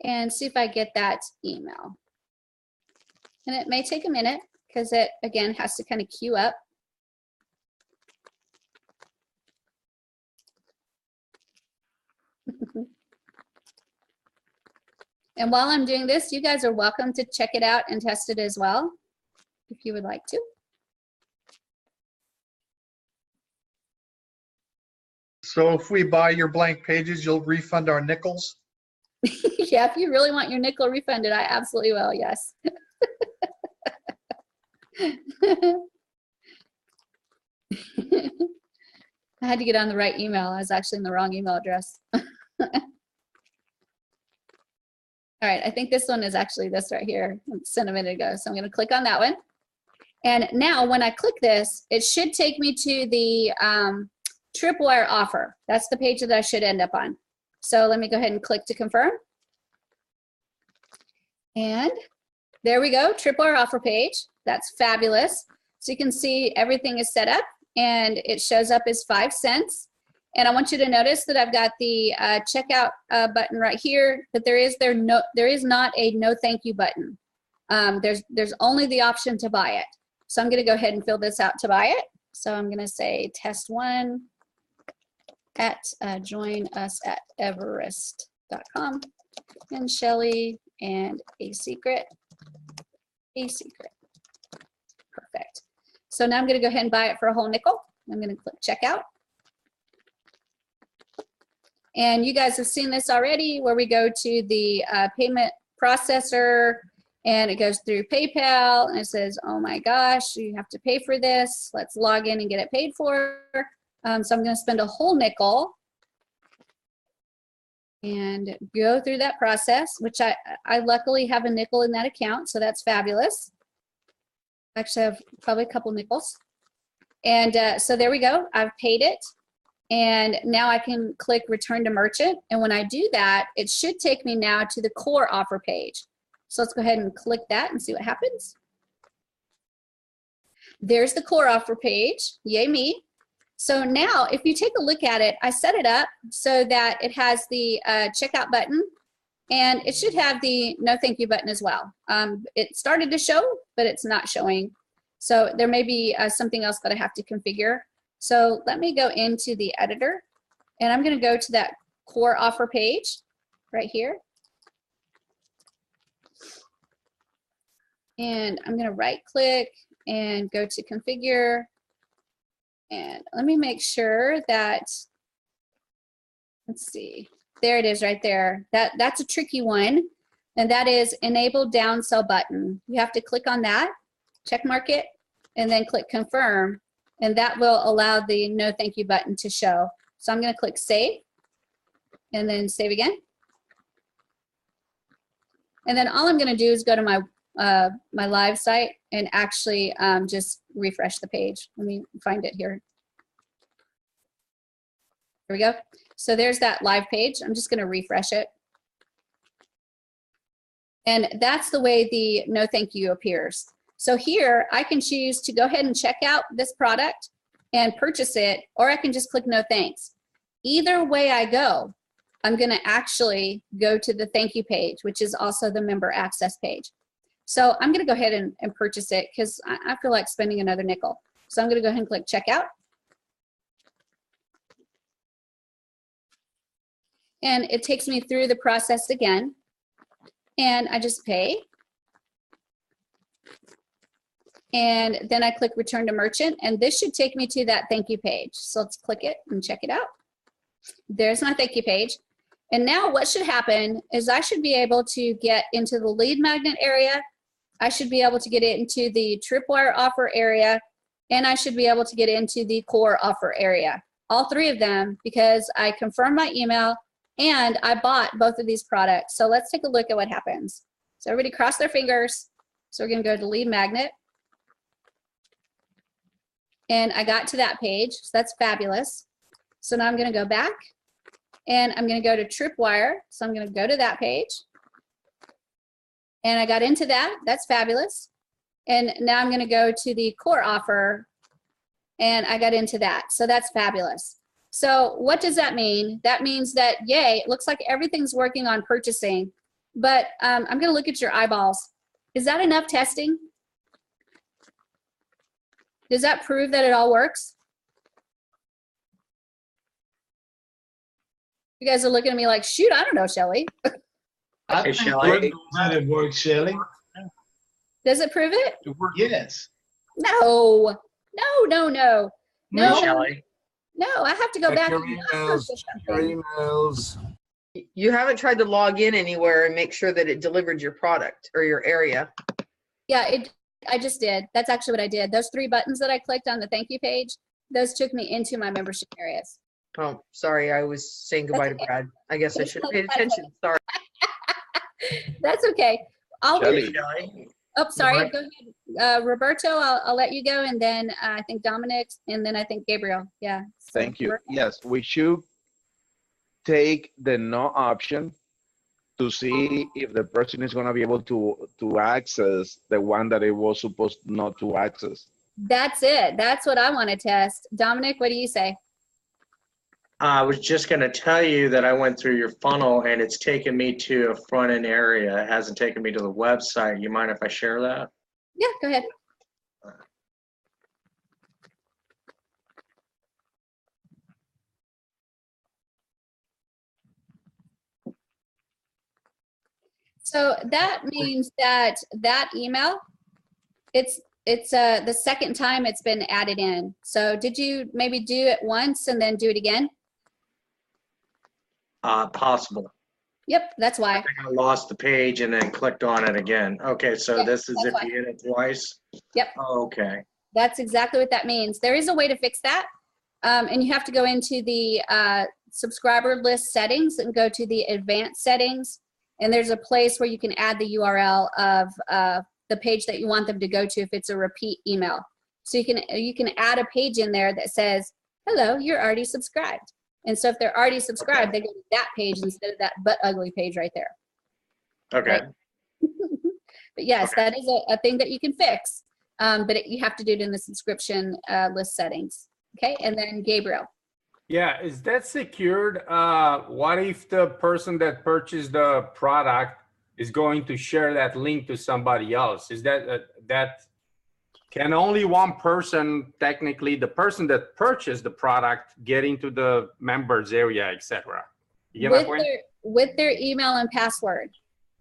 and see if I get that email. And it may take a minute because it, again, has to kind of queue up. And while I'm doing this, you guys are welcome to check it out and test it as well, if you would like to. So if we buy your blank pages, you'll refund our nickels? Yeah, if you really want your nickel refunded, I absolutely will, yes. I had to get on the right email. I was actually in the wrong email address. All right, I think this one is actually this right here. Sent a minute ago. So I'm going to click on that one. And now when I click this, it should take me to the Tripwire offer. That's the page that I should end up on. So let me go ahead and click to confirm. And there we go, Tripwire offer page. That's fabulous. So you can see everything is set up and it shows up as 5 cents. And I want you to notice that I've got the checkout button right here, but there is not a no thank you button. There's only the option to buy it. So I'm going to go ahead and fill this out to buy it. So I'm going to say test1 at joinus@everest.com and Shelly and a secret. Perfect. So now I'm going to go ahead and buy it for a whole nickel. I'm going to click checkout. And you guys have seen this already where we go to the payment processor and it goes through PayPal and it says, oh my gosh, you have to pay for this. Let's log in and get it paid for. So I'm going to spend a whole nickel and go through that process, which I luckily have a nickel in that account, so that's fabulous. Actually, I have probably a couple nickels. And so there we go. I've paid it. And now I can click return to merchant. And when I do that, it should take me now to the core offer page. So let's go ahead and click that and see what happens. There's the core offer page. Yay me. So now if you take a look at it, I set it up so that it has the checkout button and it should have the no thank you button as well. It started to show, but it's not showing. So there may be something else that I have to configure. So let me go into the editor and I'm going to go to that core offer page right here. And I'm going to right click and go to configure. And let me make sure that, let's see, there it is right there. That's a tricky one. And that is enable downsell button. You have to click on that, check mark it, and then click confirm. And that will allow the no thank you button to show. So I'm going to click save and then save again. And then all I'm going to do is go to my my live site and actually just refresh the page. Let me find it here. Here we go. So there's that live page. I'm just going to refresh it. And that's the way the no thank you appears. So here I can choose to go ahead and check out this product and purchase it, or I can just click no thanks. Either way I go, I'm going to actually go to the thank you page, which is also the member access page. So I'm going to go ahead and purchase it because I feel like spending another nickel. So I'm going to go ahead and click checkout. And it takes me through the process again. And I just pay. And then I click return to merchant, and this should take me to that thank you page. So let's click it and check it out. There's my thank you page. And now what should happen is I should be able to get into the lead magnet area. I should be able to get into the Tripwire offer area, and I should be able to get into the core offer area. All three of them, because I confirmed my email and I bought both of these products. So let's take a look at what happens. So everybody cross their fingers. So we're going to go to lead magnet. And I got to that page, so that's fabulous. So now I'm going to go back and I'm going to go to Tripwire. So I'm going to go to that page. And I got into that, that's fabulous. And now I'm going to go to the core offer and I got into that. So that's fabulous. So what does that mean? That means that, yay, it looks like everything's working on purchasing, but I'm going to look at your eyeballs. Is that enough testing? Does that prove that it all works? You guys are looking at me like, shoot, I don't know, Shelly. I Hey, think Shelley. that it works, Shelley. Does it prove it? Yes. No, no, no, no. Hey, No, Shelley. no, I have to go Check back your and emails. Check your emails. You haven't tried to log in anywhere and make sure that it delivered your product or your area. Yeah, I just did. That's actually what I did. Those 3 buttons that I clicked on the thank you page, those took me into my membership areas. Oh, sorry, I was saying goodbye to Brad. I guess I should have paid attention. Sorry. That's okay. I'll Shelly. oh, sorry. What? Go ahead. Roberto, I'll let you go. And then I think Dominic, and then I think Gabriel. Yeah. So, Thank you. Roberto. Yes, we should take the no option to see if the person is going to be able to access the one that it was supposed not to access. That's it. That's what I want to test. Dominic, what do you say? I was just going to tell you that I went through your funnel and it's taken me to a front end area. It hasn't taken me to the website. You mind if I share that? Yeah, go ahead. So that means that that email, it's the second time it's been added in. So did you maybe do it once and then do it again? Possible. Yep, that's why. I think I lost the page and then clicked on it again. Okay, so Yeah, this is if that's you hit it twice? Yep. Okay. That's exactly what that means. There is a way to fix that. And you have to go into the subscriber list settings and go to the advanced settings. And there's a place where you can add the URL of the page that you want them to go to if it's a repeat email. So you can add a page in there that says, hello, you're already subscribed. And so if they're already subscribed, they go to that page instead of that butt ugly page right there. Okay. Right? But yes, Okay. that is a thing that you can fix. But you have to do it in the subscription list settings. Okay, and then Gabriel. Yeah, is that secured? What if the person that purchased the product is going to share that link to somebody else? Is that that can only one person, technically, the person that purchased the product, get into the members area, etc.? You get my point? With their email and password.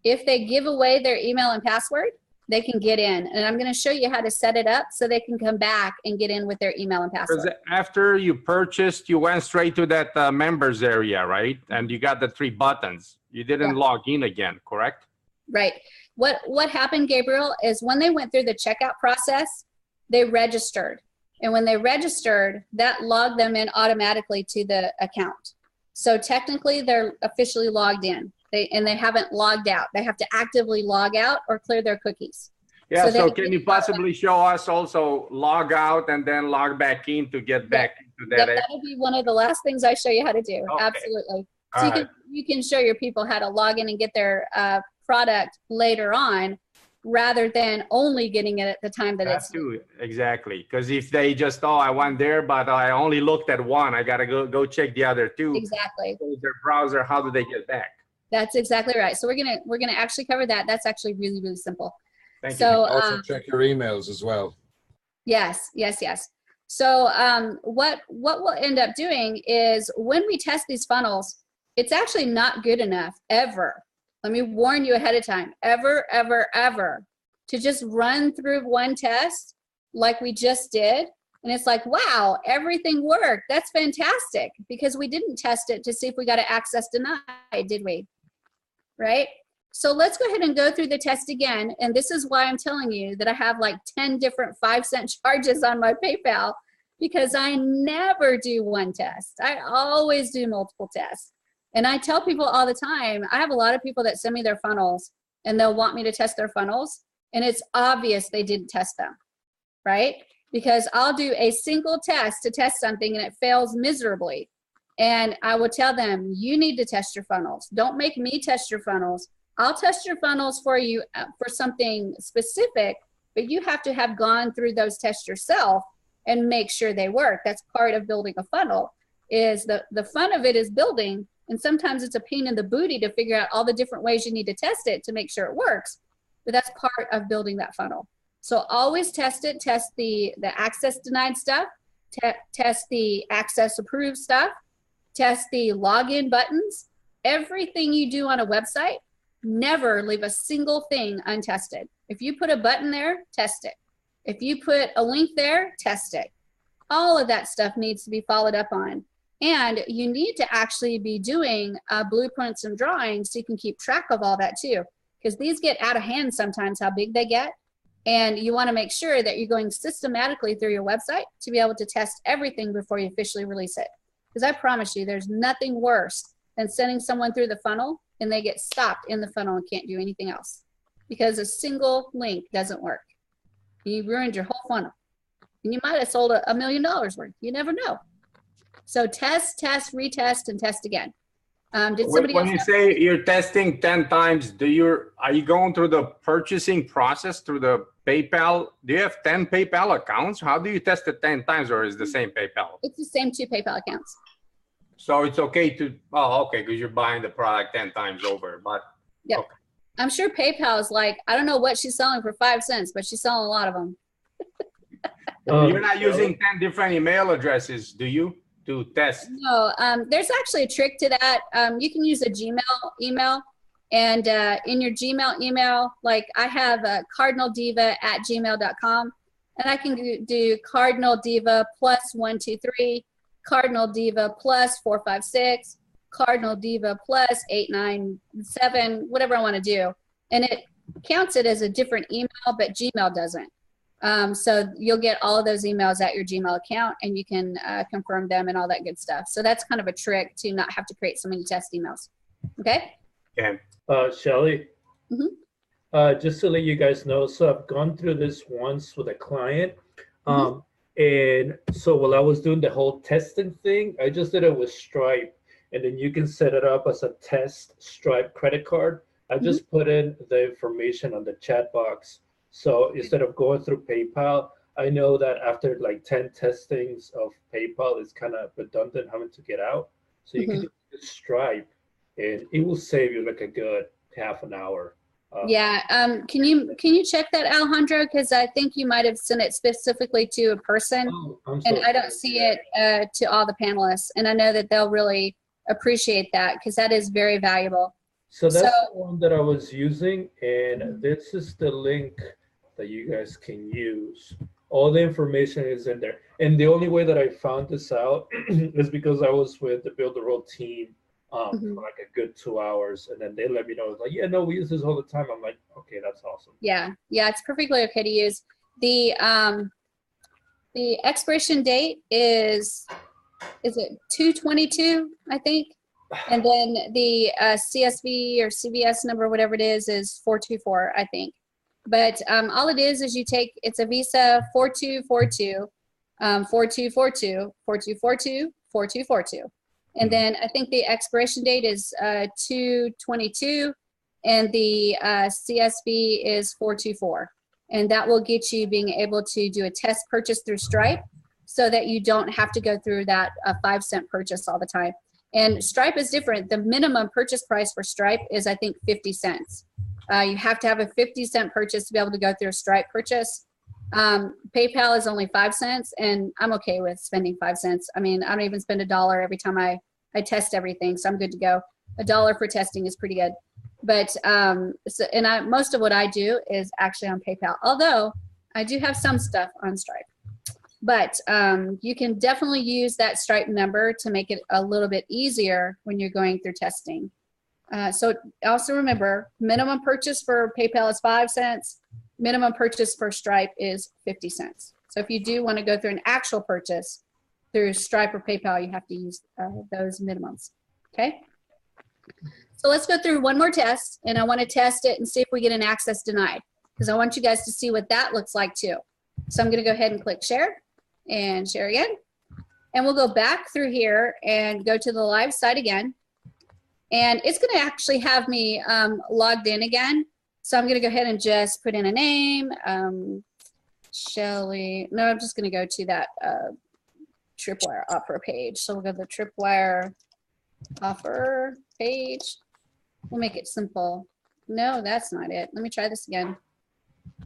If they give away their email and password, they can get in. And I'm going to show you how to set it up so they can come back and get in with their email and password. Because after you purchased, you went straight to that members area, right? And you got the 3 buttons. You didn't log in again, correct? Right. What happened, Gabriel, is when they went through the checkout process, they registered. And when they registered, that logged them in automatically to the account. So technically, they're officially logged in. They haven't logged out. They have to actively log out or clear their cookies. Yeah, so they can you possibly show us also log out and then log back in to get back into that? Yep, that'll be one of the last things I show you how to do. Okay. Absolutely. All So right. you can show your people how to log in and get their product later on, rather than only getting it at the time that it's. Too, exactly. Because if they just, oh, I went there, but I only looked at one, I got to go check the other 2. Exactly. So their browser, how do they get back? That's exactly right. So we're gonna actually cover that. That's actually really, really simple. Thank you. So Also check your emails as well. yes. So what we'll end up doing is when we test these funnels, it's actually not good enough ever. Let me warn you ahead of time, ever, to just run through one test like we just did. And it's like, wow, everything worked. That's fantastic, because we didn't test it to see if we got an access denied, did we? Right? So let's go ahead and go through the test again. And this is why I'm telling you that I have like 10 different 5-cent charges on my PayPal, because I never do one test. I always do multiple tests. And I tell people all the time, I have a lot of people that send me their funnels and they'll want me to test their funnels. and it's obvious they didn't test them, right? Because I'll do a single test to test something and it fails miserably. And I will tell them, you need to test your funnels. Don't make me test your funnels. I'll test your funnels for you for something specific, but you have to have gone through those tests yourself and make sure they work. That's part of building a funnel. Is the fun of it is building, and sometimes it's a pain in the booty to figure out all the different ways you need to test it to make sure it works, but that's part of building that funnel. So always test it. Test the access denied stuff, test the access approved stuff, test the login buttons. Everything you do on a website, never leave a single thing untested. If you put a button there, test it. If you put a link there, test it. All of that stuff needs to be followed up on. And you need to actually be doing blueprints and drawings so you can keep track of all that too. Because these get out of hand sometimes, how big they get. And you want to make sure that you're going systematically through your website to be able to test everything before you officially release it. Because I promise you, there's nothing worse than sending someone through the funnel and they get stopped in the funnel and can't do anything else. Because a single link doesn't work. You ruined your whole funnel. And you might have sold $1 million worth. You never know. So test, retest, and test again. Did somebody When else you have- say you're testing 10 times, are you going through the purchasing process through the PayPal? Do you have 10 PayPal accounts? How do you test it 10 times, or is it the same PayPal? It's the same 2 PayPal accounts. So it's okay to, okay, because you're buying the product 10 times over, but Yep. okay. I'm sure PayPal is like, I don't know what she's selling for 5 cents, but she's selling a lot of them. You're not using 10 different email addresses, do you, to test? No, there's actually a trick to that. You can use a Gmail email, and in your Gmail email, like I have cardinaldiva@gmail.com, and I can do cardinaldiva +123, cardinaldiva +456, cardinaldiva +897, whatever I want to do, and it counts it as a different email, but Gmail doesn't. So you'll get all of those emails at your Gmail account, and you can confirm them and all that good stuff. So that's kind of a trick to not have to create so many test emails. Okay? Okay. Shelly, Mhm. just to let you guys know, so I've gone through this once with a client. And so while I was doing the whole testing thing, I just did it with Stripe. And then you can set it up as a test Stripe credit card. I just put in the information on the chat box. So instead of going through PayPal, I know that after like 10 testings of PayPal, it's kind of redundant having to get out. So you can just Stripe, and it will save you like a good half an hour. Yeah. Can you check that, Alejandro? Because I think you might have sent it specifically to a person, and I don't see it to all the panelists. And I know that they'll really appreciate that, because that is very valuable. So that's the one that I was using, and this is the link that you guys can use. All the information is in there. And the only way that I found this out is because I was with the Builderall team for like a good 2 hours, and then they let me know, it's like, yeah, no, we use this all the time. I'm like, okay, that's awesome. Yeah, it's perfectly okay to use. The expiration date is it 2/22, I think? And then the CSV or CVS number, whatever it is 424, I think. But all it is you take, it's a Visa 4242, 4242, 4242, 4242. And then I think the expiration date is 2/22, and the CSV is 424. And that will get you being able to do a test purchase through Stripe, so that you don't have to go through that 5-cent purchase all the time. And Stripe is different. The minimum purchase price for Stripe is, I think, 50 cents. You have to have a 50-cent purchase to be able to go through a Stripe purchase. PayPal is only 5 cents, and I'm okay with spending 5 cents. I mean, I don't even spend $1 every time I test everything, so I'm good to go. $1 for testing is pretty good. But most of what I do is actually on PayPal, although I do have some stuff on Stripe. But you can definitely use that Stripe number to make it a little bit easier when you're going through testing. So also remember, minimum purchase for PayPal is 5 cents. Minimum purchase for Stripe is 50 cents. So if you do want to go through an actual purchase through Stripe or PayPal, you have to use those minimums. Okay? So let's go through one more test, and I want to test it and see if we get an access denied. because I want you guys to see what that looks like too. So I'm going to go ahead and click share and share again. And we'll go back through here and go to the live site again. And it's going to actually have me logged in again. So I'm going to go ahead and just put in a name, Shelly. No, I'm just going to go to that Tripwire offer page. So we'll go to the Tripwire offer page. We'll make it simple. No, that's not it. Let me try this again.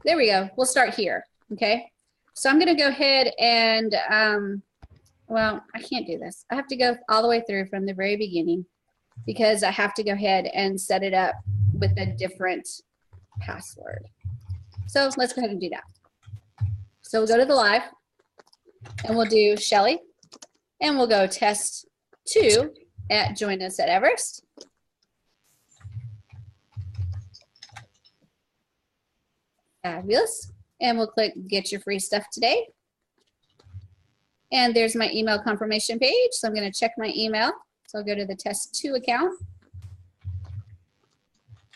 There we go. We'll start here. Okay. So I'm going to go ahead and, well, I can't do this. I have to go all the way through from the very beginning because I have to go ahead and set it up with a different password. So let's go ahead and do that. So we'll go to the live and we'll do Shelly and we'll go test 2 at Join Us at Everest. Fabulous. And we'll click Get Your Free Stuff Today. And there's my email confirmation page. So I'm going to check my email. So I'll go to the test 2 account.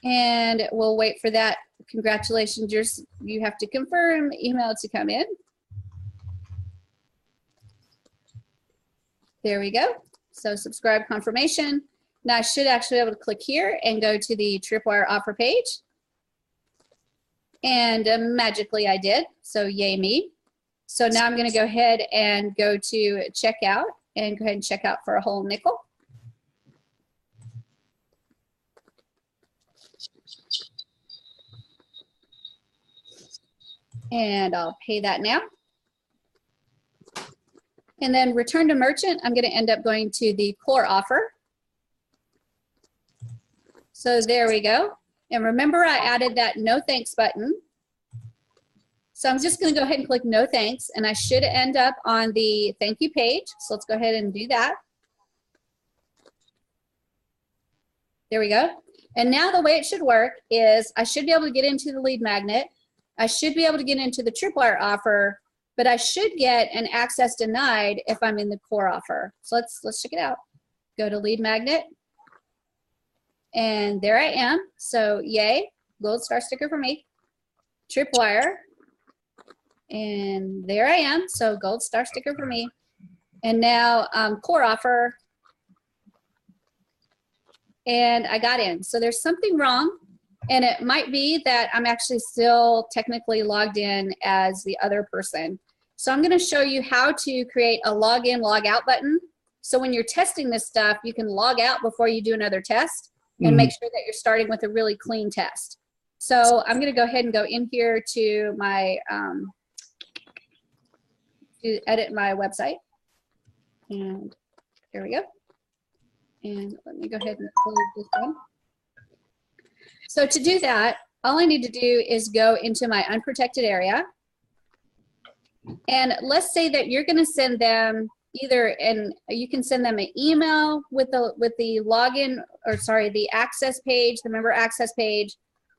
And we'll wait for that. Congratulations, you have to confirm email to come in. There we go. So subscribe confirmation. Now I should actually be able to click here and go to the Tripwire offer page. And magically I did, so yay me. So now I'm going to go ahead and go to checkout and go ahead and check out for a whole nickel. And I'll pay that now. And then return to merchant, I'm going to end up going to the core offer. So there we go. And remember I added that no thanks button. So I'm just going to go ahead and click no thanks, and I should end up on the thank you page. So let's go ahead and do that. There we go. And now the way it should work is I should be able to get into the lead magnet. I should be able to get into the Tripwire offer, but I should get an access denied if I'm in the core offer. So let's check it out. Go to lead magnet. And there I am. So yay, gold star sticker for me. Tripwire. And there I am. So gold star sticker for me. And now core offer. And I got in. So there's something wrong. And it might be that I'm actually still technically logged in as the other person. So I'm going to show you how to create a login, log out button. So when you're testing this stuff, you can log out before you do another test and make sure that you're starting with a really clean test. So I'm going to go ahead and go in here to my, to edit my website. And there we go. And let me go ahead and close this one. So to do that, all I need to do is go into my unprotected area. And let's say that you're going to send them either, and you can send them an email with the login, or sorry, the access page, the member access page,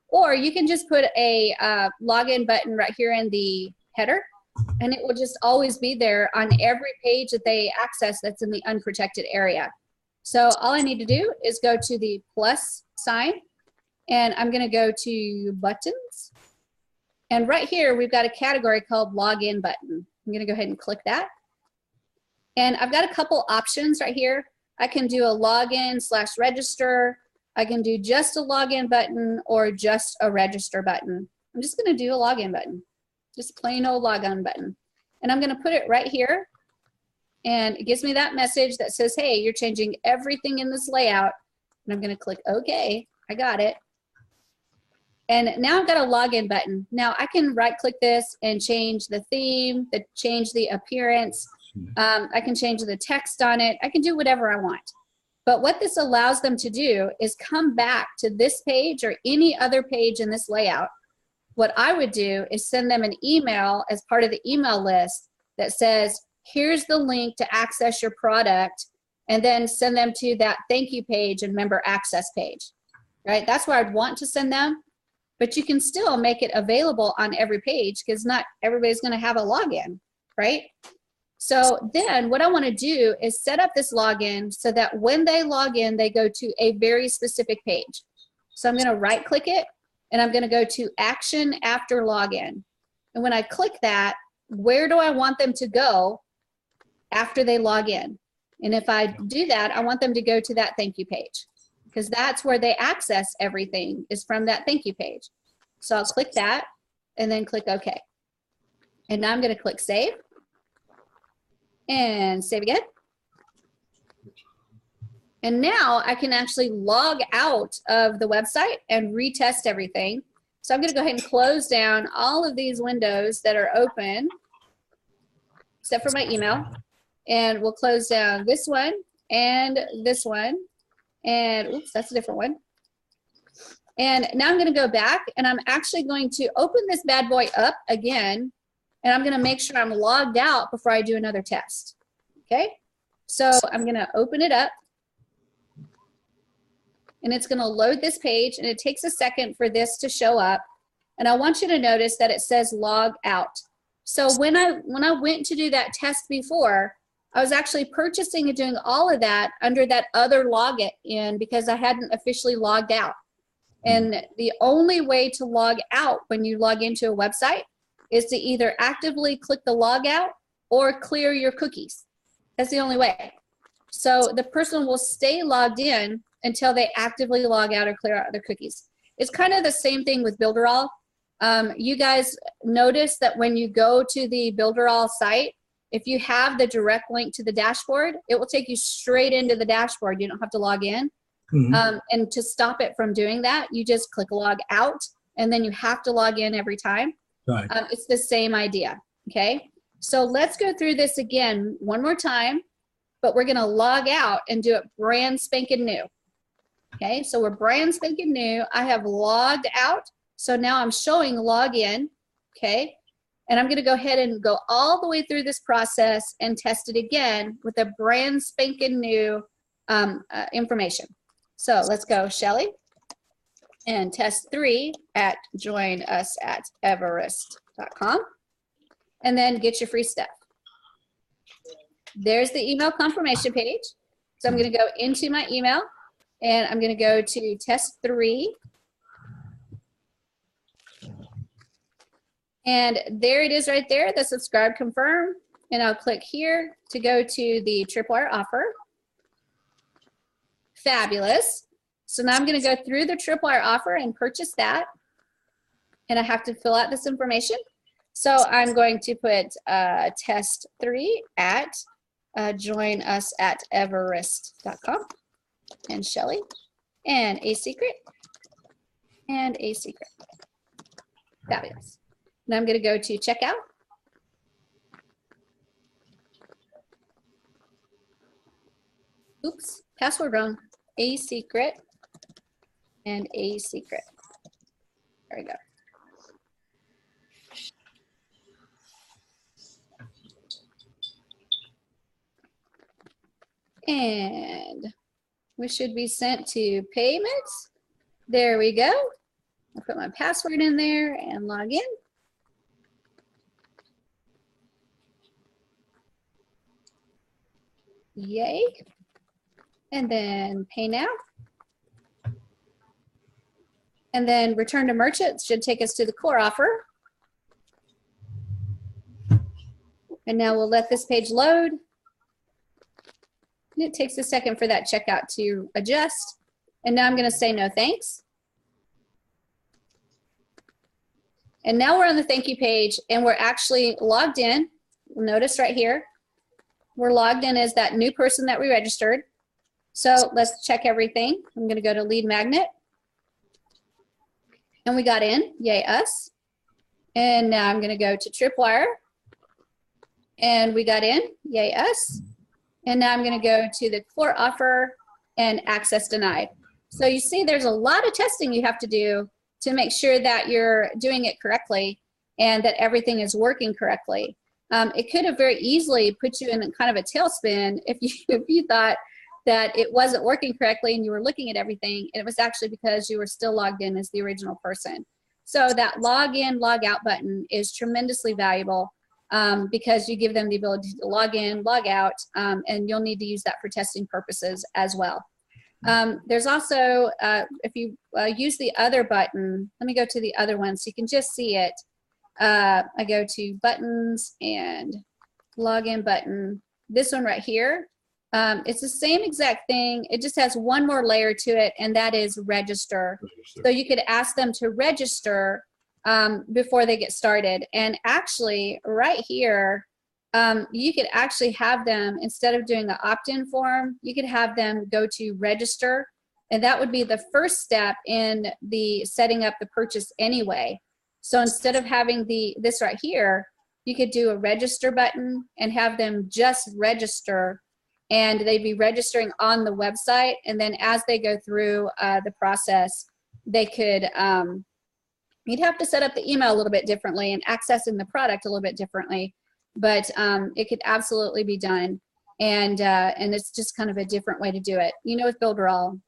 or you can just put a login button right here in the header, and it will just always be there on every page that they access that's in the unprotected area. So all I need to do is go to the plus sign. And I'm going to go to buttons. And right here, we've got a category called login button. I'm going to go ahead and click that. And I've got a couple options right here. I can do a login/register. I can do just a login button or just a register button. I'm just going to do a login button, just plain old login button. And I'm going to put it right here. And it gives me that message that says, hey, you're changing everything in this layout. And I'm going to click OK. I got it. And now I've got a login button. Now I can right click this and change the theme, change the appearance. I can change the text on it. I can do whatever I want. But what this allows them to do is come back to this page or any other page in this layout. What I would do is send them an email as part of the email list that says, here's the link to access your product, and then send them to that thank you page and member access page. Right? That's where I'd want to send them. But you can still make it available on every page because not everybody's going to have a login, right? So then what I want to do is set up this login so that when they log in, they go to a very specific page. So I'm going to right click it and I'm going to go to action after login. And when I click that, where do I want them to go after they log in? And if I do that, I want them to go to that thank you page, because that's where they access everything, is from that thank you page. So I'll click that and then click OK. And now I'm going to click save and save again. And now I can actually log out of the website and retest everything. So I'm going to go ahead and close down all of these windows that are open, except for my email. And we'll close down this one and this one. And oops, that's a different one. And now I'm going to go back, and I'm actually going to open this bad boy up again. And I'm going to make sure I'm logged out before I do another test. Okay? So I'm going to open it up. And it's going to load this page, and it takes a second for this to show up. And I want you to notice that it says log out. So when I went to do that test before, I was actually purchasing and doing all of that under that other login because I hadn't officially logged out. And the only way to log out when you log into a website is to either actively click the log out or clear your cookies. That's the only way. So the person will stay logged in until they actively log out or clear out their cookies. It's kind of the same thing with Builderall. You guys notice that when you go to the Builderall site, if you have the direct link to the dashboard, it will take you straight into the dashboard. You don't have to log in. Mhm. And to stop it from doing that, you just click log out, and then you have to log in every time. Right. It's the same idea, okay? So let's go through this again one more time, but we're gonna log out and do it brand spanking new. Okay, so we're brand spanking new. I have logged out, so now I'm showing log in, okay? And I'm gonna go ahead and go all the way through this process and test it again with a brand spanking new information. So let's go, Shelly, and test 3 at joinusateverest.com, and then get your free stuff. There's the email confirmation page. So I'm gonna go into my email, and I'm gonna go to test 3. And there it is right there, the subscribe confirm. And I'll click here to go to the tripwire offer. Fabulous. So now I'm gonna go through the tripwire offer and purchase that. And I have to fill out this information. So I'm going to put test 3 at joinusateverest.com. And Shelly, and a secret, and a secret. Fabulous. Now I'm going to go to checkout. Oops, password wrong. A secret, and a secret. There we go. And we should be sent to payments. There we go. I'll put my password in there and log in. Yay. And then pay now. And then return to merchant should take us to the core offer. And now we'll let this page load. And it takes a second for that checkout to adjust. And now I'm going to say no thanks. And now we're on the thank you page, and we're actually logged in. Notice right here, we're logged in as that new person that we registered. So let's check everything. I'm going to go to lead magnet. And we got in, yay us. And now I'm going to go to tripwire. And we got in, yay us. And now I'm going to go to the core offer and access denied. So you see there's a lot of testing you have to do to make sure that you're doing it correctly and that everything is working correctly. It could have very easily put you in kind of a tailspin if you thought that it wasn't working correctly and you were looking at everything, and it was actually because you were still logged in as the original person. So that log in, log out button is tremendously valuable because you give them the ability to log in, log out, and you'll need to use that for testing purposes as well. There's also, if you use the other button, let me go to the other one so you can just see it. I go to buttons and login button. This one right here. It's the same exact thing. It just has one more layer to it, and that is register. So you could ask them to register before they get started. And actually, right here, you could actually have them, instead of doing the opt-in form, you could have them go to register, and that would be the first step in the setting up the purchase anyway. So instead of having this right here, you could do a register button and have them just register, and they'd be registering on the website. And then as they go through the process, they could, you'd have to set up the email a little bit differently and accessing the product a little bit differently, but it could absolutely be done. And it's just kind of a different way to do it. You know, with Builderall,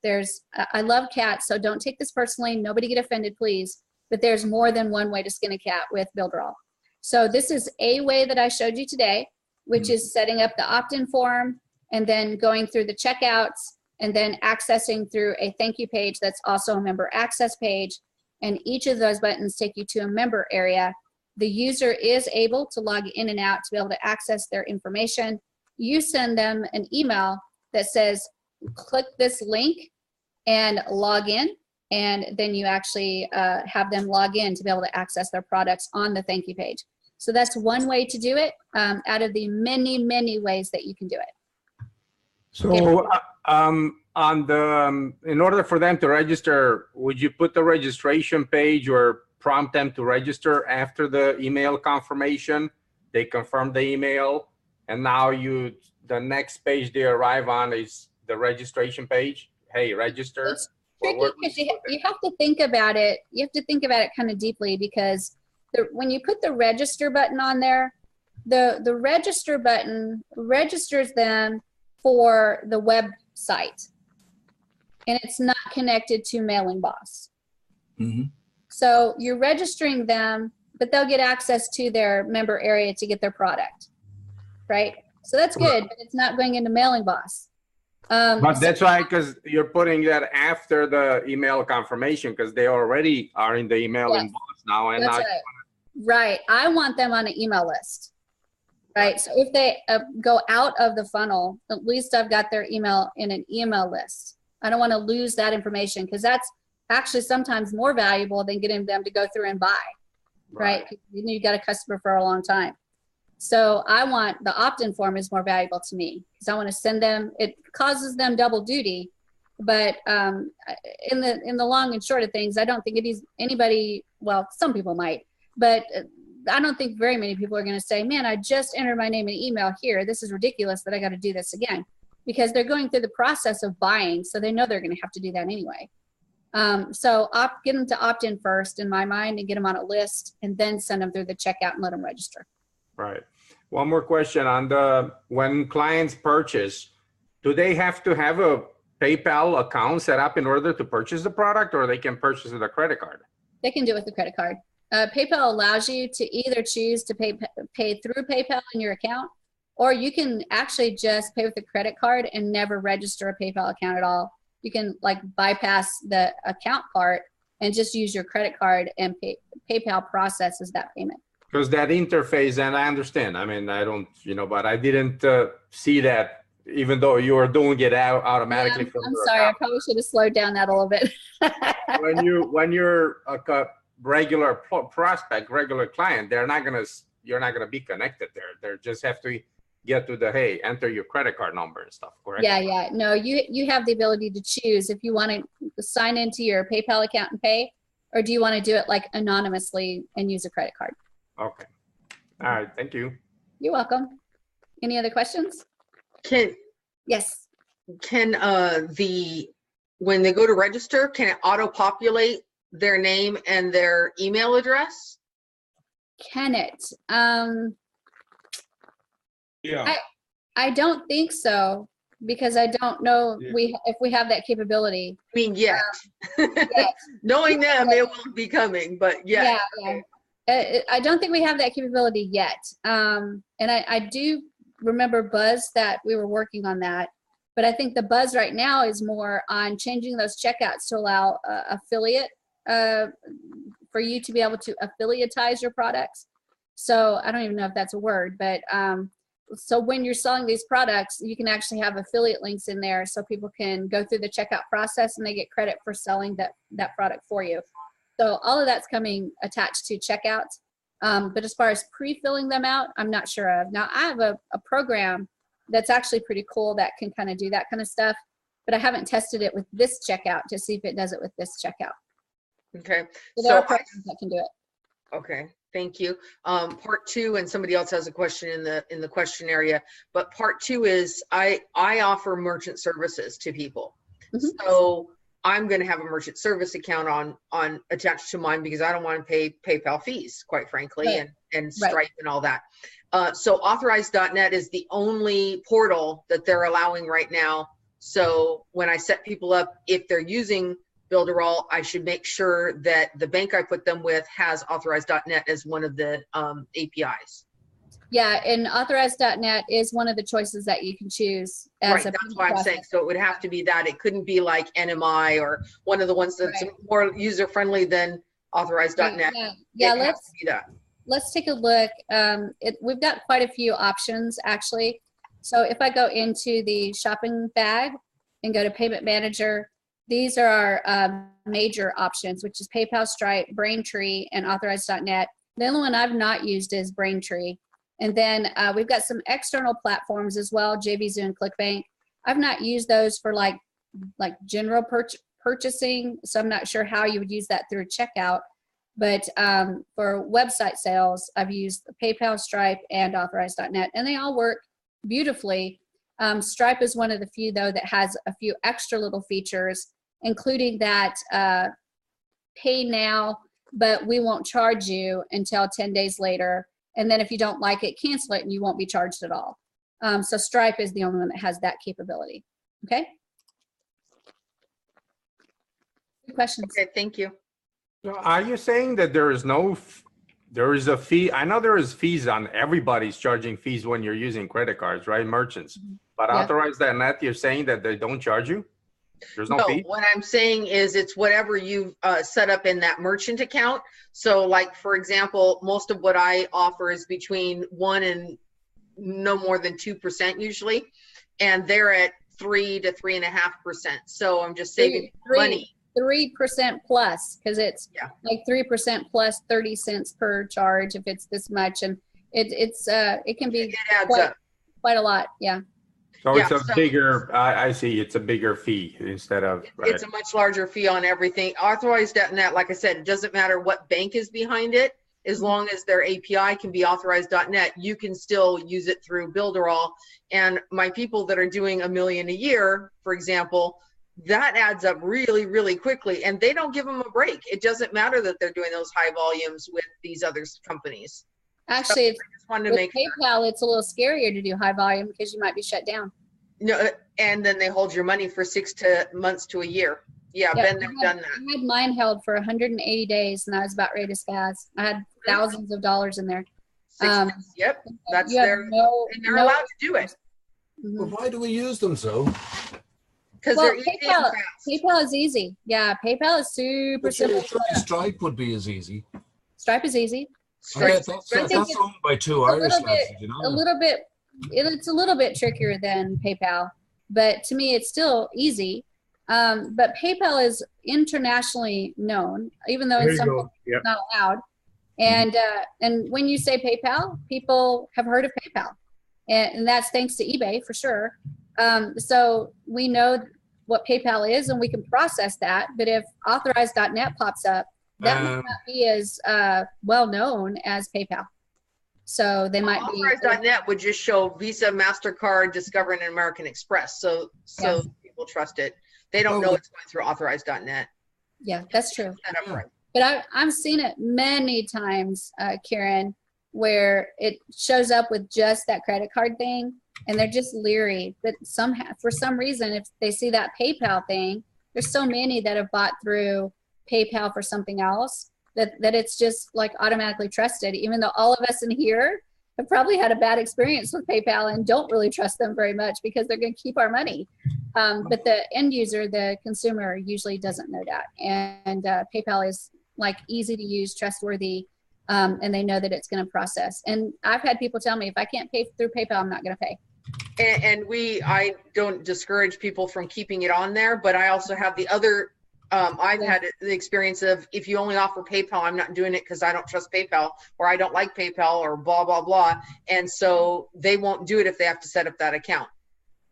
I love cats, so don't take this personally. Nobody get offended, please. But there's more than one way to skin a cat with Builderall. So this is a way that I showed you today, which is setting up the opt-in form and then going through the checkouts and then accessing through a thank you page that's also a member access page. And each of those buttons take you to a member area. The user is able to log in and out to be able to access their information. You send them an email that says, click this link and log in. And then you actually have them log in to be able to access their products on the thank you page. So that's one way to do it out of the many, many ways that you can do it. So in order for them to register, would you put the registration page or prompt them to register after the email confirmation? They confirm the email, and now the next page they arrive on is the registration page. Hey, register. It's tricky because you have to think about it. You have to think about it kind of deeply, because when you put the register button on there, the register button registers them for the website, and it's not connected to Mailing Boss. Mm-hmm. So you're registering them, but they'll get access to their member area to get their product, right? So that's good, but it's not going into Mailing Boss. But that's right, because you're putting that after the email confirmation, because they already are in the email inbox now. And That's now right. I want them on an email list, right? So if they go out of the funnel, at least I've got their email in an email list. I don't want to lose that information, because that's actually sometimes more valuable than getting them to go through and buy, right? You got a customer for a long time. So I want the opt-in form is more valuable to me, because I want to send them. It causes them double duty, but in the long and short of things, I don't think it is anybody. Well, some people might, but I don't think very many people are going to say, "Man, I just entered my name and email here. This is ridiculous that I got to do this again," because they're going through the process of buying, so they know they're going to have to do that anyway. So get them to opt in first, in my mind, and get them on a list, and then send them through the checkout and let them register. Right. One more question on when clients purchase, do they have to have a PayPal account set up in order to purchase the product, or they can purchase with a credit card? They can do it with a credit card. PayPal allows you to either choose to pay through PayPal in your account, or you can actually just pay with a credit card and never register a PayPal account at all. You can bypass the account part and just use your credit card, and PayPal processes that payment. Because that interface, and I understand, I mean, I don't, but I didn't see that, even though you were doing it automatically. Yeah, from I'm your sorry, account. I probably should have slowed down that a little bit. when you're a regular prospect, regular client, you're not gonna be connected there. They just have to get to hey, enter your credit card number and stuff, correct? Yeah. No, you have the ability to choose if you want to sign into your PayPal account and pay, or do you want to do it anonymously and use a credit card? Okay. All right. Thank you. You're welcome. Any other questions? Yes. Can when they go to register, can it auto-populate their name and their email address? Can it? Yeah. I don't think so, because I don't know if we have that capability. I mean, yet. Knowing them, it will be coming, but yeah. I don't think we have that capability yet. And I do remember, Buzz, that we were working on that. But I think the buzz right now is more on changing those checkouts to allow affiliate, for you to be able to affiliatize your products. So I don't even know if that's a word, but so when you're selling these products, you can actually have affiliate links in there so people can go through the checkout process and they get credit for selling that product for you. So all of that's coming attached to checkouts. But as far as pre-filling them out, I'm not sure of. Now I have a program that's actually pretty cool that can kind of do that kind of stuff, but I haven't tested it with this checkout to see if it does it with this checkout. Okay. So there are programs that can do it. Okay, thank you. Part two, and somebody else has a question in the question area, but part two is I offer merchant services to people. So I'm going to have a merchant service account on attached to mine because I don't want to pay PayPal fees, quite frankly, Right. and Stripe and all that. So authorized.net is the only portal that they're allowing right now. So when I set people up, if they're using Builderall, I should make sure that the bank I put them with has authorized.net as one of the APIs. Yeah, and authorized.net is one of the choices that you can choose. Right, that's why I'm saying. So it would have to be that. It couldn't be like NMI or one of the ones that's more user-friendly than authorized.net. Yeah, let's take a look. We've got quite a few options, actually. So if I go into the shopping bag and go to payment manager, these are our major options, which is PayPal, Stripe, Braintree, and authorized.net. The only one I've not used is Braintree. And then we've got some external platforms as well, JVZoo and ClickBank. I've not used those for like general purchasing, so I'm not sure how you would use that through checkout. But for website sales, I've used PayPal, Stripe, and authorized.net, and they all work beautifully. Stripe is one of the few, though, that has a few extra little features, including that pay now, but we won't charge you until 10 days later. And then if you don't like it, cancel it and you won't be charged at all. So Stripe is the only one that has that capability. Okay. Good questions. Okay, thank you. Are you saying that there is a fee? I know there is fees on everybody's charging fees when you're using credit cards, right? Merchants. But Yeah. authorized.net, you're saying that they don't charge you? There's no fee? What I'm saying is it's whatever you've set up in that merchant account. So like, for example, most of what I offer is between 1 and no more than 2% usually. And they're at 3 to 3.5%. So I'm just saving money. 3% plus, because it's like 3% plus 30 cents per charge if it's this much, and it can be quite a lot. Yeah. So it's a bigger, I see, it's a bigger fee instead of. It's a much larger fee on everything. Authorized.net, like I said, it doesn't matter what bank is behind it. As long as their API can be authorized.net, you can still use it through Builderall. And my people that are doing $1 million a year, for example, that adds up really, really quickly, and they don't give them a break. It doesn't matter that they're doing those high volumes with these other companies. Actually, with PayPal, it's a little scarier to do high volume because you might be shut down. No, and then they hold your money for 6 months to a year. Yeah, been there, done that. I had mine held for 180 days, and I was about ready to spaz. I had thousands of dollars in there. 6 months, yep, that's and they're allowed to do it. Well, why do we use them so? Because they're easy and fast. PayPal is easy. Yeah, PayPal is super simple. Stripe would be as easy. Stripe is easy. That's owned by two Irish guys, you know? It's a little bit trickier than PayPal, but to me, it's still easy. But PayPal is internationally known, even though in some places it's not allowed. And when you say PayPal, people have heard of PayPal, and that's thanks to eBay for sure. So we know what PayPal is, and we can process that. But if authorized.net pops up, that might not be as well known as PayPal. So they might be. Authorized.net would just show Visa, MasterCard, Discover, and American Express. So people trust it. They don't know it's going through authorized.net. Yeah, that's true. But I've seen it many times, Karen, where it shows up with just that credit card thing, and they're just leery. But for some reason, if they see that PayPal thing, there's so many that have bought through PayPal for something else that it's just like automatically trusted, even though all of us in here have probably had a bad experience with PayPal and don't really trust them very much because they're going to keep our money. But the end user, the consumer, usually doesn't know that. And PayPal is like easy to use, trustworthy, and they know that it's going to process. And I've had people tell me, if I can't pay through PayPal, I'm not going to pay. And I don't discourage people from keeping it on there, but I also have the other, I've had the experience of, if you only offer PayPal, I'm not doing it because I don't trust PayPal, or I don't like PayPal, or blah, blah, blah. And so they won't do it if they have to set up that account.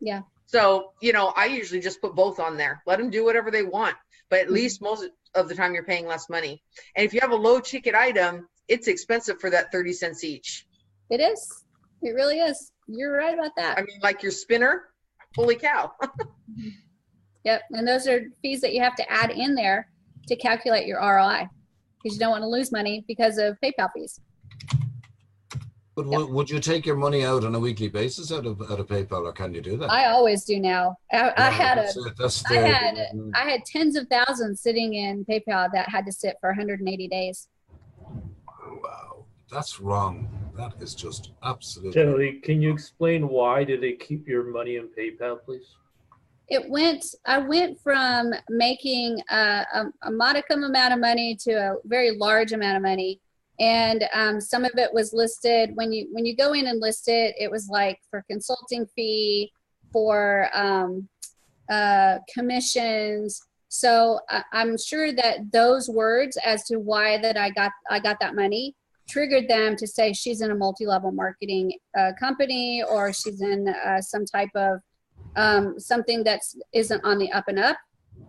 Yeah. So, I usually just put both on there. Let them do whatever they want, but at least most of the time you're paying less money. And if you have a low ticket item, it's expensive for that 30 cents each. It is. It really is. You're right about that. I mean, like your spinner, holy cow. Yep. And those are fees that you have to add in there to calculate your ROI, because you don't want to lose money because of PayPal fees. But would you take your money out on a weekly basis out of PayPal, or can you do that? I always do now. I had tens of thousands sitting in PayPal that had to sit for 180 days. Wow, that's wrong. That is just absolutely. Shelley, can you explain why did they keep your money in PayPal, please? I went from making a modicum amount of money to a very large amount of money. And some of it was listed when you go in and list it, it was like for consulting fee, for commissions. So I'm sure that those words as to why that I got that money triggered them to say she's in a multi-level marketing company, or she's in some type of something that isn't on the up and up.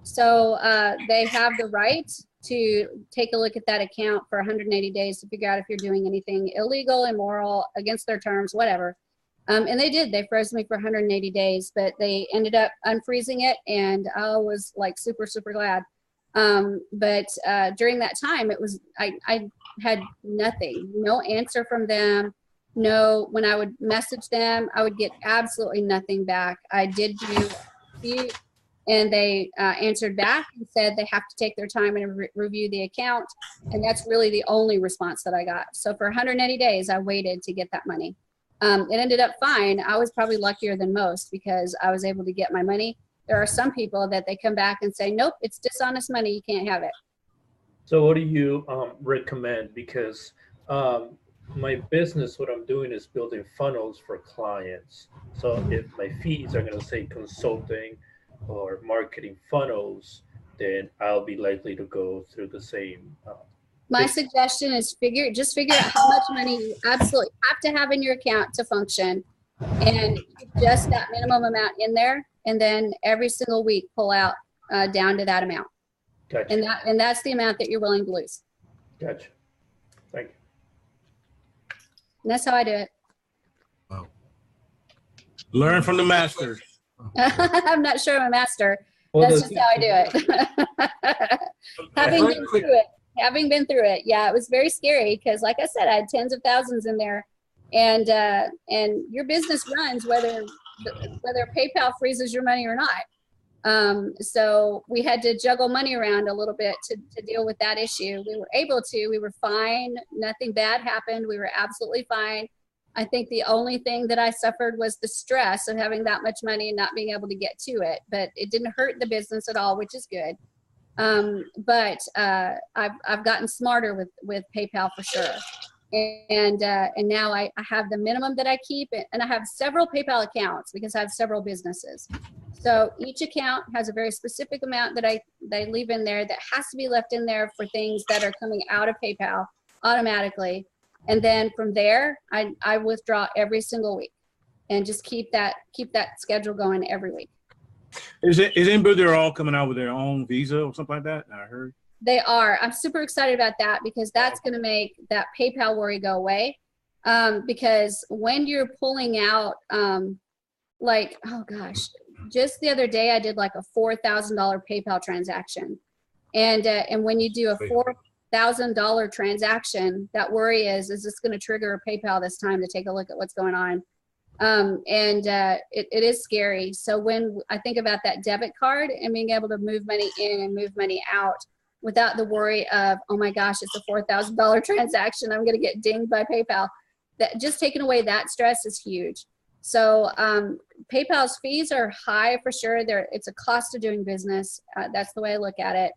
So they have the right to take a look at that account for 180 days to figure out if you're doing anything illegal, immoral, against their terms, whatever. And they did. They froze me for 180 days, but they ended up unfreezing it, and I was like super, super glad. But during that time, it was I had nothing, no answer from them. No, when I would message them, I would get absolutely nothing back. I did do a few, and they answered back and said they have to take their time and review the account. And that's really the only response that I got. So for 180 days, I waited to get that money. It ended up fine. I was probably luckier than most because I was able to get my money. There are some people that they come back and say, nope, it's dishonest money. You can't have it. So what do you recommend? Because my business, what I'm doing is building funnels for clients. So if my fees are going to say consulting or marketing funnels, then I'll be likely to go through the same. My suggestion is figure out how much money you absolutely have to have in your account to function, and just that minimum amount in there, and then every single week pull out down to that amount. Gotcha. And that's the amount that you're willing to lose. Gotcha. Thank you. And that's how I do it. Wow. Learn from the masters. I'm not sure I'm a master. Well, That's just how I do it. Having been through it, yeah, it was very scary because, like I said, I had tens of thousands in there, and your business runs whether PayPal freezes your money or not. So we had to juggle money around a little bit to deal with that issue. We were able to. We were fine. Nothing bad happened. We were absolutely fine. I think the only thing that I suffered was the stress of having that much money and not being able to get to it. But it didn't hurt the business at all, which is good. But I've gotten smarter with PayPal for sure. And now I have the minimum that I keep, and I have several PayPal accounts because I have several businesses. So each account has a very specific amount that they leave in there that has to be left in there for things that are coming out of PayPal automatically. And then from there, I withdraw every single week and just keep that schedule going every week. Isn't Builderall coming out with their own Visa or something like that? I heard. They are. I'm super excited about that because that's going to make that PayPal worry go away. Because when you're pulling out, like, oh gosh, just the other day I did like a $4,000 PayPal transaction, and when you do a $4,000 transaction, that worry is this going to trigger a PayPal this time to take a look at what's going on? It is scary. So when I think about that debit card and being able to move money in and move money out without the worry of, oh my gosh, it's a $4,000 transaction, I'm going to get dinged by PayPal. that just taking away that stress is huge. So PayPal's fees are high for sure. It's a cost of doing business. That's the way I look at it.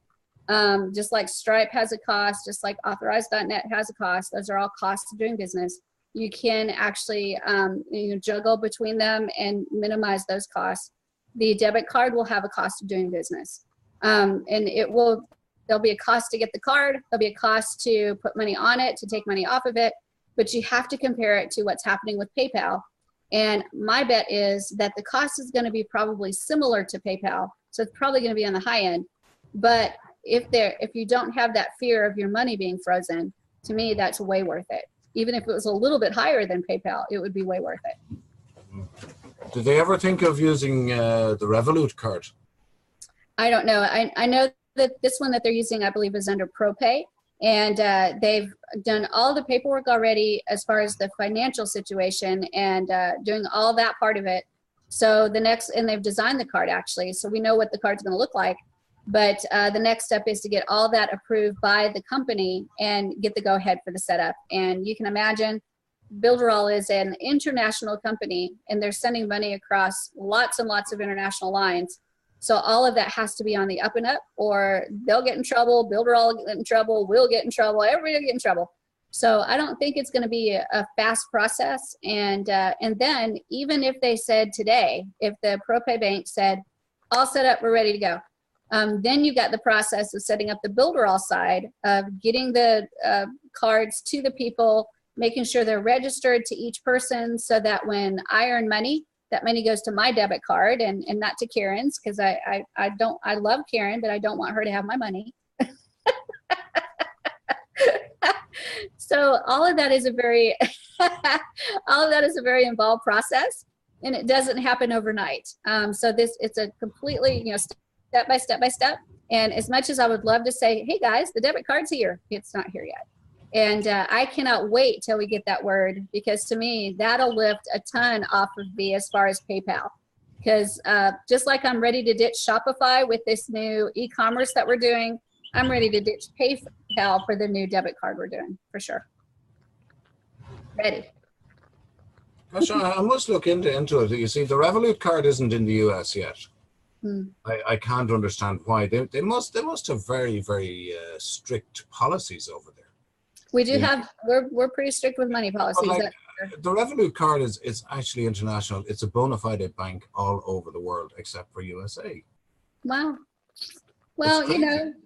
Just like Stripe has a cost, just like Authorized.net has a cost. Those are all costs of doing business. You can actually juggle between them and minimize those costs. The debit card will have a cost of doing business. And there'll be a cost to get the card. There'll be a cost to put money on it, to take money off of it. But you have to compare it to what's happening with PayPal. And my bet is that the cost is going to be probably similar to PayPal. So it's probably going to be on the high end. But if you don't have that fear of your money being frozen, to me, that's way worth it. Even if it was a little bit higher than PayPal, it would be way worth it. Did they ever think of using the Revolut card? I don't know. I know that this one that they're using, I believe, is under ProPay. And they've done all the paperwork already as far as the financial situation and doing all that part of it. So and they've designed the card actually. So we know what the card's going to look like. But the next step is to get all that approved by the company and get the go ahead for the setup. And you can imagine Builderall is an international company and they're sending money across lots and lots of international lines. So all of that has to be on the up and up or they'll get in trouble, Builderall will get in trouble, we'll get in trouble, everybody will get in trouble. So I don't think it's going to be a fast process. And then even if they said today, if the ProPay bank said, all set up, we're ready to go. Then you've got the process of setting up the Builderall side of getting the cards to the people, making sure they're registered to each person so that when I earn money, that money goes to my debit card and not to Karen's because I love Karen, but I don't want her to have my money. So all of that is a very involved process and it doesn't happen overnight. So it's a completely, step by step. And as much as I would love to say, hey guys, the debit card's here, it's not here yet. And I cannot wait till we get that word because to me, that'll lift a ton off of me as far as PayPal. Because just like I'm ready to ditch Shopify with this new e-commerce that we're doing, I'm ready to ditch PayPal for the new debit card we're doing, for sure. Ready. Gosh, I must look into it. You see, the Revolut card isn't in the US yet. I can't understand why. They must have very, very strict policies over there. We do have, we're pretty strict with money policies. The Revolut card is actually international. It's a bona fide bank all over the world except for USA. Wow. Well,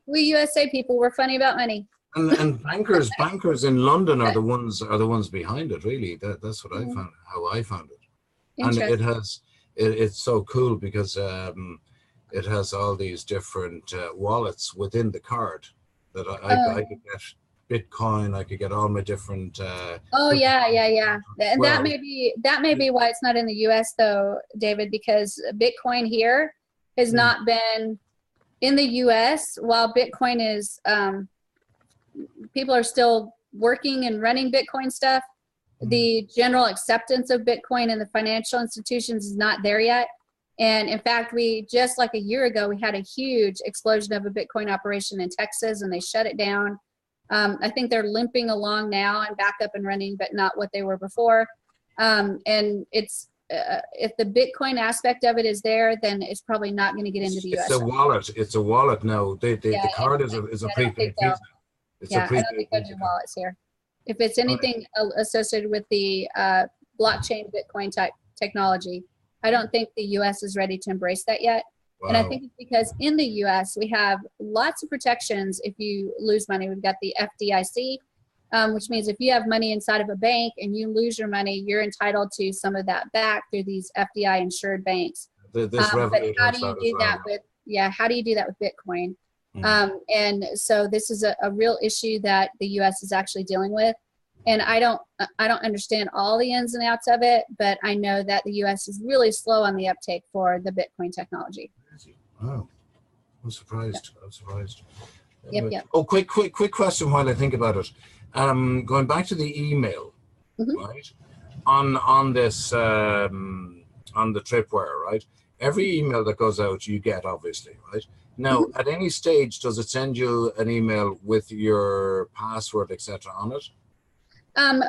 we USA people, we're funny about money. And bankers in London are the ones behind it. Really, that's what I found. How I found it, and it's so cool because it has all these different wallets within the card that I could get Bitcoin. I could get all my different. Yeah. And that may be why it's not in the U.S. though, David, because Bitcoin here has not been in the U.S. While Bitcoin is. People are still working and running Bitcoin stuff. The general acceptance of Bitcoin in the financial institutions is not there yet. And in fact, we just like a year ago, we had a huge explosion of a Bitcoin operation in Texas and they shut it down. I think they're limping along now and back up and running, but not what they were before. And it's, if the Bitcoin aspect of it is there, then it's probably not going to get into the US. It's a wallet now. The card is a prepaid Visa. I don't think they'll do wallets here. If it's anything associated with the blockchain Bitcoin type technology, I don't think the U.S. is ready to embrace that yet. Wow. And I think it's because in the U.S. we have lots of protections if you lose money. We've got the FDIC, which means if you have money inside of a bank and you lose your money, you're entitled to some of that back through these FDI insured banks. But how do you do that with how do you do that with Bitcoin? And so this is a real issue that the U.S. is actually dealing with. And I don't understand all the ins and outs of it, but I know that the U.S. is really slow on the uptake for the Bitcoin technology. Wow, I'm surprised. Yep. I'm surprised. Yep. Oh, quick question while I think about it. Going back to the email, right? On this on the tripwire, right? Every email that goes out, you get obviously, right? Now, at any stage, does it send you an email with your password, etc., on it?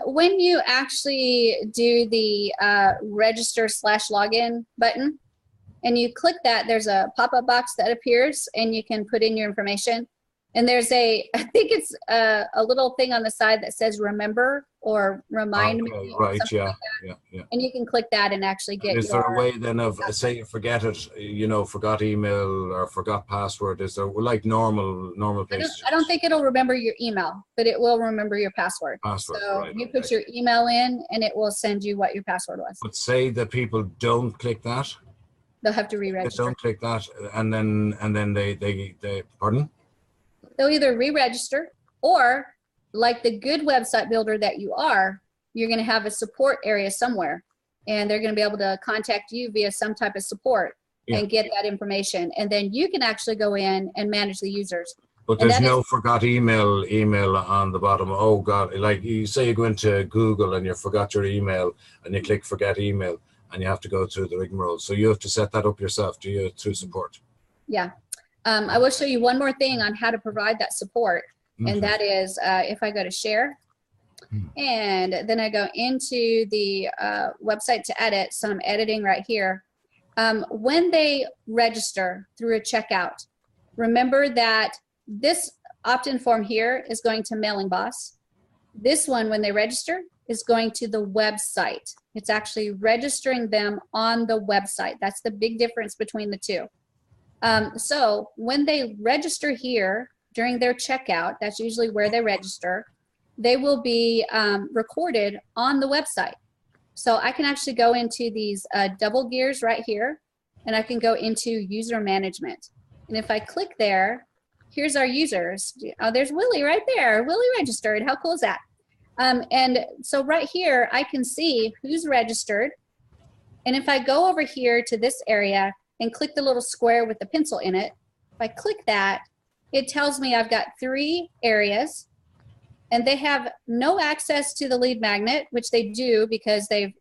When you actually do the register/login button and you click that, there's a pop-up box that appears and you can put in your information. And there's I think it's a little thing on the side that says remember or remind me. Or Right, something yeah, like that. yeah. And you can click that and actually get Is there a way then of, say you forget it, forgot email or forgot password, is there like normal places? I don't think it'll remember your email, but it will remember your password. Password, So right, you put your email in and it will send you what your password was. But say that people don't click that, They'll have to they re-register. don't click that, and then they pardon? They'll either re-register or, like the good website builder that you are, you're going to have a support area somewhere and they're going to be able to contact you via some type of support and get that information. And then you can actually go in and manage the users. But there's no forgot email on the bottom. Oh God, like you say you go into Google and you forgot your email and you click forget email and you have to go through the rigmarole. So you have to set that up yourself, do you, through support? Yeah. I will show you one more thing on how to provide that support. And that is if I go to share and then I go into the website to edit. So I'm editing right here. When they register through a checkout, remember that this opt-in form here is going to Mailing Boss. This one, when they register, is going to the website. It's actually registering them on the website. That's the big difference between the two. So when they register here during their checkout, that's usually where they register, they will be recorded on the website. So I can actually go into these double gears right here, and I can go into user management. And if I click there, here's our users. Oh, there's Willie right there. Willie registered. How cool is that? And so right here, I can see who's registered. And if I go over here to this area and click the little square with the pencil in it, if I click that, it tells me I've got 3 areas and they have no access to the lead magnet, which they do because they've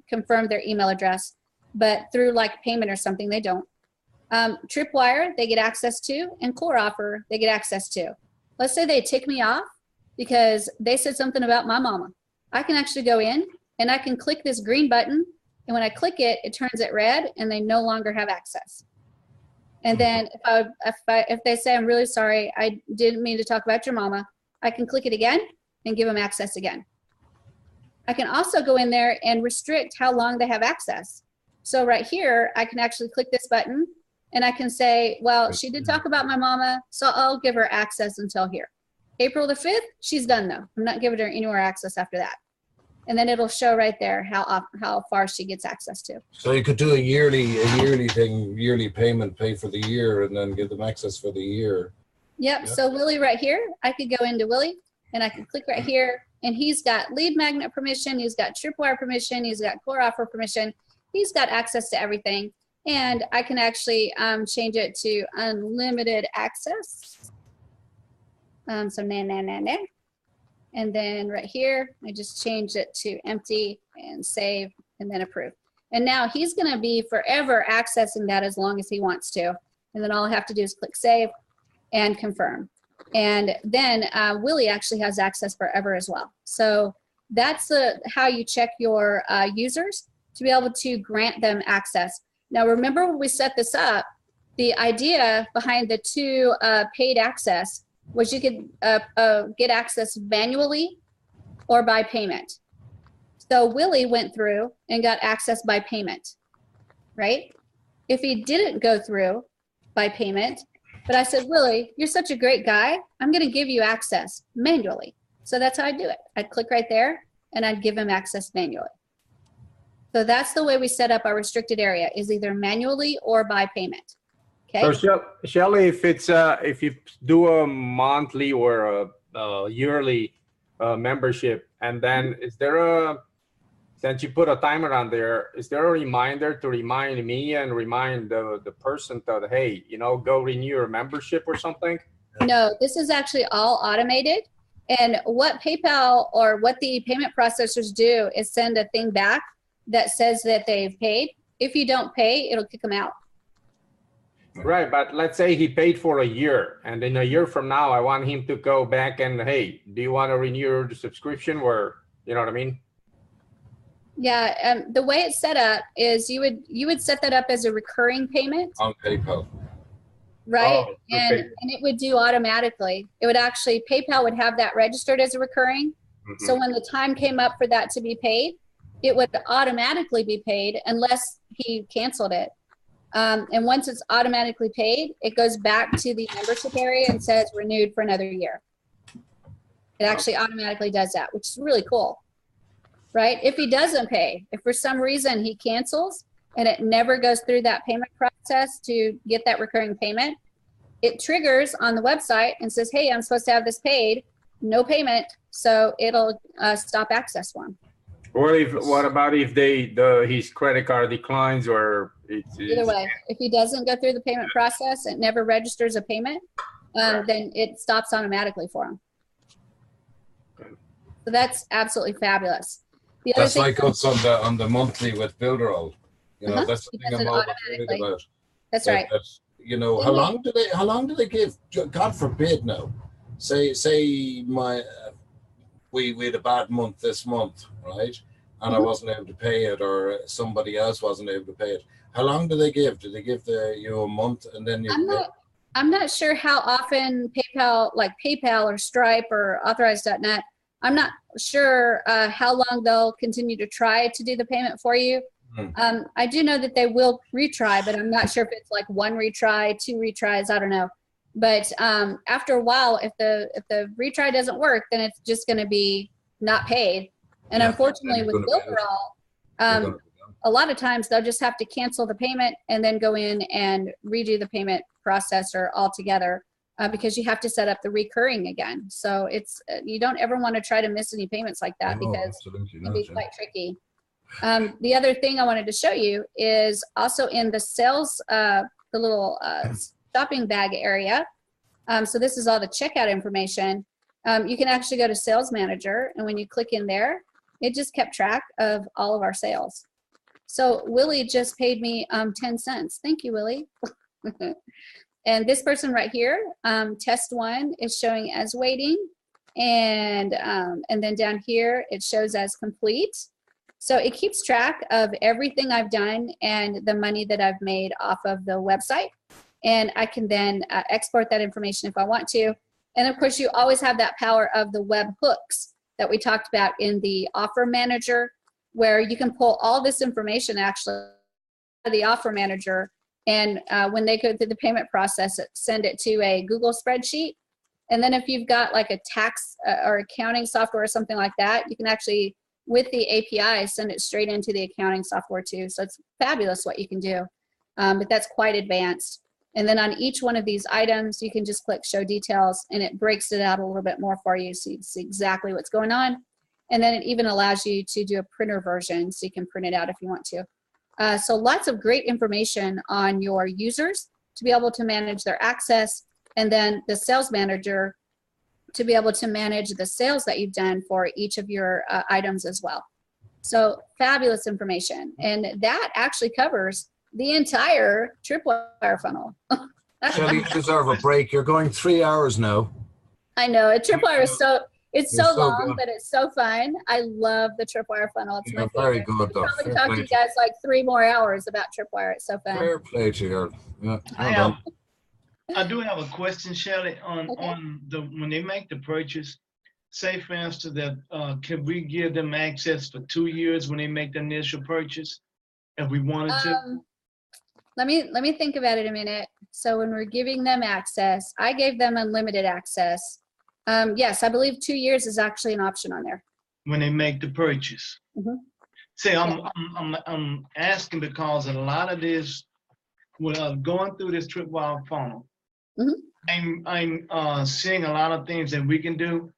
confirmed their email address, but through like payment or something, they don't. Tripwire, they get access to, and Core Offer, they get access to. Let's say they tick me off because they said something about my mama. I can actually go in and I can click this green button, and when I click it, it turns it red and they no longer have access. And then if they say, I'm really sorry, I didn't mean to talk about your mama, I can click it again and give them access again. I can also go in there and restrict how long they have access. So right here, I can actually click this button and I can say, well, she did talk about my mama, so I'll give her access until here. April the 5th, she's done though. I'm not giving her any more access after that. And then it'll show right there how far she gets access to. So you could do a yearly thing, yearly payment, pay for the year, and then give them access for the year. Yep. So Willie right here, I could go into Willie and I can click right here, and he's got lead magnet permission, he's got tripwire permission, he's got core offer permission, he's got access to everything. And I can actually change it to unlimited access. So nah. And then right here, I just changed it to empty and save and then approve. And now he's gonna be forever accessing that as long as he wants to. And then all I have to do is click save and confirm. And then Willie actually has access forever as well. So that's how you check your users to be able to grant them access. Now remember when we set this up, the idea behind the 2 paid access was you could get access manually or by payment. So Willie went through and got access by payment, right? If he didn't go through by payment, but I said, Willie, you're such a great guy, I'm gonna give you access manually. So that's how I do it. I'd click right there and I'd give him access manually. So that's the way we set up our restricted area, is either manually or by payment. Okay. So Shelly, if you do a monthly or a yearly membership, and then is there since you put a timer on there, is there a reminder to remind me and remind the person that, hey, go renew your membership or something? No, this is actually all automated. And what PayPal or what the payment processors do is send a thing back that says that they've paid. If you don't pay, it'll kick them out. Right, but let's say he paid for a year, and in a year from now, I want him to go back and, hey, do you want to renew your subscription? Or You know what I mean? Yeah, the way it's set up is you would set that up as a recurring payment, On PayPal. right? Oh, and okay. it would do automatically. It would actually, PayPal would have that registered as a recurring. So when the time came up for that to be paid, it would automatically be paid unless he canceled it. And once it's automatically paid, it goes back to the membership area and says renewed for another year. It actually automatically does that, which is really cool, right? If he doesn't pay, if for some reason he cancels and it never goes through that payment process to get that recurring payment, it triggers on the website and says, hey, I'm supposed to have this paid, no payment. So it'll stop access for him. What about if his credit card declines or Either way, if he doesn't go through the payment process, it never registers a payment, then it stops automatically for him. So that's absolutely fabulous. The other That's thing, like us on the monthly with Builderall. You know, that's the He thing does I'm it always worried automatically. about. That's right. You know, how long do they give? God forbid now. Say we had a bad month this month, right? And I wasn't able to pay it, or somebody else wasn't able to pay it. How long do they give? Do they give you a month and then you? I'm not sure how often PayPal, like PayPal or Stripe or Authorized.net, I'm not sure how long they'll continue to try to do the payment for you. I do know that they will retry, but I'm not sure if it's like one retry, two retries, I don't know. But after a while, if the retry doesn't work, then it's just going to be not paid. And unfortunately with Builderall, a lot of times they'll just have to cancel the payment and then go in and redo the payment processor altogether because you have to set up the recurring again. So it's you don't ever want to try to miss any payments like that because it can be quite tricky. The other thing I wanted to show you is also in the sales, the little shopping bag area. So this is all the checkout information. You can actually go to Sales Manager, and when you click in there, it just kept track of all of our sales. So Willie just paid me 10 cents. Thank you, Willie. And this person right here, test one is showing as waiting, and then down here it shows as complete. So it keeps track of everything I've done and the money that I've made off of the website. And I can then export that information if I want to. And of course, you always have that power of the web hooks that we talked about in the offer manager, where you can pull all this information actually out of the offer manager. And when they go through the payment process, send it to a Google spreadsheet. And then if you've got like a tax or accounting software or something like that, you can actually, with the API, send it straight into the accounting software too. So it's fabulous what you can do, but that's quite advanced. And then on each one of these items, you can just click show details and it breaks it out a little bit more for you so you can see exactly what's going on. And then it even allows you to do a printer version so you can print it out if you want to. So lots of great information on your users to be able to manage their access, and then the sales manager to be able to manage the sales that you've done for each of your items as well. So fabulous information. And that actually covers the entire tripwire funnel. Shelley, you deserve a break. You're going 3 hours now. I know, a tripwire is so, it's so long, good. but it's so fun. I love the tripwire funnel. It's my You're very favorite. good, though. I'll probably Fair talk play to you to you. guys like 3 more hours about tripwire. It's so fun. Fair play to you. Yeah, I do have a question, Shelley, on the when they make the purchase. Say, for instance, that can we give them access for 2 years when they make the initial purchase, if we wanted to? Let me think about it a minute. So when we're giving them access, I gave them unlimited access. Yes, I believe 2 years is actually an option on there. When they make the purchase. See, I'm asking because a lot of this, going through this tripwire funnel, I'm seeing a lot of things that we can do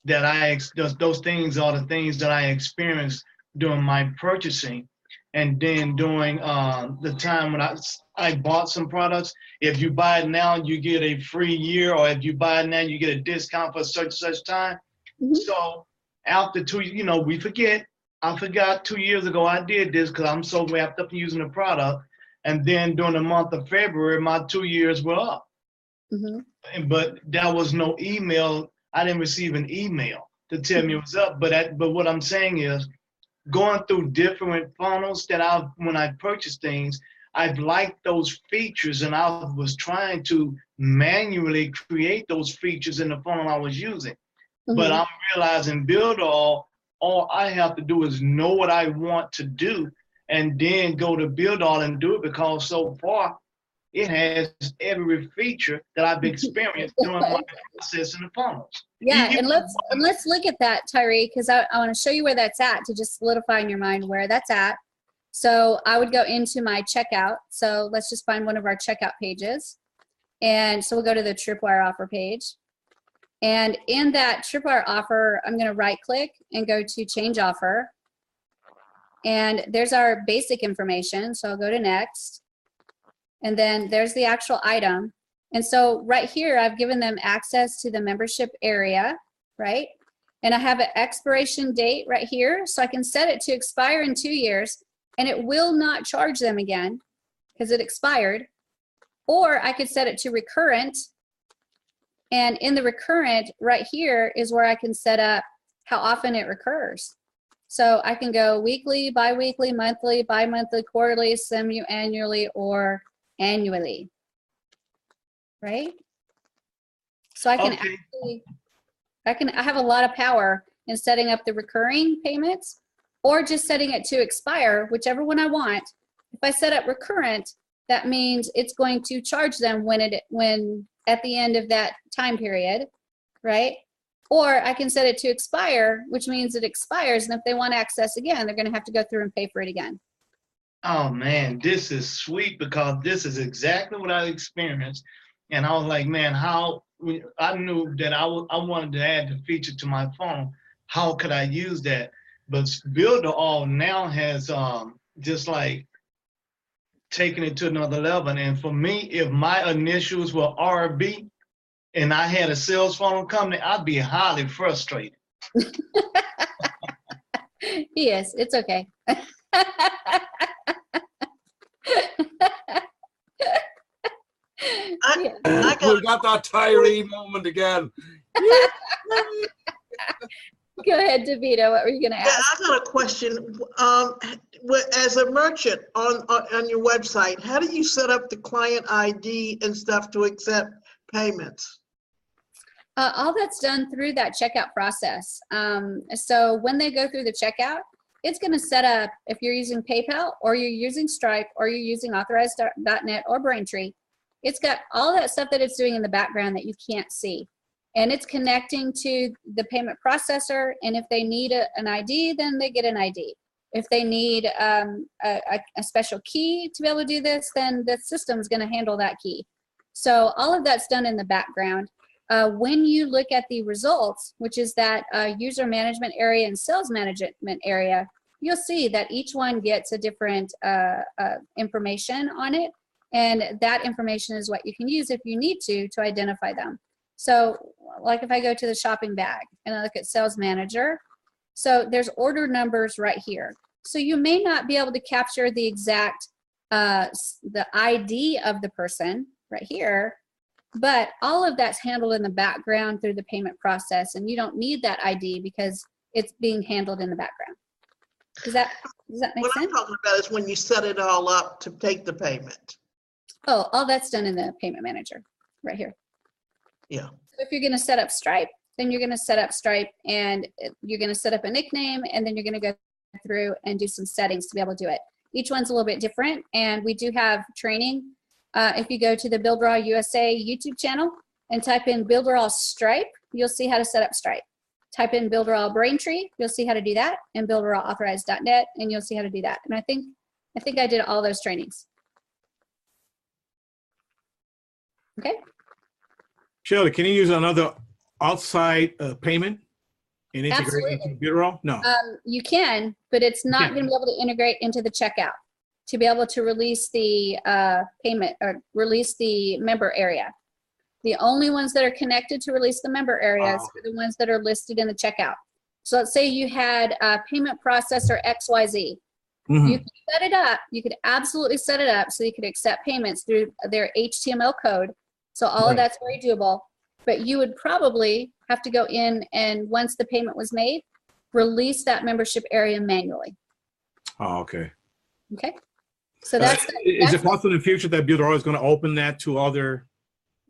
that those things are the things that I experienced during my purchasing. And then during the time when I bought some products, if you buy it now, you get a free year, or if you buy it now, you get a discount for such time. So after 2, we forget. I forgot 2 years ago I did this because I'm so wrapped up in using the product. And then during the month of February, my 2 years were up. But there was no email. I didn't receive an email to tell me what's up. But what I'm saying is, going through different funnels when I purchase things, I've liked those features, and I was trying to manually create those features in the funnel I was using. But I'm realizing Builderall, all I have to do is know what I want to do and then go to Builderall and do it, because so far it has every feature that I've experienced during my process in the funnels. Yeah, and let's look at that, Tyree, because I want to show you where that's at to just solidify in your mind where that's at. So I would go into my checkout. So let's just find one of our checkout pages. And so we'll go to the Tripwire offer page. And in that Tripwire offer, I'm going to right click and go to change offer. And there's our basic information. So I'll go to next. And then there's the actual item. And so right here, I've given them access to the membership area, right? And I have an expiration date right here. So I can set it to expire in 2 years, and it will not charge them again because it expired. Or I could set it to recurrent. And in the recurrent right here is where I can set up how often it recurs. So I can go weekly, bi-weekly, monthly, bi-monthly, quarterly, semi-annually, or annually, right? So I can actually, I have a lot of power in setting up the recurring payments or just setting it to expire, whichever one I want. If I set up recurrent, that means it's going to charge them when at the end of that time period, right? Or I can set it to expire, which means it expires, and if they want access again, they're going to have to go through and pay for it again. Oh man, this is sweet, because this is exactly what I experienced. And I was like, man, I knew that I wanted to add the feature to my phone. How could I use that? But Builderall now has just like taken it to another level. And for me, if my initials were RB and I had a sales funnel company, I'd be highly frustrated. Yes, it's okay. We got that Tyree moment again. Go ahead, Davida. What were you going to ask? Yeah, I got a question. As a merchant on your website, how do you set up the client ID and stuff to accept payments? All that's done through that checkout process. So when they go through the checkout, it's going to set up, if you're using PayPal or you're using Stripe or you're using authorized.net or Braintree, it's got all that stuff that it's doing in the background that you can't see. And it's connecting to the payment processor. And if they need an ID, then they get an ID. If they need a special key to be able to do this, then the system's going to handle that key. So all of that's done in the background. When you look at the results, which is that user management area and sales management area, you'll see that each one gets a different information on it. And that information is what you can use if you need to identify them. So like if I go to the shopping bag and I look at sales manager, so there's order numbers right here. So you may not be able to capture the exact, the ID of the person right here, but all of that's handled in the background through the payment process, and you don't need that ID because it's being handled in the background. Does that make sense? What I'm talking about is when you set it all up to take the payment. Oh, all that's done in the payment manager right here. Yeah. So if you're going to set up Stripe, then you're going to set up Stripe and you're going to set up a nickname, and then you're going to go through and do some settings to be able to do it. Each one's a little bit different, and we do have training. If you go to the Builderall USA YouTube channel and type in Builderall Stripe, you'll see how to set up Stripe. Type in Builderall Braintree, you'll see how to do that, and Builderall Authorized.net, and you'll see how to do that. And I think I did all those trainings. Okay. Shirley, can you use another outside payment and integrate into Builderall? No. You can, but it's not going to be able to integrate into the checkout to be able to release the payment or release the member area. The only ones that are connected to release the member areas are the ones that are listed in the checkout. So let's say you had a payment processor XYZ. You could set it up. You could absolutely set it up so you could accept payments through their HTML code. So all of that's very doable. But you would probably have to go in and once the payment was made, release that membership area manually. Oh, okay. Okay. So that's, is it possible in the future that Builderall is going to open that to other?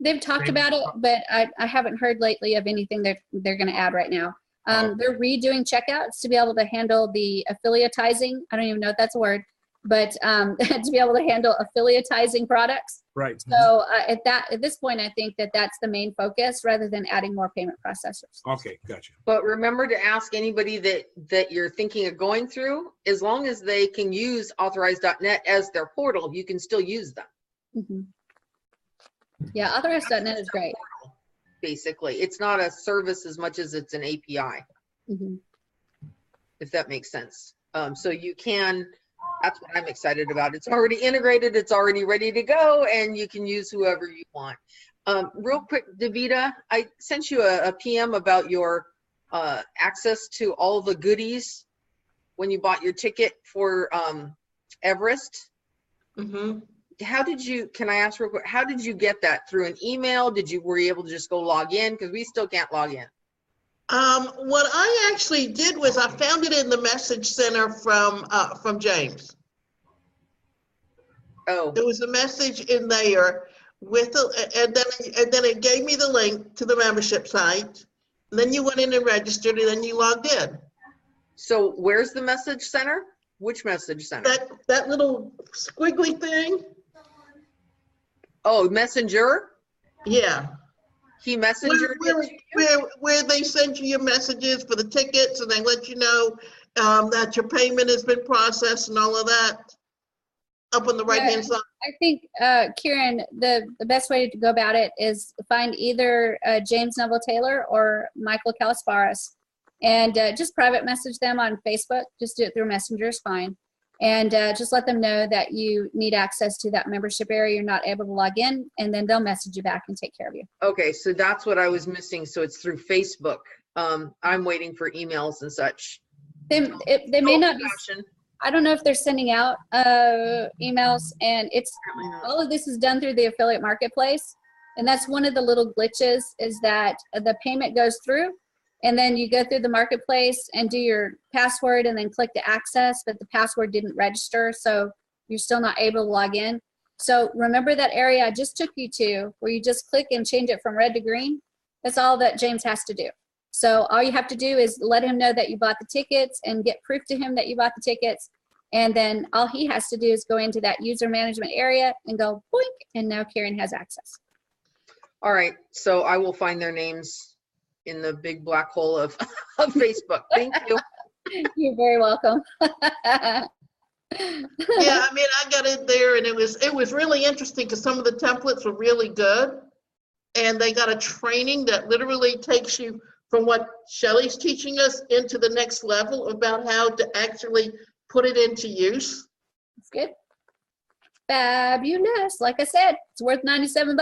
they've talked about it, but I haven't heard lately of anything they're going to add right now. They're redoing checkouts to be able to handle the affiliatizing. I don't even know if that's a word, but to be able to handle affiliatizing products. Right. So at this point, I think that's the main focus rather than adding more payment processors. Okay, gotcha. But remember to ask anybody that you're thinking of going through, as long as they can use authorized.net as their portal, you can still use them. Mm-hmm. Yeah, authorized.net is great. Basically, it's not a service as much as it's an API, Mm-hmm. if that makes sense. So you can, that's what I'm excited about. It's already integrated, it's already ready to go, and you can use whoever you want. Real quick, Davida, I sent you a PM about your access to all the goodies when you bought your ticket for Everest. Mm-hmm. How did you, can I ask real quick, how did you get that? Through an email? Were you able to just go log in? Because we still can't log in. What I actually did was I found it in the message center from James. Oh. There was a message in there with and then it gave me the link to the membership site. And then you went in and registered, and then you logged in. So where's the message center? Which message center? That little squiggly thing. Oh, Messenger? Yeah. He messengered where they send you your messages for the tickets, and they let you know that your payment has been processed and all of that up on the right hand side. I think, Kieran, the best way to go about it is find either James Neville Taylor or Michael Kalasparis and just private message them on Facebook. Just do it through Messenger is fine. And just let them know that you need access to that membership area. You're not able to log in, and then they'll message you back and take care of you. Okay, so that's what I was missing. So it's through Facebook. I'm waiting for emails and such. They may not be. I don't know if they're sending out emails, and it's all of this is done through the affiliate marketplace. And that's one of the little glitches is that the payment goes through, and then you go through the marketplace and do your password and then click to access, but the password didn't register, so you're still not able to log in. So remember that area I just took you to where you just click and change it from red to green? That's all that James has to do. So all you have to do is let him know that you bought the tickets and get proof to him that you bought the tickets. And then all he has to do is go into that user management area and go boink, and now Karen has access. All right, so I will find their names in the big black hole of Facebook. Thank you. You're very welcome. Yeah, I mean, I got in there and it was really interesting because some of the templates were really good. And they got a training that literally takes you from what Shelly's teaching us into the next level about how to actually put it into use. That's good. Fabulous. Like I said, it's worth $97.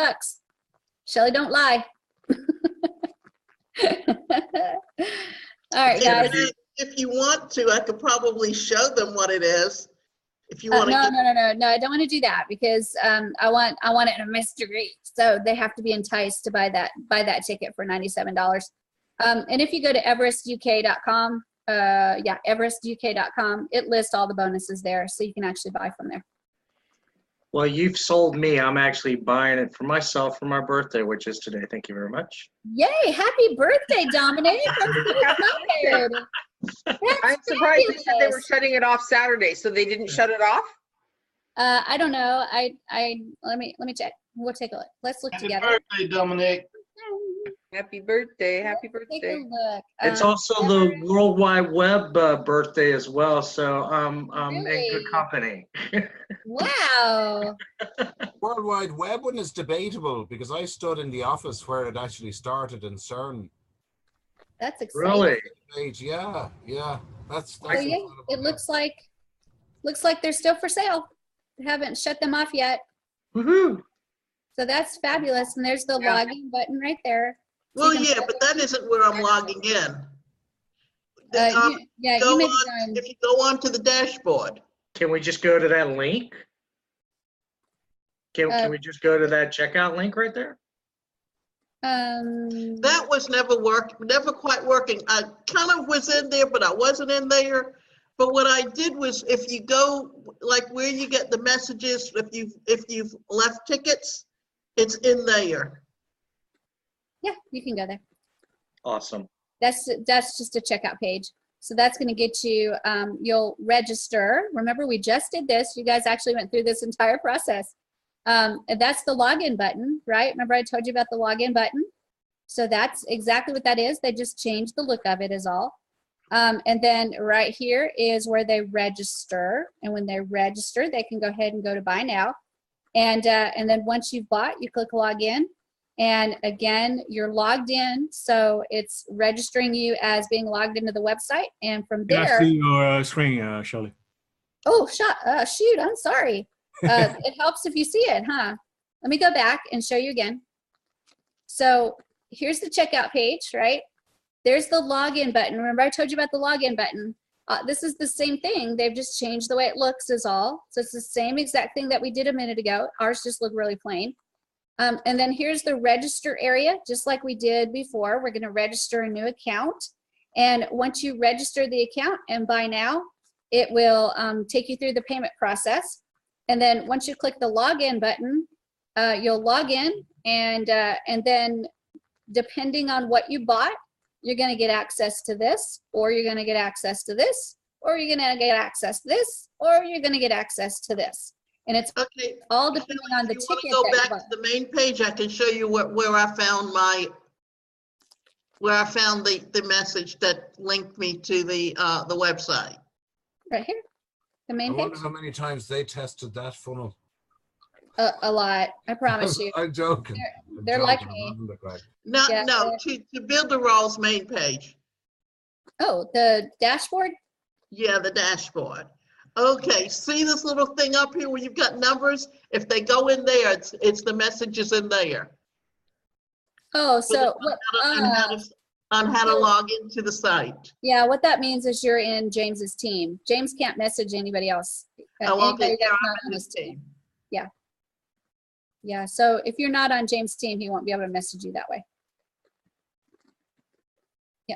Shelly, don't lie. All right, guys. If you want to, I could probably show them what it is. If you want to. No, I don't want to do that because I want it in a mystery. So they have to be enticed to buy that ticket for $97. And if you go to everestuk.com, everestuk.com, it lists all the bonuses there, so you can actually buy from there. Well, you've sold me. I'm actually buying it for myself for my birthday, which is today. Thank you very much. Yay! Happy birthday, Dominic! I'm surprised they said they were shutting it off Saturday, so they didn't shut it off. I don't know. Let me check. We'll take a look. Let's look together. Happy birthday, Dominic. Happy birthday. Happy birthday. Take a look. It's also the World Wide Web birthday as well, so I'm in good company. Wow. World Wide Web one is debatable because I stood in the office where it actually started in CERN. That's exciting. Really? Yeah. That's So yeah, it looks like they're still for sale. They haven't shut them off yet. Woohoo! So that's fabulous. And there's the login button right there. Well, yeah, but that isn't where I'm logging in. You may if you go on to the dashboard. Can we just go to that link? Can we just go to that checkout link right there? That was never quite working. I kind of was in there, but I wasn't in there. But what I did was, if you go like where you get the messages, if you've left tickets, it's in there. Yeah, you can go there. Awesome. That's just a checkout page. So that's going to get you, you'll register. Remember, we just did this. You guys actually went through this entire process. And that's the login button, right? Remember I told you about the login button? So that's exactly what that is. They just changed the look of it is all. And then right here is where they register. And when they register, they can go ahead and go to buy now. And then once you've bought, you click login. And again, you're logged in. So it's registering you as being logged into the website. And from Can I there. see your screen, Shirley? Oh, shoot, I'm sorry. It helps if you see it, huh? Let me go back and show you again. So here's the checkout page, right? There's the login button. Remember I told you about the login button. This is the same thing. They've just changed the way it looks is all. So it's the same exact thing that we did a minute ago. Ours just looked really plain. And then here's the register area, just like we did before. We're gonna register a new account. And once you register the account and buy now, it will take you through the payment process. And then once you click the login button, you'll log in, and then depending on what you bought, you're going to get access to this, or you're going to get access to this, or you're going to get access to this, or you're going to get access to this. And it's okay. All depending on the If you ticket. want to go back to the main page, I can show you where I found the message that linked me to the website. Right here, the main I page. wonder how many times they tested that funnel. A lot, I promise you. I'm joking. They're like me. No, Yeah, to Builderall's main page. Oh, the dashboard? Yeah, the dashboard. Okay, see this little thing up here where you've got numbers? If they go in there, it's the messages in there. Oh, so on how to log into the site. Yeah, what that means is you're in James's team. James can't message anybody else. Oh, okay. Anybody that's not on his team. Yeah. Yeah, so if you're not on James' team, he won't be able to message you that way. Yeah.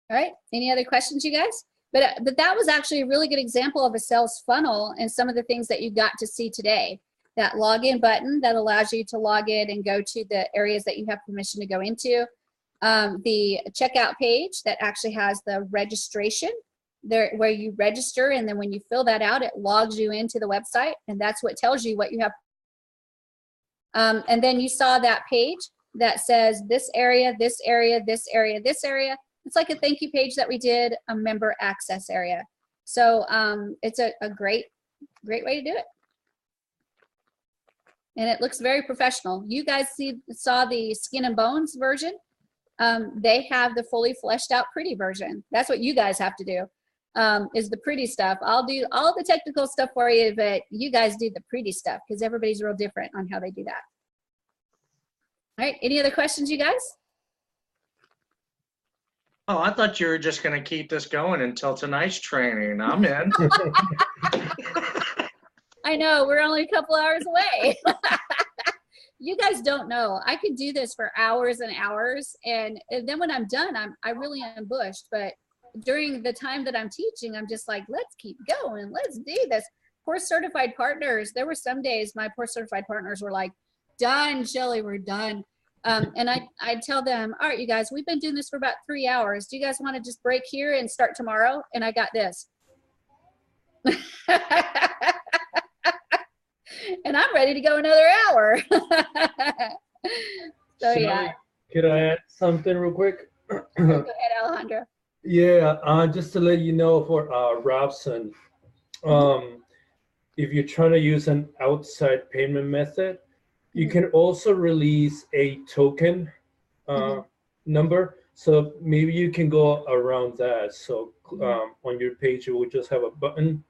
All right, any other questions, you guys? But that was actually a really good example of a sales funnel and some of the things that you got to see today. That login button that allows you to log in and go to the areas that you have permission to go into. The checkout page that actually has the registration there where you register, and then when you fill that out, it logs you into the website, and that's what tells you what you have. And then you saw that page that says this area, this area, this area, this area. It's like a thank you page that we did, a member access area. So it's a great way to do it. And it looks very professional. You guys saw the skin and bones version. They have the fully fleshed out pretty version. That's what you guys have to do, is the pretty stuff. I'll do all the technical stuff for you, but you guys do the pretty stuff because everybody's real different on how they do that. All right, any other questions, you guys? Oh, I thought you were just going to keep this going until tonight's training. I'm in. I know, we're only a couple hours away. You guys don't know. I could do this for hours and hours, and then when I'm done, I really ambushed. But during the time that I'm teaching, I'm just like, let's keep going. Let's do this. Course certified partners, there were some days my course certified partners were like, done, Shelly, we're done. And I'd tell them, all right, you guys, we've been doing this for about 3 hours. Do you guys want to just break here and start tomorrow? And I got this. And I'm ready to go another hour. So yeah. Could I add something real quick? Go ahead, Alejandro. Yeah, just to let you know for Robson, if you're trying to use an outside payment method, you can also release a token number. So maybe you can go around that. So on your page, you will just have a button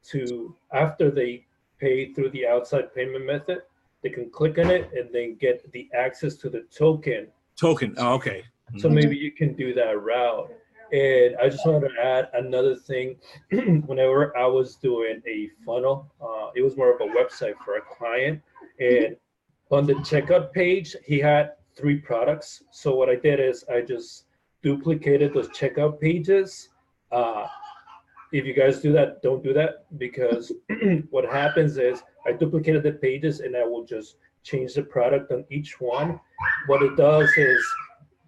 to, after they pay through the outside payment method, they can click on it and then get the access to the token. Token, oh, okay. So maybe you can do that route. And I just wanted to add another thing. Whenever I was doing a funnel, it was more of a website for a client. And on the checkout page, he had 3 products. So what I did is I just duplicated those checkout pages. If you guys do that, don't do that, because what happens is I duplicated the pages and I will just change the product on each one. What it does is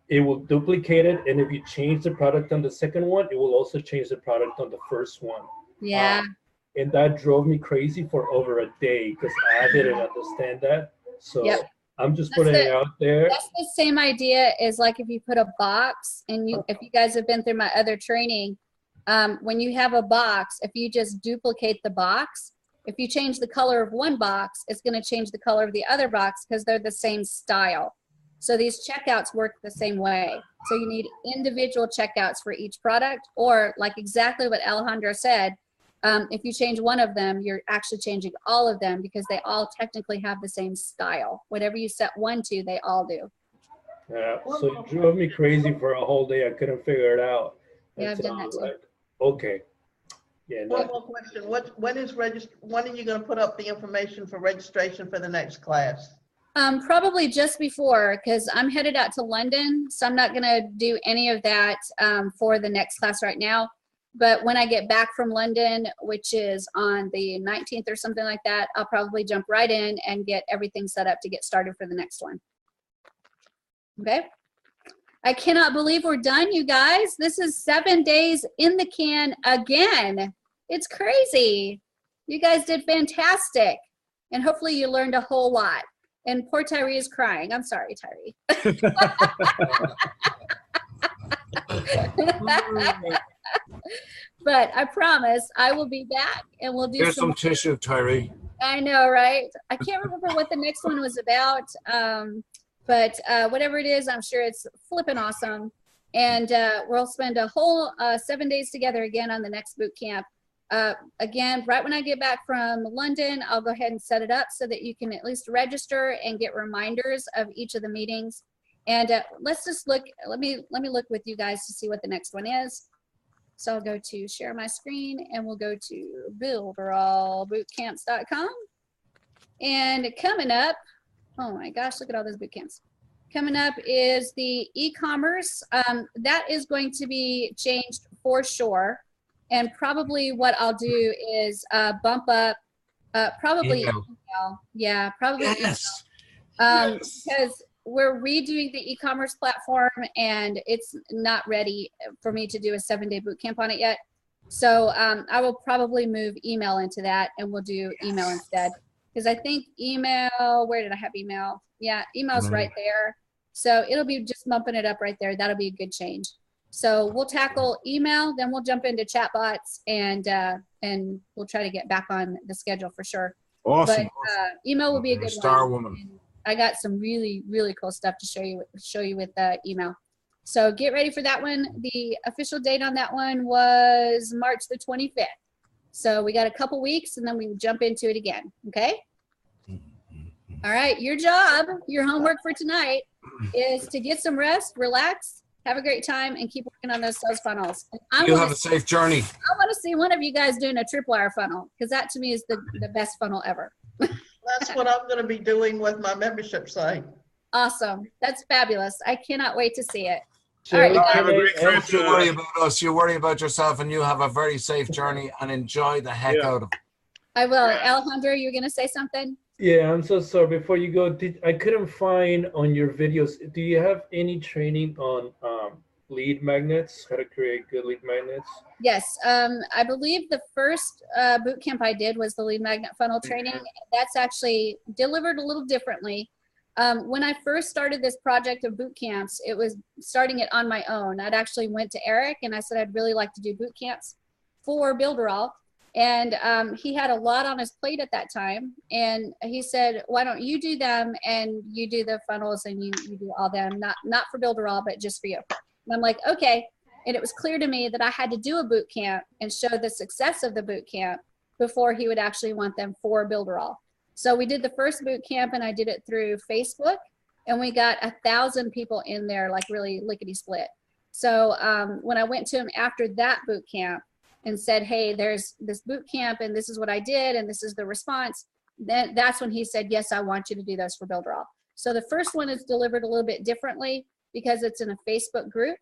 it will duplicate it, and if you change the product on the second one, it will also change the product on the first one. Yeah. And that drove me crazy for over a day because I didn't understand that. So Yep. I'm just putting it out there. That's the same idea as like if you put a box, and if you guys have been through my other training, when you have a box, if you just duplicate the box, if you change the color of one box, it's going to change the color of the other box because they're the same style. So these checkouts work the same way. So you need individual checkouts for each product, or like exactly what Alejandro said, if you change one of them, you're actually changing all of them because they all technically have the same style. Whatever you set one to, they all do. Yeah, so it drove me crazy for a whole day. I couldn't figure it out. Yeah, I've done that too. Okay. Yeah. One more question. When are you going to put up the information for registration for the next class? Probably just before, because I'm headed out to London, so I'm not going to do any of that for the next class right now. But when I get back from London, which is on the 19th or something like that, I'll probably jump right in and get everything set up to get started for the next one. Okay. I cannot believe we're done, you guys. This is 7 days in the can again. It's crazy. You guys did fantastic. And hopefully you learned a whole lot. And poor Tyree is crying. I'm sorry, Tyree. But I promise I will be back and we'll do Here's some tissue, Tyree. I know, right? I can't remember what the next one was about. But whatever it is, I'm sure it's flipping awesome. And we'll spend a whole 7 days together again on the next boot camp. Again, right when I get back from London, I'll go ahead and set it up so that you can at least register and get reminders of each of the meetings. And let's just look, let me look with you guys to see what the next one is. So I'll go to share my screen and we'll go to builderallbootcamps.com. And coming up, oh my gosh, look at all those boot camps. Coming up is the e-commerce. That is going to be changed for sure. And probably what I'll do is bump up, probably email. Yeah, probably yes. email. Because we're redoing the e-commerce platform and it's not ready for me to do a 7-day boot camp on it yet. So I will probably move email into that and we'll do email instead. Because I think email, where did I have email? Yeah, email's right there. So it'll be just bumping it up right there. That'll be a good change. So we'll tackle email, then we'll jump into chatbots and we'll try to get back on the schedule for sure. Awesome. But email will be a good Star one. woman. And I got some really, really cool stuff to show you with email. So get ready for that one. The official date on that one was March the 25th. So we got a couple weeks and then we jump into it again. Okay. All right. Your job, your homework for tonight is to get some rest, relax, have a great time, and keep working on those sales funnels. And You have a safe journey. I want to see one of you guys doing a tripwire funnel because that to me is the best funnel ever. That's what I'm going to be doing with my membership site. Awesome. That's fabulous. I cannot wait to see it. So All right, you guys. Have a great Don't you worry about us. You worry about yourself and you have a very safe journey and enjoy the heck out of it. I will. Alejandro, you're going to say something? Yeah, I'm so sorry. Before you go, I couldn't find on your videos, do you have any training on lead magnets, how to create good lead magnets? Yes. I believe the first boot camp I did was the lead magnet funnel training. That's actually delivered a little differently. When I first started this project of boot camps, it was starting it on my own. I'd actually went to Eric and I said, I'd really like to do boot camps for Builderall. And he had a lot on his plate at that time. And he said, why don't you do them and you do the funnels and you do all them, not for Builderall, but just for you. And I'm like, okay. And it was clear to me that I had to do a boot camp and show the success of the boot camp before he would actually want them for Builderall. So we did the first boot camp and I did it through Facebook and we got 1,000 people in there, like really lickety split. So when I went to him after that boot camp and said, hey, there's this boot camp and this is what I did and this is the response, that's when he said, yes, I want you to do those for Builderall. So the first one is delivered a little bit differently because it's in a Facebook group.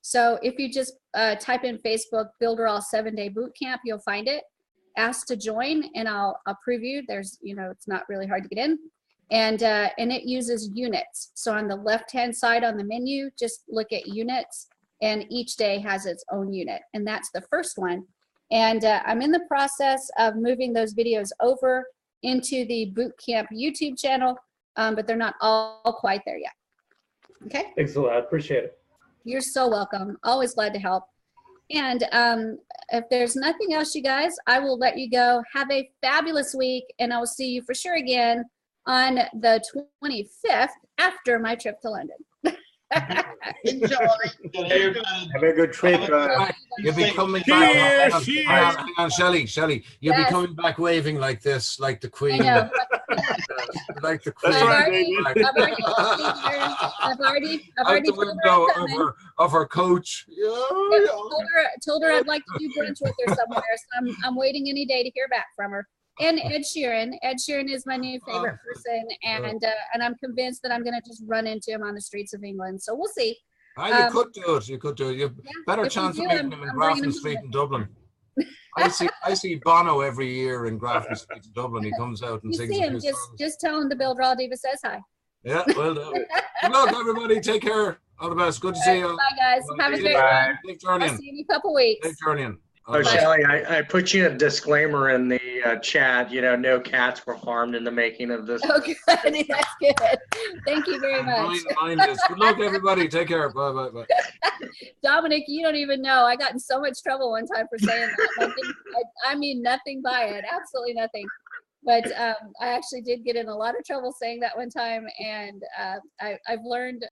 So if you just type in Facebook Builderall 7-day boot camp, you'll find it. Ask to join, and I'll preview. There's, it's not really hard to get in, and it uses units. So on the left-hand side on the menu, just look at units, and each day has its own unit, and that's the first one. And I'm in the process of moving those videos over into the boot camp YouTube channel, but they're not all quite there yet. Okay. Thanks a lot. I appreciate it. You're so welcome. Always glad to help. And if there's nothing else, you guys, I will let you go. Have a fabulous week, and I will see you for sure again on the 25th after my trip to London. Enjoy. Have a good trip. You'll be coming back. Cheers, Hang on, Shelley. You'll Yes. be coming back waving like this, like the I Queen. know. Like the That's Queen. right, I've already Out the told her window I'm coming. of her coach. Yeah, told her I'd like to do brunch with her somewhere, so I'm waiting any day to hear back from her. And Ed Sheeran. Ed Sheeran is my new favorite person, and I'm convinced that I'm going to just run into him on the streets of England. So we'll see. You could do it. You could do it. You have better if we chance of do, meeting him in I'm bringing Grafton him Street with in Dublin. I see Bono every year in Grafton Street in Dublin. He comes out and You sings see a him, few songs. just tell him the Builderall Diva says hi. Yeah, well done. Good luck, everybody. Take care. All the best. Good to see you. Bye, guys. Have a great one. Safe I'll journeying. see you in a couple weeks. Safe journeying. All Oh, the best. Shelley, I put you a disclaimer in the chat. No cats were harmed in the making of this. Oh, good. That's good. Thank you very much. Mine is. Good luck, everybody. Take care. Bye, bye, bye. Dominic, you don't even know. I got in so much trouble one time for saying that. I mean nothing by it. Absolutely nothing. But I actually did get in a lot of trouble saying that one time, and I've learned.